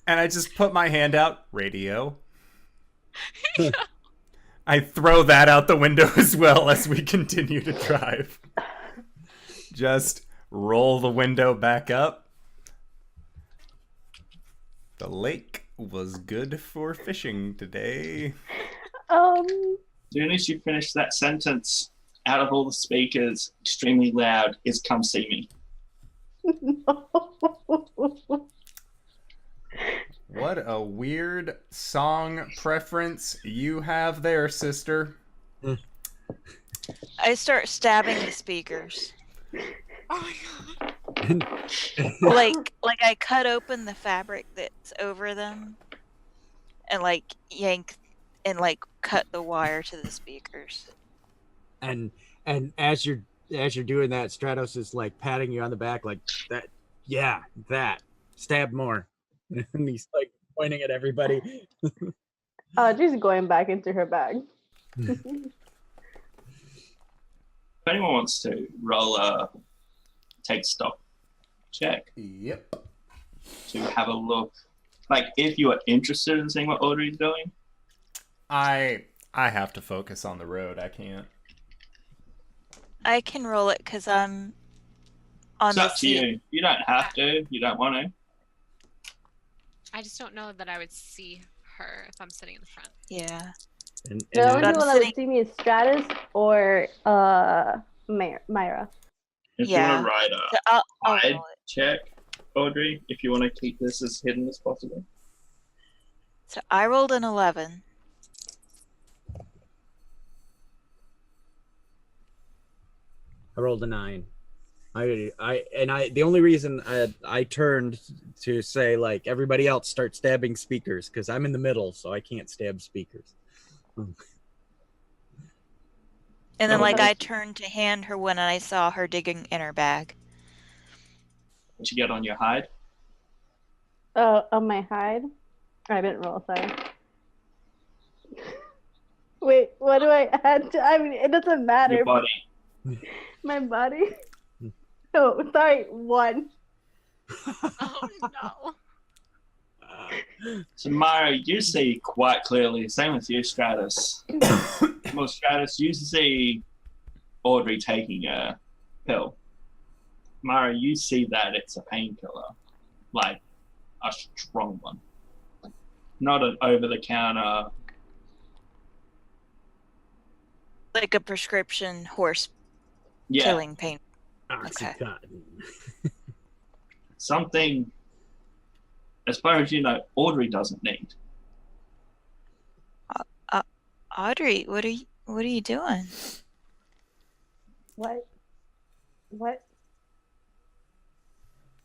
And I just put my hand out. Radio. I throw that out the window as well as we continue to drive. Just roll the window back up. The lake was good for fishing today. As soon as you finish that sentence, out of all the speakers, extremely loud is "Come see me." What a weird song preference you have there, sister. I start stabbing the speakers. Oh my god. like I cut open the fabric that's over them and like yank and like cut the wire to the speakers. And as you're doing that, Stratos is like patting you on the back, like that. Yeah, that. Stab more. And he's like pointing at everybody. Audrey's going back into her bag. If anyone wants to roll a take stock check Yep. to have a look, like if you are interested in seeing what Audrey's doing, I have to focus on the road. I can't. I can roll it because I'm on it's the up to seat. you. You don't have to. You don't want to. I just don't know that I would see her if I'm sitting in the front. Yeah. And The only I'm people that sitting- would see me is Stratus or Myra. If Yeah. you want to write So I'll hide roll it. check, Audrey, if you want to keep this as hidden as possible. So I rolled an 11. I rolled a 9. The only reason I turned to say like everybody else start stabbing speakers because I'm in the middle, so I can't stab speakers. And then Oh, like okay. I turned to hand her when I saw her digging in her bag. What you get on your hide? On my hide. I didn't roll, sorry. Wait, what do I add to? I mean, it doesn't matter. Your body. My body? Oh, sorry, 1. Oh no. So Mara, you see quite clearly. Same with you, Stratus. Well, Stratus, you see Audrey taking a pill. Mara, you see that it's a painkiller, like a strong one, not an over-the-counter. Like a prescription horse Yeah, killing pain. Oxycontin. something. As far as you know, Audrey doesn't need. Audrey, what are you doing? What? What?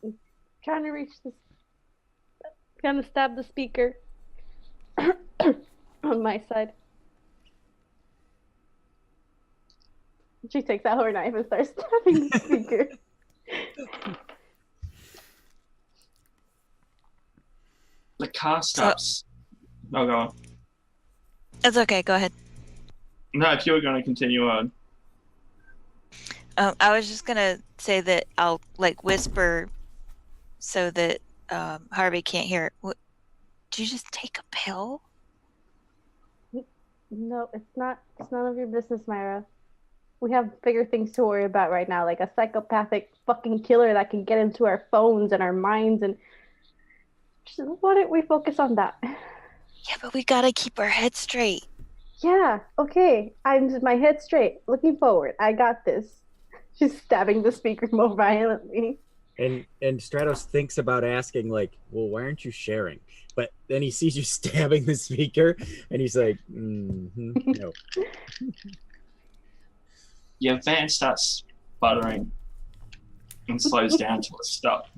I'm trying to reach this. Trying to stab the speaker on my side. She takes out her knife and starts stabbing the speaker. The car stops. Oh, go on. It's okay, go ahead. No, if you were going to continue on. I was just gonna say that I'll like whisper so that Harvey can't hear it. What, did you just take a pill? No, it's not. It's none of your business, Myra. We have bigger things to worry about right now, like a psychopathic fucking killer that can get into our phones and our minds. And just, why don't we focus on that? Yeah, but we gotta keep our head straight. Yeah. Okay. I'm my head straight, looking forward. I got this. She's stabbing the speaker more violently. And Stratos thinks about asking like, well, why aren't you sharing? But then he sees you stabbing the speaker, and he's like, no. Your van starts sputtering and slows down to a stop.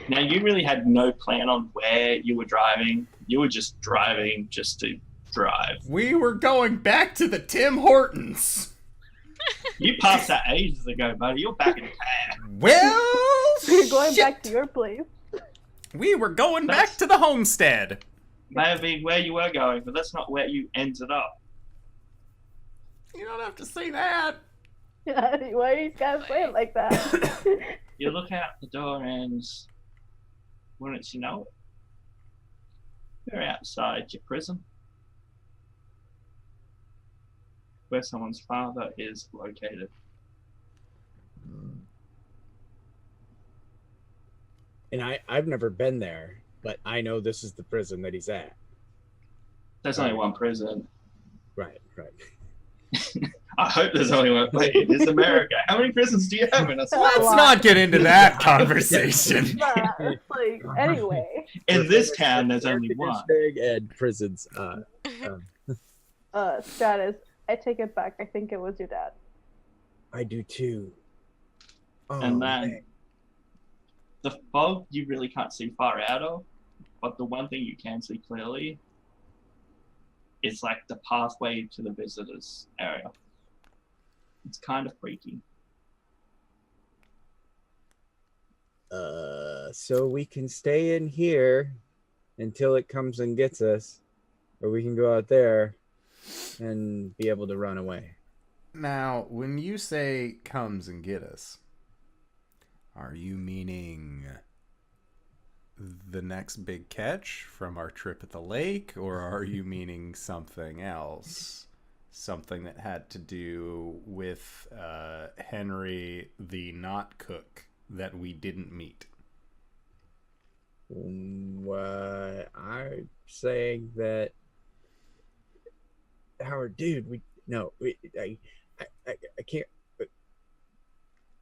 Now, you really had no plan on where you were driving. You were just driving just to drive. We were going back to the Tim Hortons. You passed that ages ago, buddy. You're back in town. Well, You're going shit. back to your place. We were going back to the homestead. May have been where you were going, but that's not where you ended up. You don't have to say that. Yeah, why are you guys playing like that? You look out the door and wouldn't you know it, you're outside your prison where someone's father is located. And I've never been there, but I know this is the prison that he's at. There's only one prison. Right. I hope there's only one. Wait, it is America. How many prisons do you have in Australia? Let's not get into that conversation. Like, anyway. In this town, there's only one. And prisons. Stratus, I take it back. I think it was your dad. I do too. Oh, And then man. the fog you really can't see far out of, but the one thing you can see clearly is like the pathway to the visitors area. It's kind of freaky. So we can stay in here until it comes and gets us, or we can go out there and be able to run away. Now, when you say comes and get us, are you meaning the next big catch from our trip at the lake, or are you meaning something else? Something that had to do with Henry the not cook that we didn't meet? I'm saying that Howard, dude, I can't.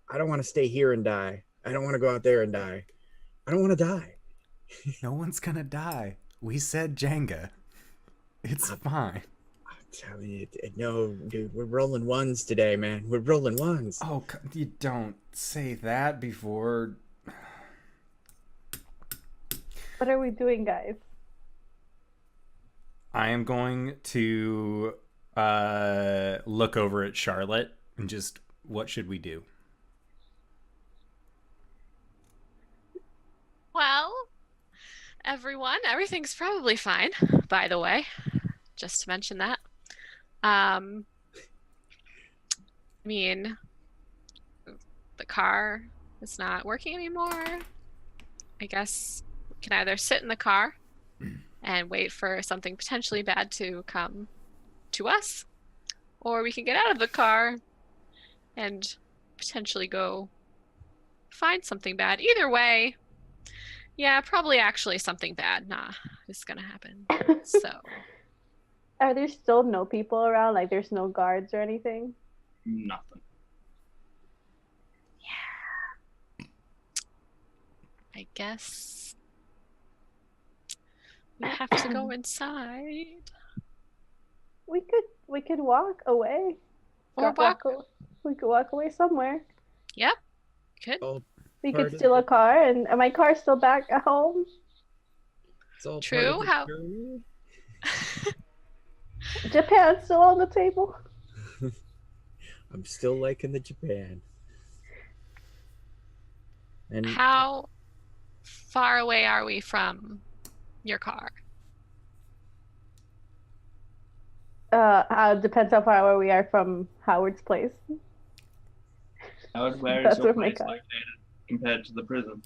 I don't want to stay here and die. I don't want to go out there and die. I don't want to die. No one's gonna die. We said Jenga. It's fine. I'm telling you, no, dude, we're rolling ones today, man. We're rolling ones. Oh, you don't say that before. What are we doing, guys? I am going to look over at Charlotte and just, what should we do? Well, everyone, everything's probably fine, by the way, just to mention that. I mean, the car is not working anymore. I guess we can either sit in the car and wait for something potentially bad to come to us, or we can get out of the car and potentially go find something bad. Either way, yeah, probably actually something bad. Is gonna happen. So, Are there still no people around? Like, there's no guards or anything? Nothing. I guess we have to go inside. We could walk away. Or We could walk away somewhere. Yep. Good. All We part could of steal a the- car, and my car's still back at home. It's all part True, of the how- journey. Japan's still on the table. I'm still liking the Japan. And How far away are we from your car? Depends how far away we are from Howard's place. Howard, where That's is your where my place car- located compared to the prison?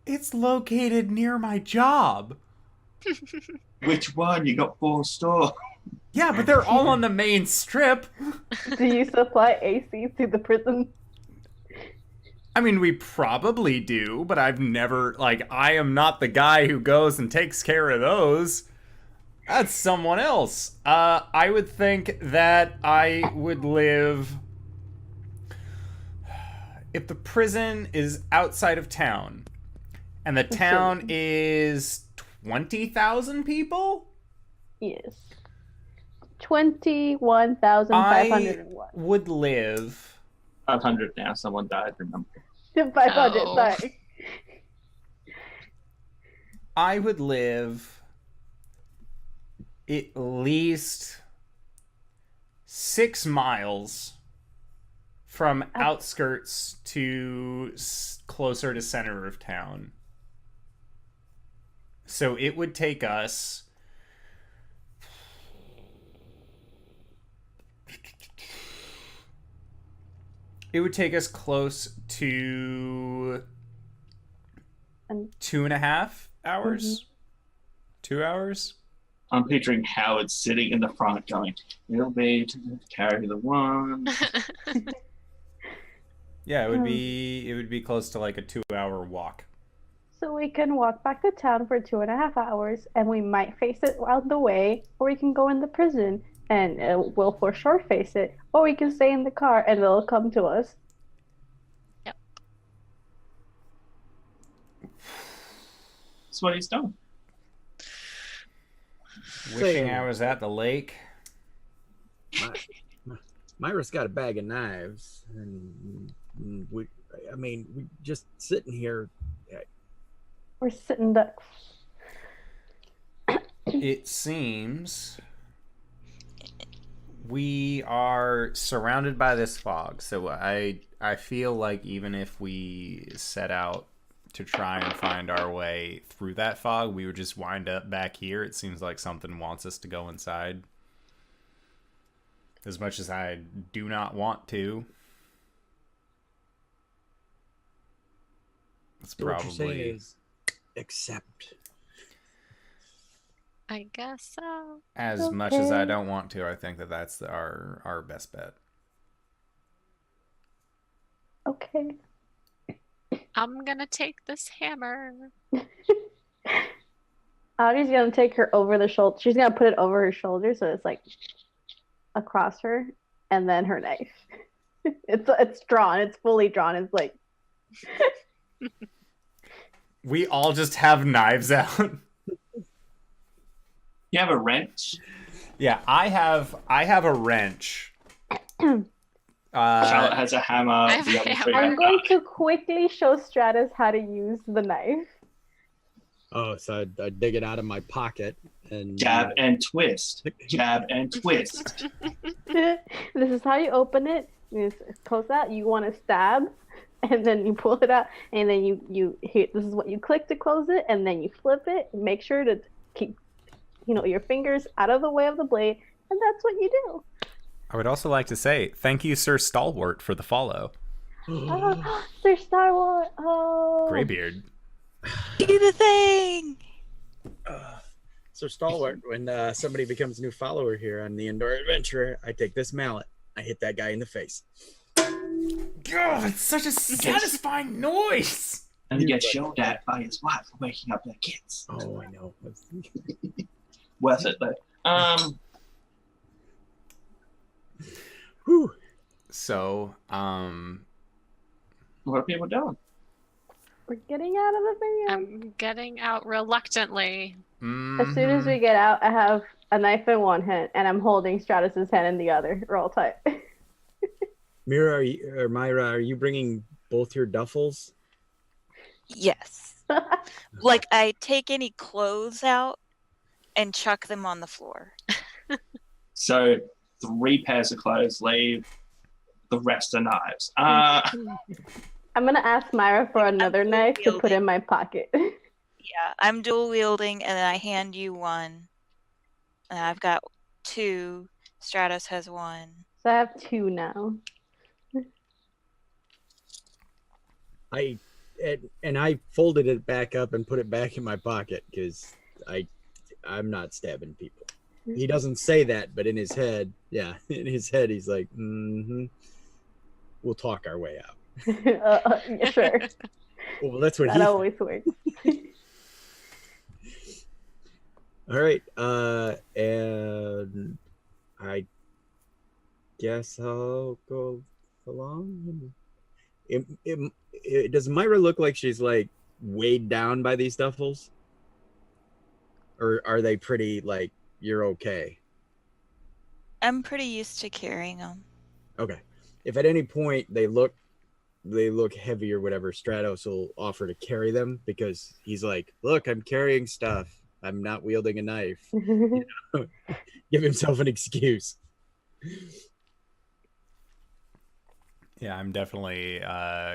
It's located near my job. Which one? You got 4 stores. Yeah, but they're all on the main strip. Do you supply AC to the prison? I mean, we probably do, but I've never, I am not the guy who goes and takes care of those. That's someone else. I would think that I would live... If the prison is outside of town, and the town is 20,000 people? Yes. 21,501. Would live... 500 now. Someone died, remember? 500, Oh. sorry. I would live at least 6 miles from outskirts to closer to center of town. So it would take us close to Um, 2.5 hours. 2 hours. I'm picturing Howard sitting in the front going, it'll be to carry the one. Yeah, it would be close to like a 2-hour walk. So we can walk back to town for 2.5 hours, and we might face it on the way, or we can go in the prison and we'll for sure face it, or we can stay in the car and they'll come to us. Yep. That's what he's done. Wishing I was at the lake. Myra's got a bag of knives, and we just sitting here. We're sitting ducks. It seems we are surrounded by this fog, so I feel like even if we set out to try and find our way through that fog, we would just wind up back here. It seems like something wants us to go inside. As much as I do not want to. It's So what you're saying probably is accept. I guess so. as much as I Okay. don't want to. I think that that's our best bet. Okay. I'm gonna take this hammer. Audie's gonna take her over the shoulder. She's gonna put it over her shoulder so it's like across her, and then her knife. It's drawn. It's fully drawn. It's like We all just have knives out. You have a wrench. Yeah, I have a wrench. Charlotte has a hammer. I have The a other hammer. three I'm have going knives. to quickly show Stratus how to use the knife. Oh, so I dig it out of my pocket and Jab and twist. Jab and twist. This is how you open it. You just close that. You want to stab, and then you pull it out, and then you hit. This is what you click to close it, and then you flip it. Make sure to keep, your fingers out of the way of the blade, and that's what you do. I would also like to say thank you, Sir Stalwart, for the follow. Oh, Sir Star Wars. Oh, Graybeard. Do the thing. So Stalwart, when somebody becomes a new follower here on the Indoor Adventurer, I take this mallet. I hit that guy in the face. God, it's such a satisfying noise. And he gets yelled at by his wife for waking up their kids. Oh, I know. Worth it though. Whew. So, What are people doing? we're getting out of the van. I'm getting out reluctantly. As soon as we get out, I have a knife in one hand, and I'm holding Stratus's hand in the other. Roll tight. Mira, or Myra, are you bringing both your duffels? Yes. Like I take any clothes out and chuck them on the floor. So 3 pairs of clothes leave. The rest are knives. I'm gonna ask Myra for another knife to put in my pocket. Yeah, I'm dual wielding, and then I hand you one. And I've got 2. Stratos has 1. So I have 2 now. I folded it back up and put it back in my pocket because I'm not stabbing people. He doesn't say that, but in his head, he's like, we'll talk our way out. Yeah, sure. Well, that's what That he. always works. All right, and I guess I'll go along. Does Myra look like she's like weighed down by these duffels, or are they pretty like you're okay? I'm pretty used to carrying them. Okay. If at any point they look heavy or whatever, Stratos will offer to carry them because he's like, look, I'm carrying stuff. I'm not wielding a knife. Give himself an excuse. Yeah, I'm definitely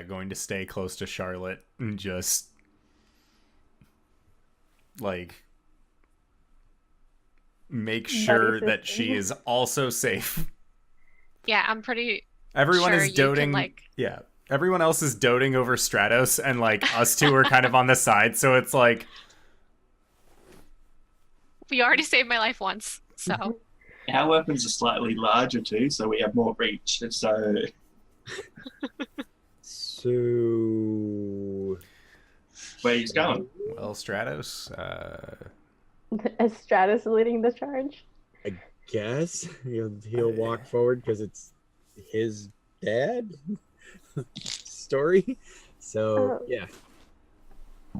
going to stay close to Charlotte and just like make sure that she is also safe. Yeah, I'm pretty Everyone sure is you can, doting. like- Yeah, everyone else is doting over Stratos, and like us two are kind of on the side. So it's like, You already saved my life once, so Our weapons are slightly larger too, so we have more reach. So So Where he's going. Well, Stratos, Is Stratus leading the charge? guess he'll walk forward because it's his dad story. So Oh. yeah,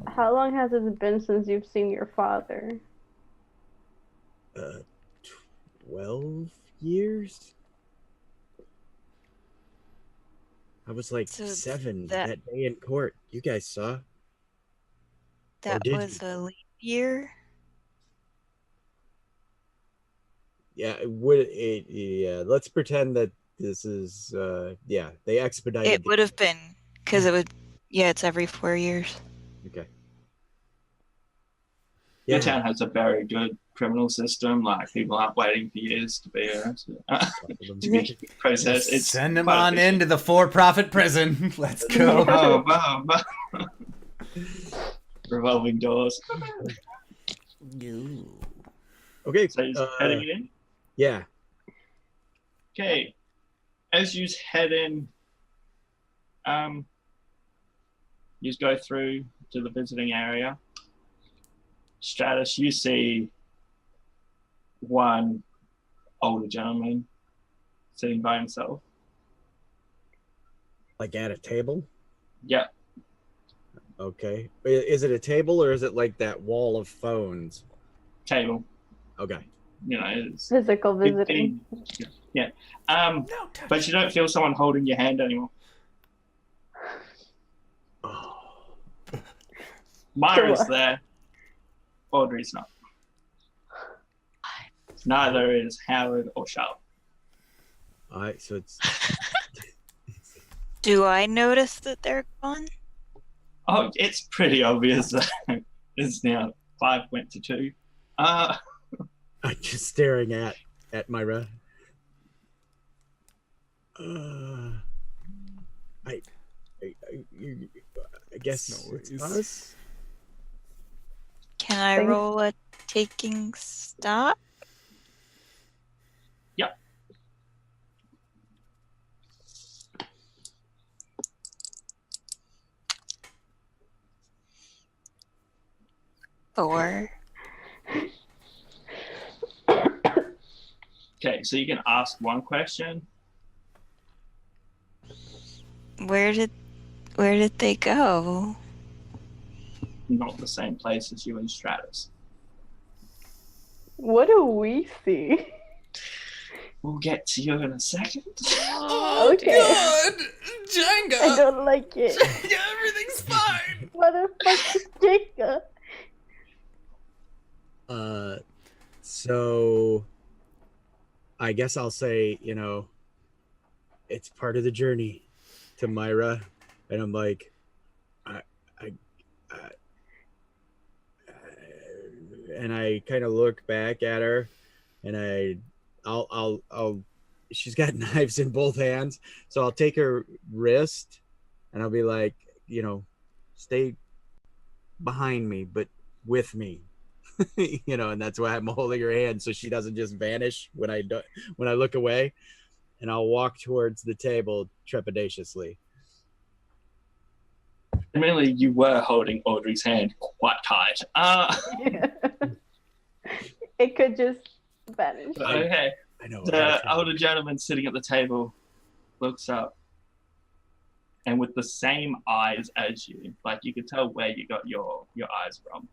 How long has it been since you've seen your father? 12 years. I was like So 7 that- that day in court. You guys saw. That did was you? a leap year. Yeah, it would it? Yeah, let's pretend that this is. Yeah, they expedited. It would have been because it would. Yeah, it's every 4 years. Okay. Your Yeah. town has a very good criminal system. Like people aren't waiting for years to be arrested, to be processed. It's send him quite on efficient. into the for-profit prison. Let's go. Boom, boom, boom. Revolving doors. Okay. So he's heading in. Yeah. Okay. As you head in, you go through to the visiting area. Stratus, you see one older gentleman sitting by himself. Like at a table. Yep. Okay. Is it a table or is it like that wall of phones? Table. Okay. You know, it's Physical visiting. yeah. But you don't feel someone holding your hand anymore. Oh. Myra's Sure. there. Audrey's not. Neither is Howard or Charlotte. All right. So it's. Do I notice that they're gone? Oh, it's pretty obvious that it's now 5 went to 2. I'm just staring at Myra. I guess it's Noise. us. Can I Thanks. roll a taking stop? Yep. Four. Okay, so you can ask one question. Where did they go? Not the same place as you and Stratus. What do we see? We'll get to you in a second. Oh, Okay. God! I Jenga! don't like it. Yeah, everything's fine! Motherfucker Jacob. So I guess I'll say, it's part of the journey to Myra, and I'm like, and I kind of look back at her, and I'll she's got knives in both hands, so I'll take her wrist, and I'll be like, stay behind me, but with me. And that's why I'm holding her hand so she doesn't just vanish when I look away, and I'll walk towards the table trepidatiously. Admittedly, you were holding Audrey's hand quite tight. It could just vanish. Okay. I know. The older gentleman sitting at the table looks up, and with the same eyes as you, like you could tell where you got your eyes from.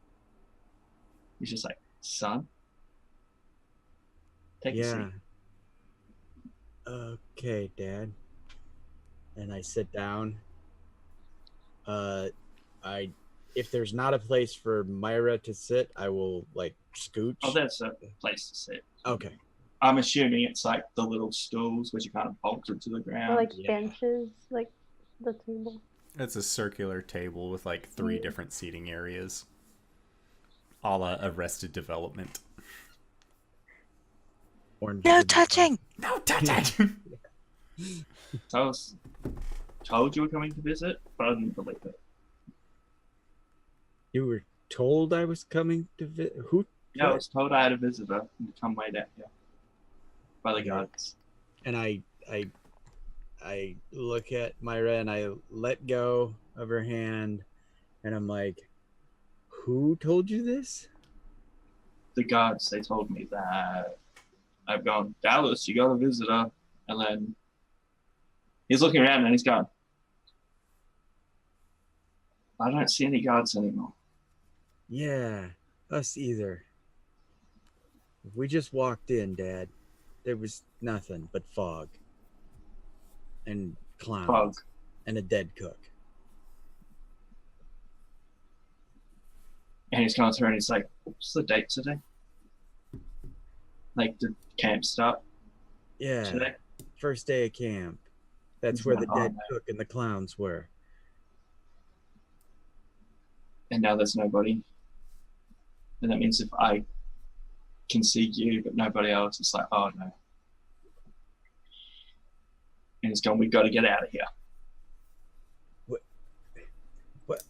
He's just like, son, take a seat. Okay, Dad. And I sit down. If there's not a place for Myra to sit, I will scooch. Oh, there's a place to sit. Okay. I'm assuming it's like the little stools which you kind of bolted to the ground. Or like Yeah. benches, like the table. It's a circular table with 3 different seating areas. A la Arrested Development. Orange No is the- touching. No touching! So I was told you were coming to visit, but I didn't believe it. You were told I was coming to visit. Who? Yeah, I was told I had a visitor to come way down here by the guards. And I I look at Myra and I let go of her hand, and I'm like, "Who told you this?" The guards, they told me that I've gone, Dallas, you got a visitor. And then he's looking around and he's gone, I don't see any guards anymore. Yeah, us either. We just walked in, Dad. There was nothing but fog. And clowns. Fog. And a dead cook. And he's going through and he's like, what's the date today? Like, did camp start Yeah. today? First day of camp. That's where the dead cook and the clowns were. And now there's nobody. And that means if I can see you but nobody else, it's like, oh no. And he's going, we've got to get out of here. What?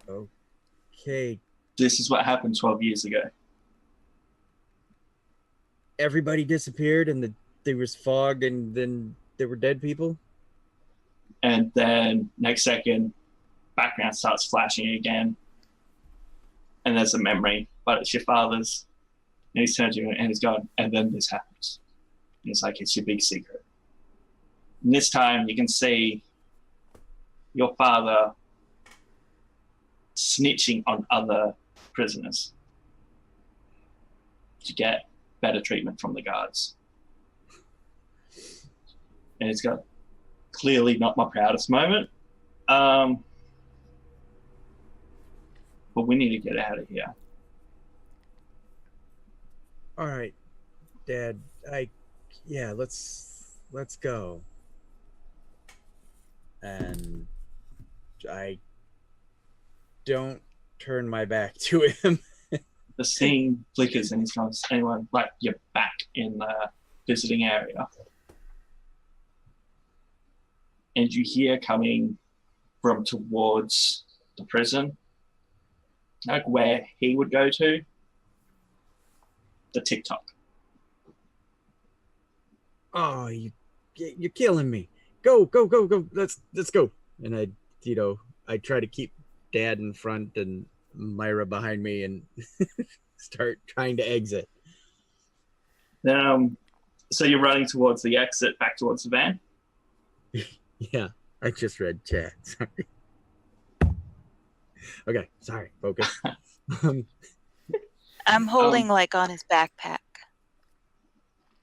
Oh. Okay. This is what happened 12 years ago. Everybody disappeared and there was fog and then there were dead people? And then next second, background starts flashing again. And there's a memory, but it's your father's. And he's turned to you and he's gone, and then this happens. And it's like, it's your big secret. And this time you can see your father snitching on other prisoners to get better treatment from the guards. And it's got clearly not my proudest moment. But we need to get out of here. All right, Dad. Let's go. And I don't turn my back to him. The scene flickers and he's going, anyone, like, you're back in the visiting area. And you hear coming from towards the prison, like where he would go to, the TikTok. Oh, you're killing me. Go. Let's go. And I try to keep Dad in front and Myra behind me and start trying to exit. So you're running towards the exit, back towards the van? Yeah, I just read chat. Sorry. Okay, sorry. Focus. I'm holding on his backpack.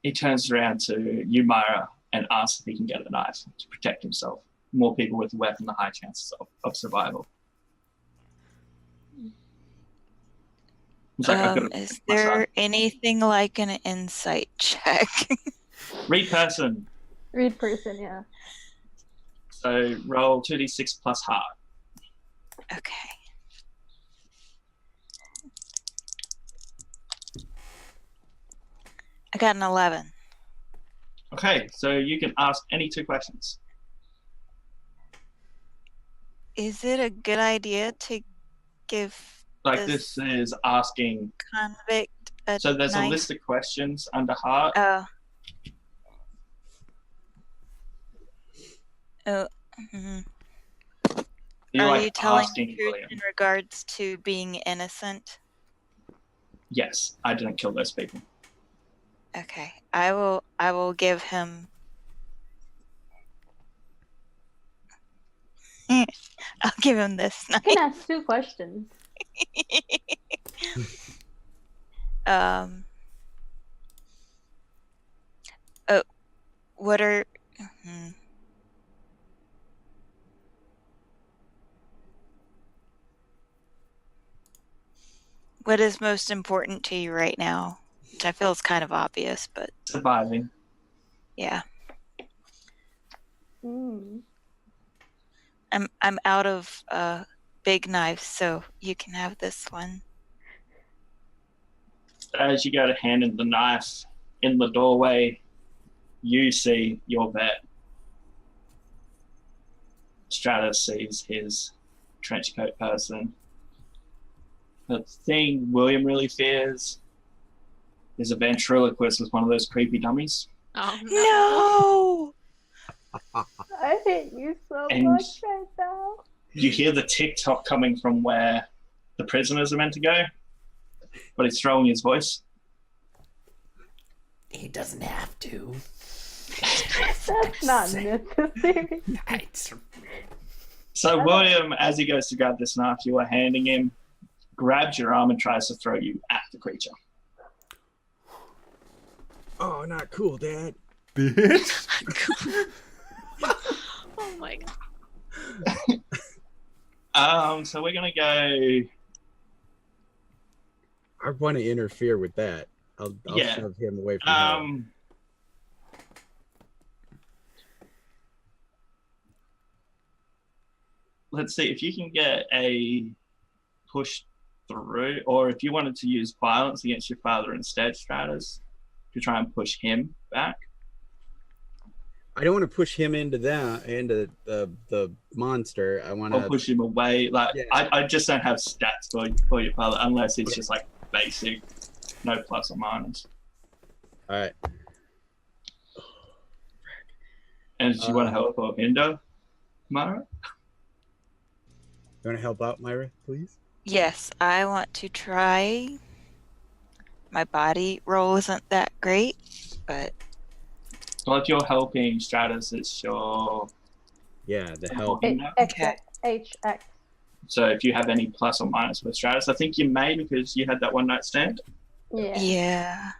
He turns around to you, Myra, and asks if he can get a knife to protect himself. More people with a weapon, the high chances of survival. Is there anything like an insight check? Read person. Read person, yeah. So roll 2d6 plus heart. Okay. I got an 11. Okay, so you can ask any two questions. Is it a good idea to give This is asking. convict a So there's knife? a list of questions under heart. Oh. Mhm. You're Are like you telling asking the truth William. in regards to being innocent? Yes, I didn't kill those people. Okay. I will give him I'll give him this You knife. can ask 2 questions. What are what is most important to you right now? Which I feel is kind of obvious, but Surviving. yeah. Mm. I'm out of big knives, so you can have this one. As you go to hand in the knife in the doorway, you see your vet. Stratus sees his trench coat person. The thing William really fears is a ventriloquist with one of those creepy dummies. Oh no. I hate you so And- much right now. You hear the tick-tock coming from where the prisoners are meant to go, but it's throwing his voice. He doesn't have to. That's not necessary. So William, as he goes to grab this knife you are handing him, grabs your arm and tries to throw you at the creature. Oh, not cool, Dad. Bitch. Oh my god. So we're gonna go. I want to interfere with that. I'll Yeah. shove him away from her. Let's see if you can get a push through, or if you wanted to use violence against your father instead, Stratus, to try and push him back. I don't want to push him into the monster. I want Or to push him away. Like Yeah. I just don't have stats for your father unless it's just like basic, no plus or minus. All right. And do you want to help or hinder, Mara? You want to help out, Myra, please? Yes, I want to try. My body roll isn't that great, but Well, if you're helping Stratus, it's your Yeah, the help. hinder. Okay. HX. So if you have any plus or minus with Stratus, I think you may because you had that one night stand. Yeah. yeah.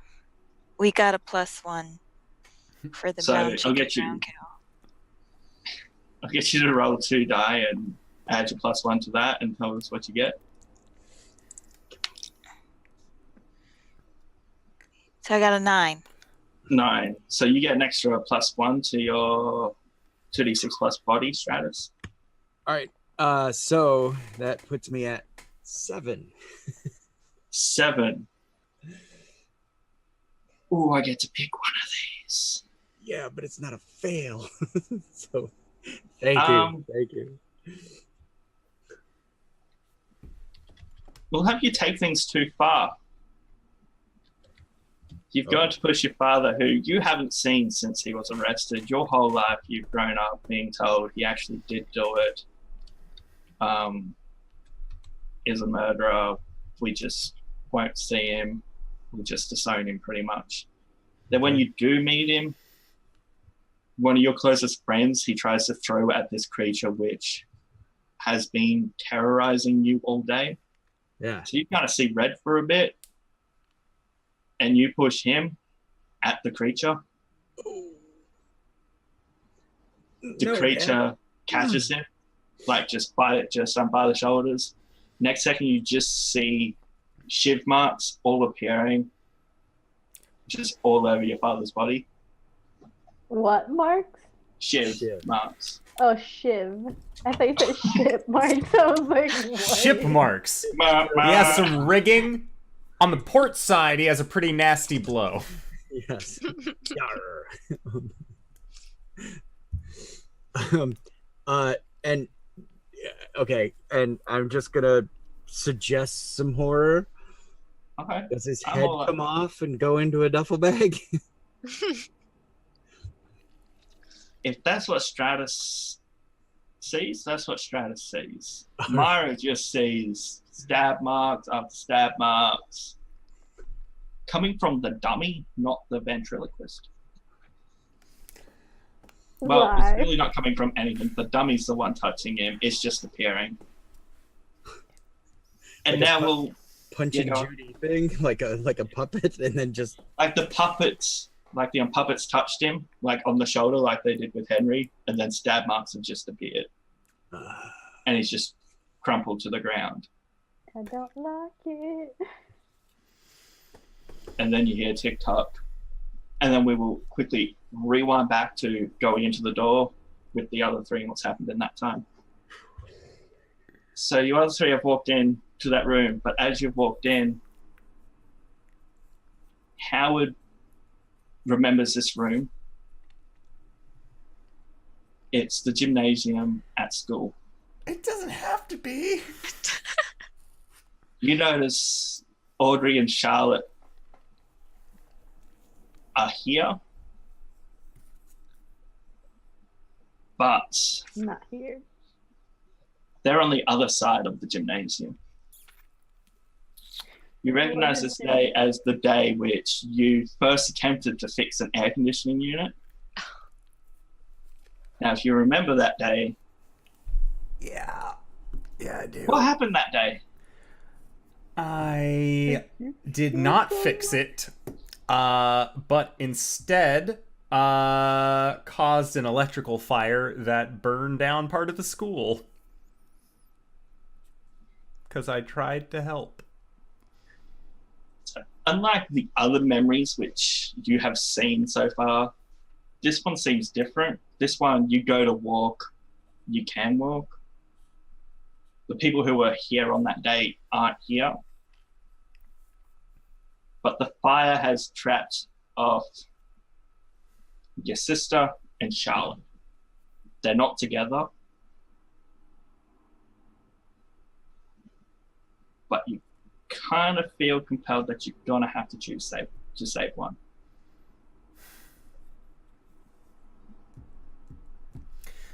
We got a +1 for the So, brown I'll chicken get you- brown cow. I'll get you to roll 2 die and add your +1 to that and tell us what you get. So I got a 9. 9. So you get an extra +1 to your 2d6 plus body, Stratus. All right. So that puts me at 7. 7. Ooh, I get to pick one of these. Yeah, but it's not a fail. So thank Um, you. Thank you. We'll have you take things too far. You've got to push your father, who you haven't seen since he was arrested. Your whole life, you've grown up being told he actually did do it. Is a murderer. We just won't see him. We'll just disown him pretty much. Then when you do meet him, one of your closest friends, he tries to throw at this creature which has been terrorizing you all day. Yeah. So you kind of see red for a bit, and you push him at the creature. The No, creature catches him, like just by the shoulders. Next second, you just see shiv marks all appearing, just all over your father's body. What marks? Shiv Shiv. marks. Oh, shiv. I thought you said ship marks. I was like, what? Ship marks. He has some rigging. On the port side, he has a pretty nasty blow. Yes. Yarr. And okay, and I'm just gonna suggest some horror. Okay. Does his I'm head all up. come off and go into a duffel bag? If that's what Stratus sees, that's what Stratus sees. Myra just sees stab marks after stab marks coming from the dummy, not the ventriloquist. Well, Why? it's really not coming from anything. The dummy's the one touching him. It's just appearing. And Like a now pu- we'll Punch and You know. Judy thing, like a puppet, and then just like the puppets touched him like on the shoulder like they did with Henry, and then stab marks have just appeared and he's just crumpled to the ground. I don't like it. And then you hear tick-tock, and then we will quickly rewind back to going into the door with the other three and what's happened in that time. So you other three have walked in to that room, but as you've walked in, Howard remembers this room. It's the gymnasium at school. It doesn't have to be. You notice Audrey and Charlotte are here, but Not here. they're on the other side of the gymnasium. You recognize this day as the day which you first attempted to fix an air conditioning unit. Now, if you remember that day, Yeah, I do. what happened that day? I did not fix it, but instead caused an electrical fire that burned down part of the school. Because I tried to help. So, unlike the other memories which you have seen so far, this one seems different. This one, you go to walk, you can walk. The people who were here on that day aren't here. But the fire has trapped off your sister and Charlotte. They're not together. But you kind of feel compelled that you're gonna have to choose to save one.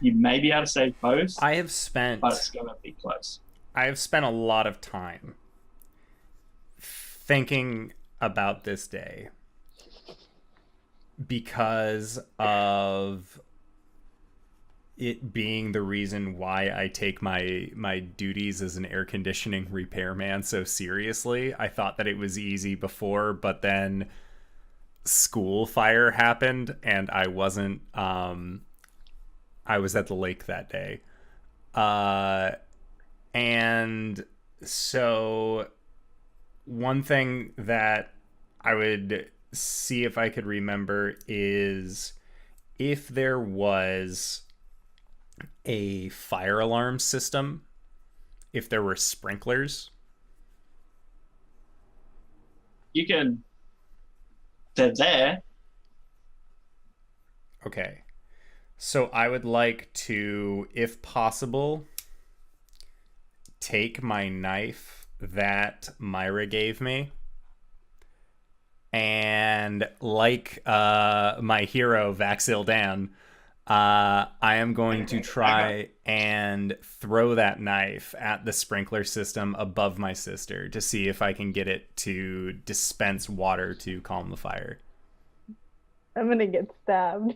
You may be able to save both, I have spent but it's gonna be close. a lot of time thinking about this day because of it being the reason why I take my duties as an air conditioning repairman so seriously. I thought that it was easy before, but then school fire happened and I wasn't I was at the lake that day. And so one thing that I would see if I could remember is if there was a fire alarm system, if there were sprinklers. They're there. Okay. So I would like to, if possible, take my knife that Myra gave me and like my hero Vaxil Dan, I am going to try and throw that knife at the sprinkler system above my sister to see if I can get it to dispense water to calm the fire. I'm gonna get stabbed.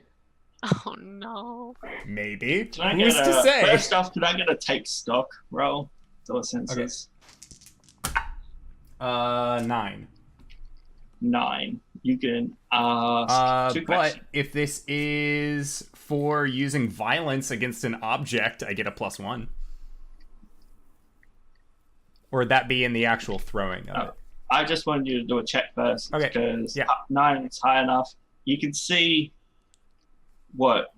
Oh no. Maybe. Can I Who's get to say? First off, can I get a take stock roll? Those senses. 9. 9. You can ask 2 But questions. if this is for using violence against an object, I get a +1. Or would that be in the actual throwing of it? I just wanted you to do a check first. Okay, Because yeah. 9 is high enough. You can see what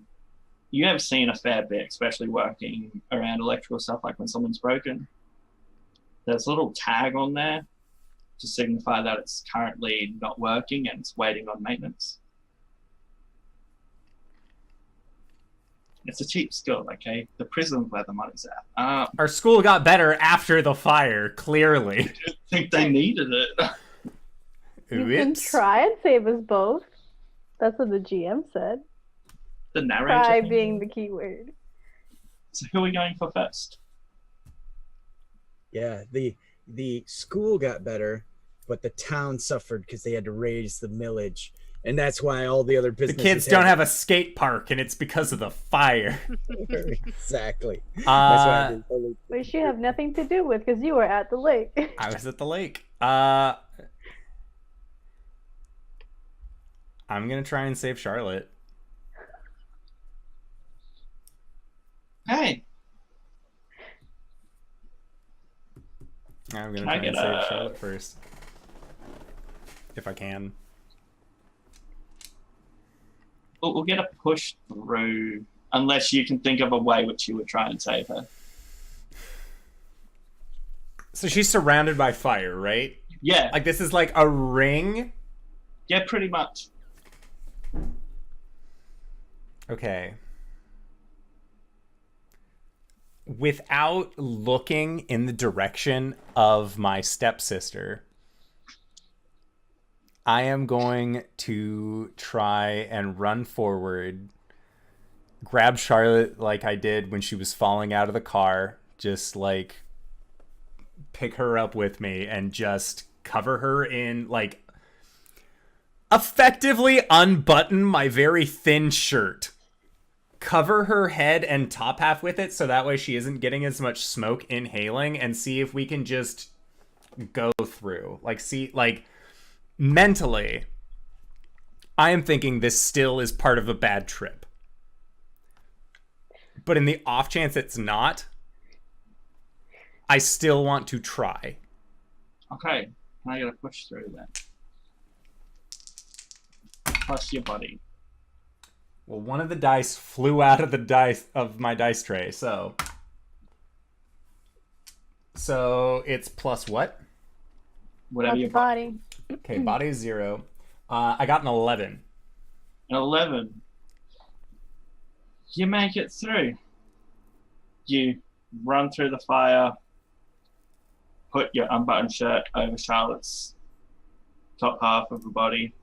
you have seen a fair bit, especially working around electrical stuff, like when someone's broken. There's a little tag on there to signify that it's currently not working and it's waiting on maintenance. It's a cheap skill, okay? The prison's where the money's at. Our school got better after the fire, clearly. I didn't think they needed it. You can Oops. try and save us both. That's what the GM said. The narrator. Try thing. being the key word. So who are we going for first? Yeah, the school got better, but the town suffered because they had to raise the millage, and that's why all the other The businesses kids don't have a skate park, and it's because of the fire. exactly. That's Uh, why they totally... Which you have nothing to do with because you were at the lake. I was at the lake. I'm gonna try and save Charlotte. Hey, I'm gonna Can try I and get save a- Charlotte first. If I can. we'll get a push through, unless you can think of a way which you would try and save her. So she's surrounded by fire, right? Yeah, Like this is like a ring. yeah, pretty much. Okay. Without looking in the direction of my stepsister, I am going to try and run forward, grab Charlotte like I did when she was falling out of the car, just like pick her up with me and just cover her in, like, effectively unbutton my very thin shirt, cover her head and top half with it so that way she isn't getting as much smoke inhaling, and see if we can just go through. Like, see, like, mentally, I am thinking this still is part of a bad trip. But in the off chance it's not, I still want to try. Okay, can I get a push through then? Plus your body. Well, one of the dice flew out of the dice of my dice tray, so it's plus what? Whatever What's your body? Okay, body is 0. I got an 11. An 11. You make it through. You run through the fire, put your unbuttoned shirt over Charlotte's top half of her body,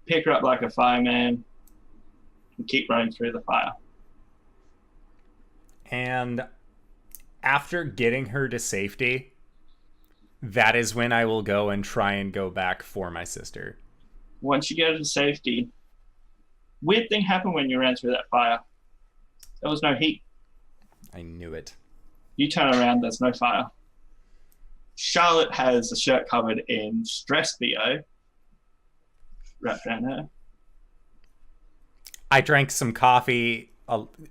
pick her up like a fireman, and keep running through the fire. And after getting her to safety, that is when I will go and try and go back for my sister. Once you get her to safety, weird thing happened when you ran through that fire. There was no heat. I knew it. You turn around, there's no fire. Charlotte has a shirt covered in stress BO wrapped around her. I drank some coffee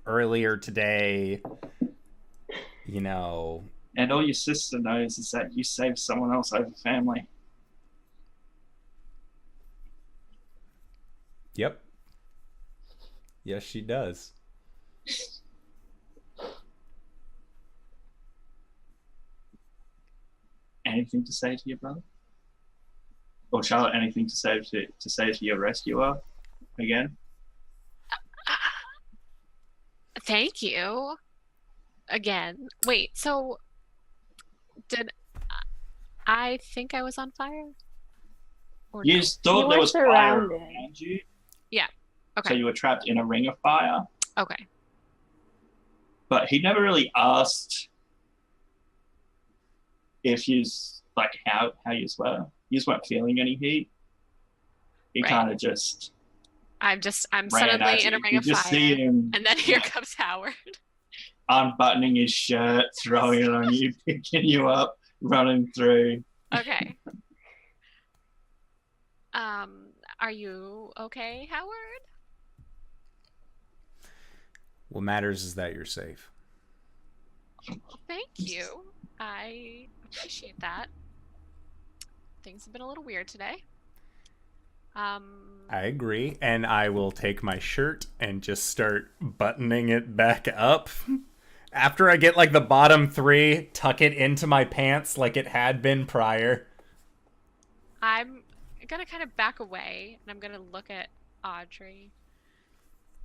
earlier today. You know. And all your sister knows is that you saved someone else over family. Yep. Yes, she does. Anything to say to your brother? Or Charlotte, anything to say to your rescuer again? Thank you. Again. Wait, so did I think I was on fire? Or You no? thought You there were was fire surrounded. around you, Okay. so you were trapped in a ring of fire. Okay. But he never really asked if you like how you were. You weren't feeling any heat. He Right. kind of just I'm ran suddenly at in a you. ring You of just fire. see him And then here comes Howard. unbuttoning his shirt, throwing it on you, picking you up, running through. Okay. Are you okay, Howard? What matters is that you're safe. Thank you. I appreciate that. Things have been a little weird today. I agree, and I will take my shirt and just start buttoning it back up. After I get like the bottom 3, tuck it into my pants like it had been prior. I'm gonna kind of back away and I'm gonna look at Audrey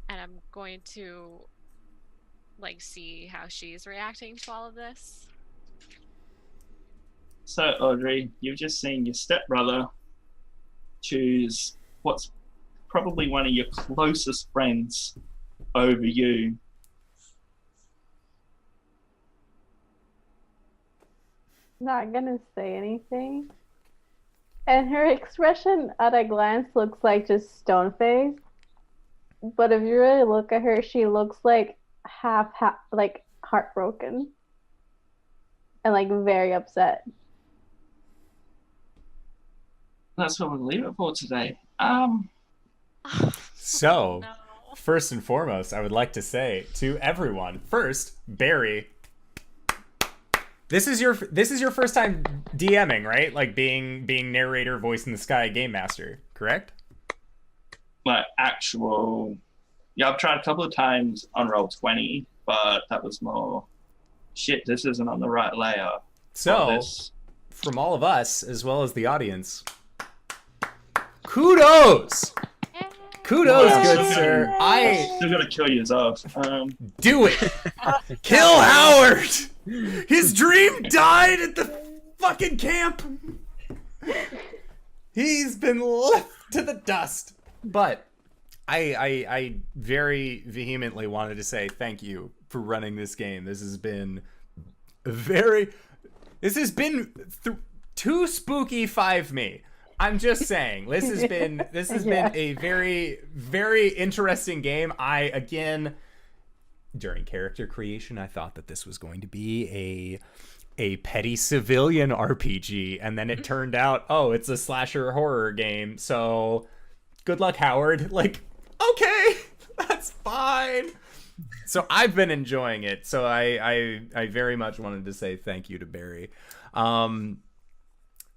and I'm going to like see how she's reacting to all of this. So, Audrey, you've just seen your stepbrother choose what's probably one of your closest friends over you. Not gonna say anything. And her expression at a glance looks like just stone face. But if you really look at her, she looks like half like heartbroken. And like very upset. That's what we'll leave it for today. So, No. first and foremost, I would like to say to everyone, first, Barry, this is your first time DMing, right? Like being narrator, voice in the sky, game master, correct? Like actual, yeah, I've tried a couple of times on Roll20, but that was more shit. This isn't on the right layer. So, from all of us as well as the audience, kudos. Yay. Kudos, Yay. good sir. I Still gotta kill you off. do it. Kill Howard. His dream died at the fucking camp. He's been left to the dust. But I very vehemently wanted to say thank you for running this game. This has been too spooky 5 me. I'm just saying, this has been a very, very interesting game. During character creation, I thought that this was going to be a petty civilian RPG, and then it turned out, oh, it's a slasher horror game. So good luck, Howard. Like, okay, that's fine. So I've been enjoying it. So I very much wanted to say thank you to Barry.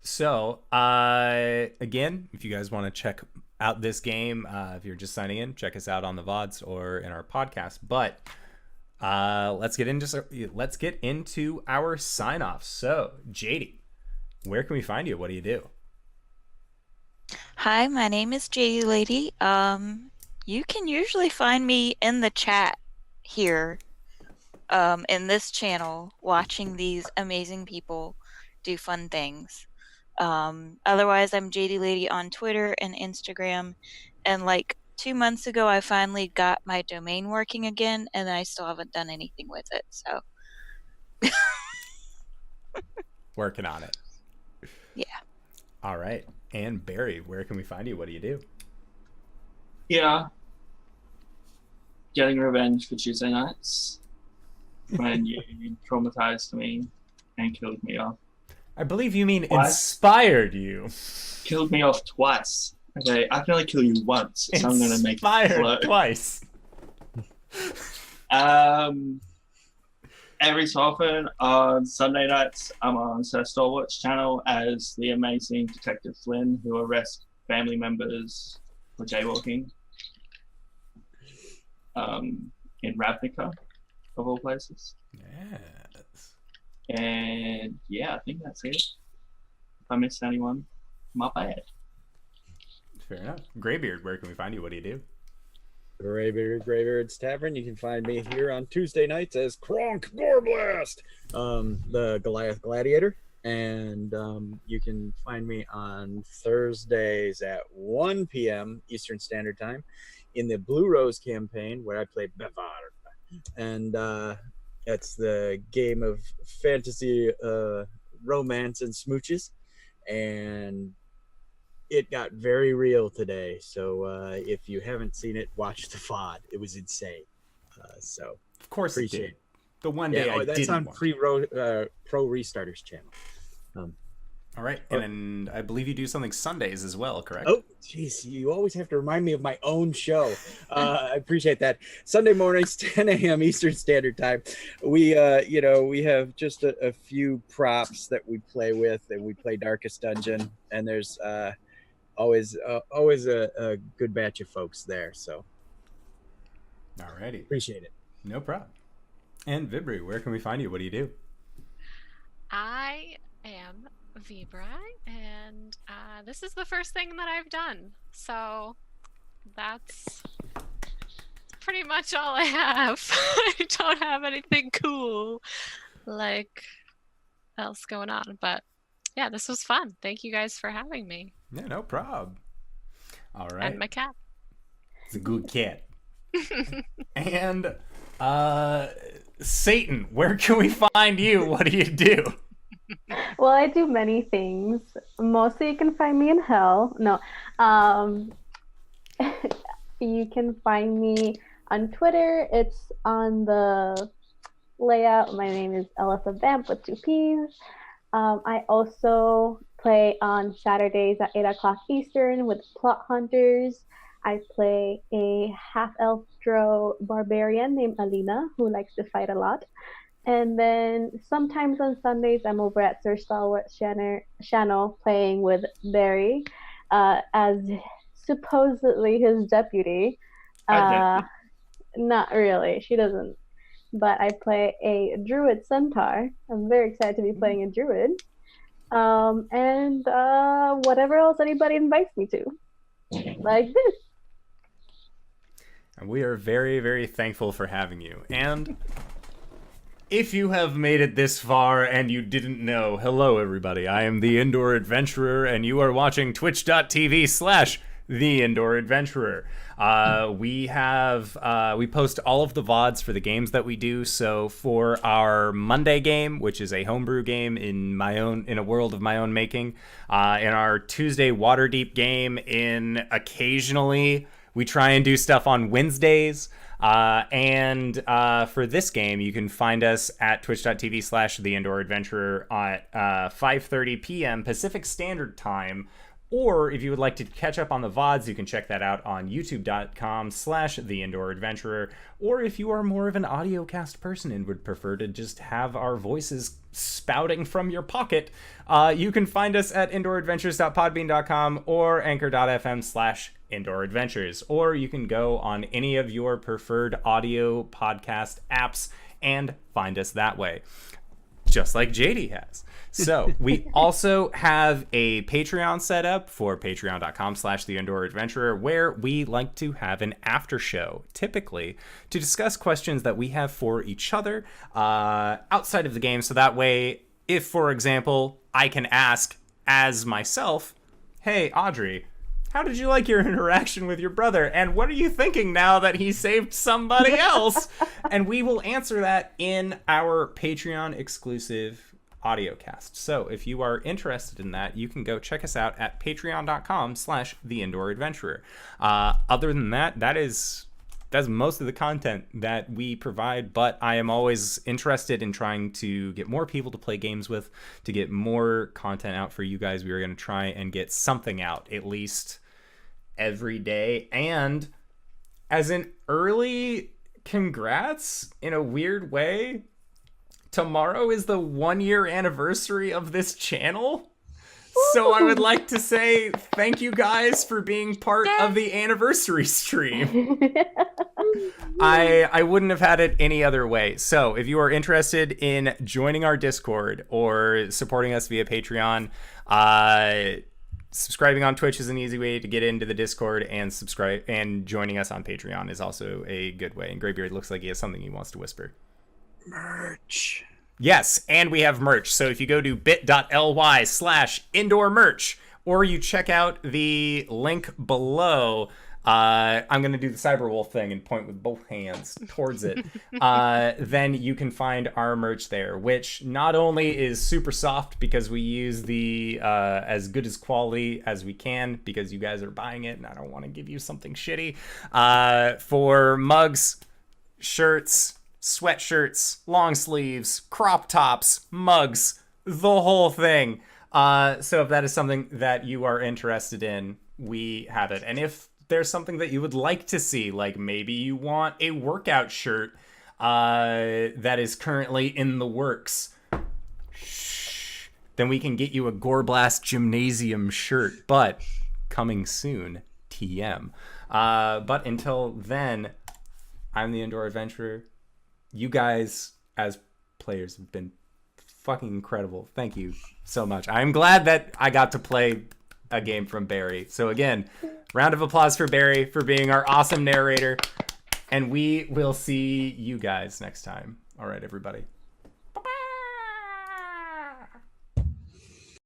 So again, if you guys want to check out this game, if you're just signing in, check us out on the VODs or in our podcast. But let's get into our sign off. So JD, where can we find you? What do you do? Hi, my name is JD Lady. You can usually find me in the chat here, in this channel, watching these amazing people do fun things. Otherwise, I'm JD Lady on Twitter and Instagram, and like 2 months ago, I finally got my domain working again, and I still haven't done anything with it. So, Working on it. yeah. All right. And Barry, where can we find you? What do you do? Yeah. Getting revenge for Tuesday nights when you traumatized me and killed me off. I believe you mean What? inspired you. Killed me off twice. Okay, I can only kill you once, so I'm gonna make it Inspired flow. twice. Every so often on Sunday nights, I'm on Sir Stalwart's channel as the amazing Detective Flynn, who arrests family members for jaywalking. In Ravnica, of all places. Yes. And yeah, I think that's it. If I missed anyone, my bad. Fair enough. Graybeard, where can we find you? What do you do? Graybeard's Tavern. You can find me here on Tuesday nights as Kronk Goreblast, the Goliath Gladiator. And you can find me on Thursdays at 1 p.m. Eastern Standard Time in the Blue Rose campaign, where I play Bevard. And that's the game of fantasy, romance, and smooches. And it got very real today. So if you haven't seen it, watch the VOD. It was insane. So Of course it appreciate did. The one day I that's didn't on watch. Pro Restarters channel. All right. And then I believe you do something Sundays as well, correct? Oh, geez, you always have to remind me of my own show. I appreciate that. Sunday mornings, 10 a.m. Eastern Standard Time. We, we have just a few props that we play with, and we play Darkest Dungeon, and there's always a good batch of folks there. So, Alrighty. appreciate it. No problem. And Vibri, where can we find you? What do you do? I am Vibri, and this is the first thing that I've done. So that's pretty much all I have. I don't have anything cool like else going on. But yeah, this was fun. Thank you guys for having me. Yeah, no problem. All right. And my cat. It's a good cat. And Satan, where can we find you? What do you do? Well, I do many things. Mostly you can find me in hell. No. You can find me on Twitter. It's on the layout. My name is Elisa Vamp with 2 P's. I also play on Saturdays at 8 o'clock Eastern with Plot Hunters. I play a half-elf drow barbarian named Alina who likes to fight a lot. And then sometimes on Sundays, I'm over at Sir Stalwart's channel playing with Barry as supposedly his deputy. Not really. She doesn't. But I play a druid centaur. I'm very excited to be playing a druid. And whatever else anybody invites me to. Like this. And we are very, very thankful for having you. And if you have made it this far and you didn't know, hello everybody. I am the Indoor Adventurer, and you are watching twitch.tv/ the Indoor Adventurer. We post all of the VODs for the games that we do. So for our Monday game, which is a homebrew game in a world of my own making, in our Tuesday Waterdeep game, occasionally we try and do stuff on Wednesdays. And for this game, you can find us at twitch.tv/The Indoor Adventurer at 5:30 p.m. Pacific Standard Time. Or if you would like to catch up on the VODs, you can check that out on youtube.com/The Indoor Adventurer. Or if you are more of an audiocast person and would prefer to just have our voices spouting from your pocket, you can find us at indooradventures.podbean.com or anchor.fm/Indoor Adventures. Or you can go on any of your preferred audio podcast apps and find us that way, just like JD has. So we also have a Patreon set up for patreon.com/The Indoor Adventurer, where we like to have an after show, typically, to discuss questions that we have for each other outside of the game. So that way, if, for example, I can ask as myself, hey, Audrey, how did you like your interaction with your brother? And what are you thinking now that he saved somebody else? And we will answer that in our Patreon exclusive audiocast. So if you are interested in that, you can go check us out at patreon.com/The Indoor Adventurer. Other than that, that's most of the content that we provide, but I am always interested in trying to get more people to play games with, to get more content out for you guys. We are going to try and get something out at least every day. And as an early congrats, in a weird way, tomorrow is the 1-year anniversary of this channel. So I would like to say thank you guys for being part of the anniversary stream. I wouldn't have had it any other way. So if you are interested in joining our Discord or supporting us via Patreon, subscribing on Twitch is an easy way to get into the Discord, and joining us on Patreon is also a good way. And Greybeard looks like he has something he wants to whisper. Merch. Yes, and we have merch. So if you go to bit.ly/indoor merch, or you check out the link below, I'm going to do the Cyberwolf thing and point with both hands towards it. Then you can find our merch there, which not only is super soft because we use the as good as quality as we can because you guys are buying it and I don't want to give you something shitty, for mugs, shirts, sweatshirts, long sleeves, crop tops, mugs, the whole thing. So if that is something that you are interested in, we have it. And if there's something that you would like to see, like maybe you want a workout shirt that is currently in the works, then we can get you a Gore Blast Gymnasium shirt, but coming soon, TM. But until then, I'm the Indoor Adventurer. You guys, as players, have been fucking incredible. Thank you so much. I'm glad that I got to play a game from Barry. So again, round of applause for Barry for being our awesome narrator. And we will see you guys next time. All right, everybody.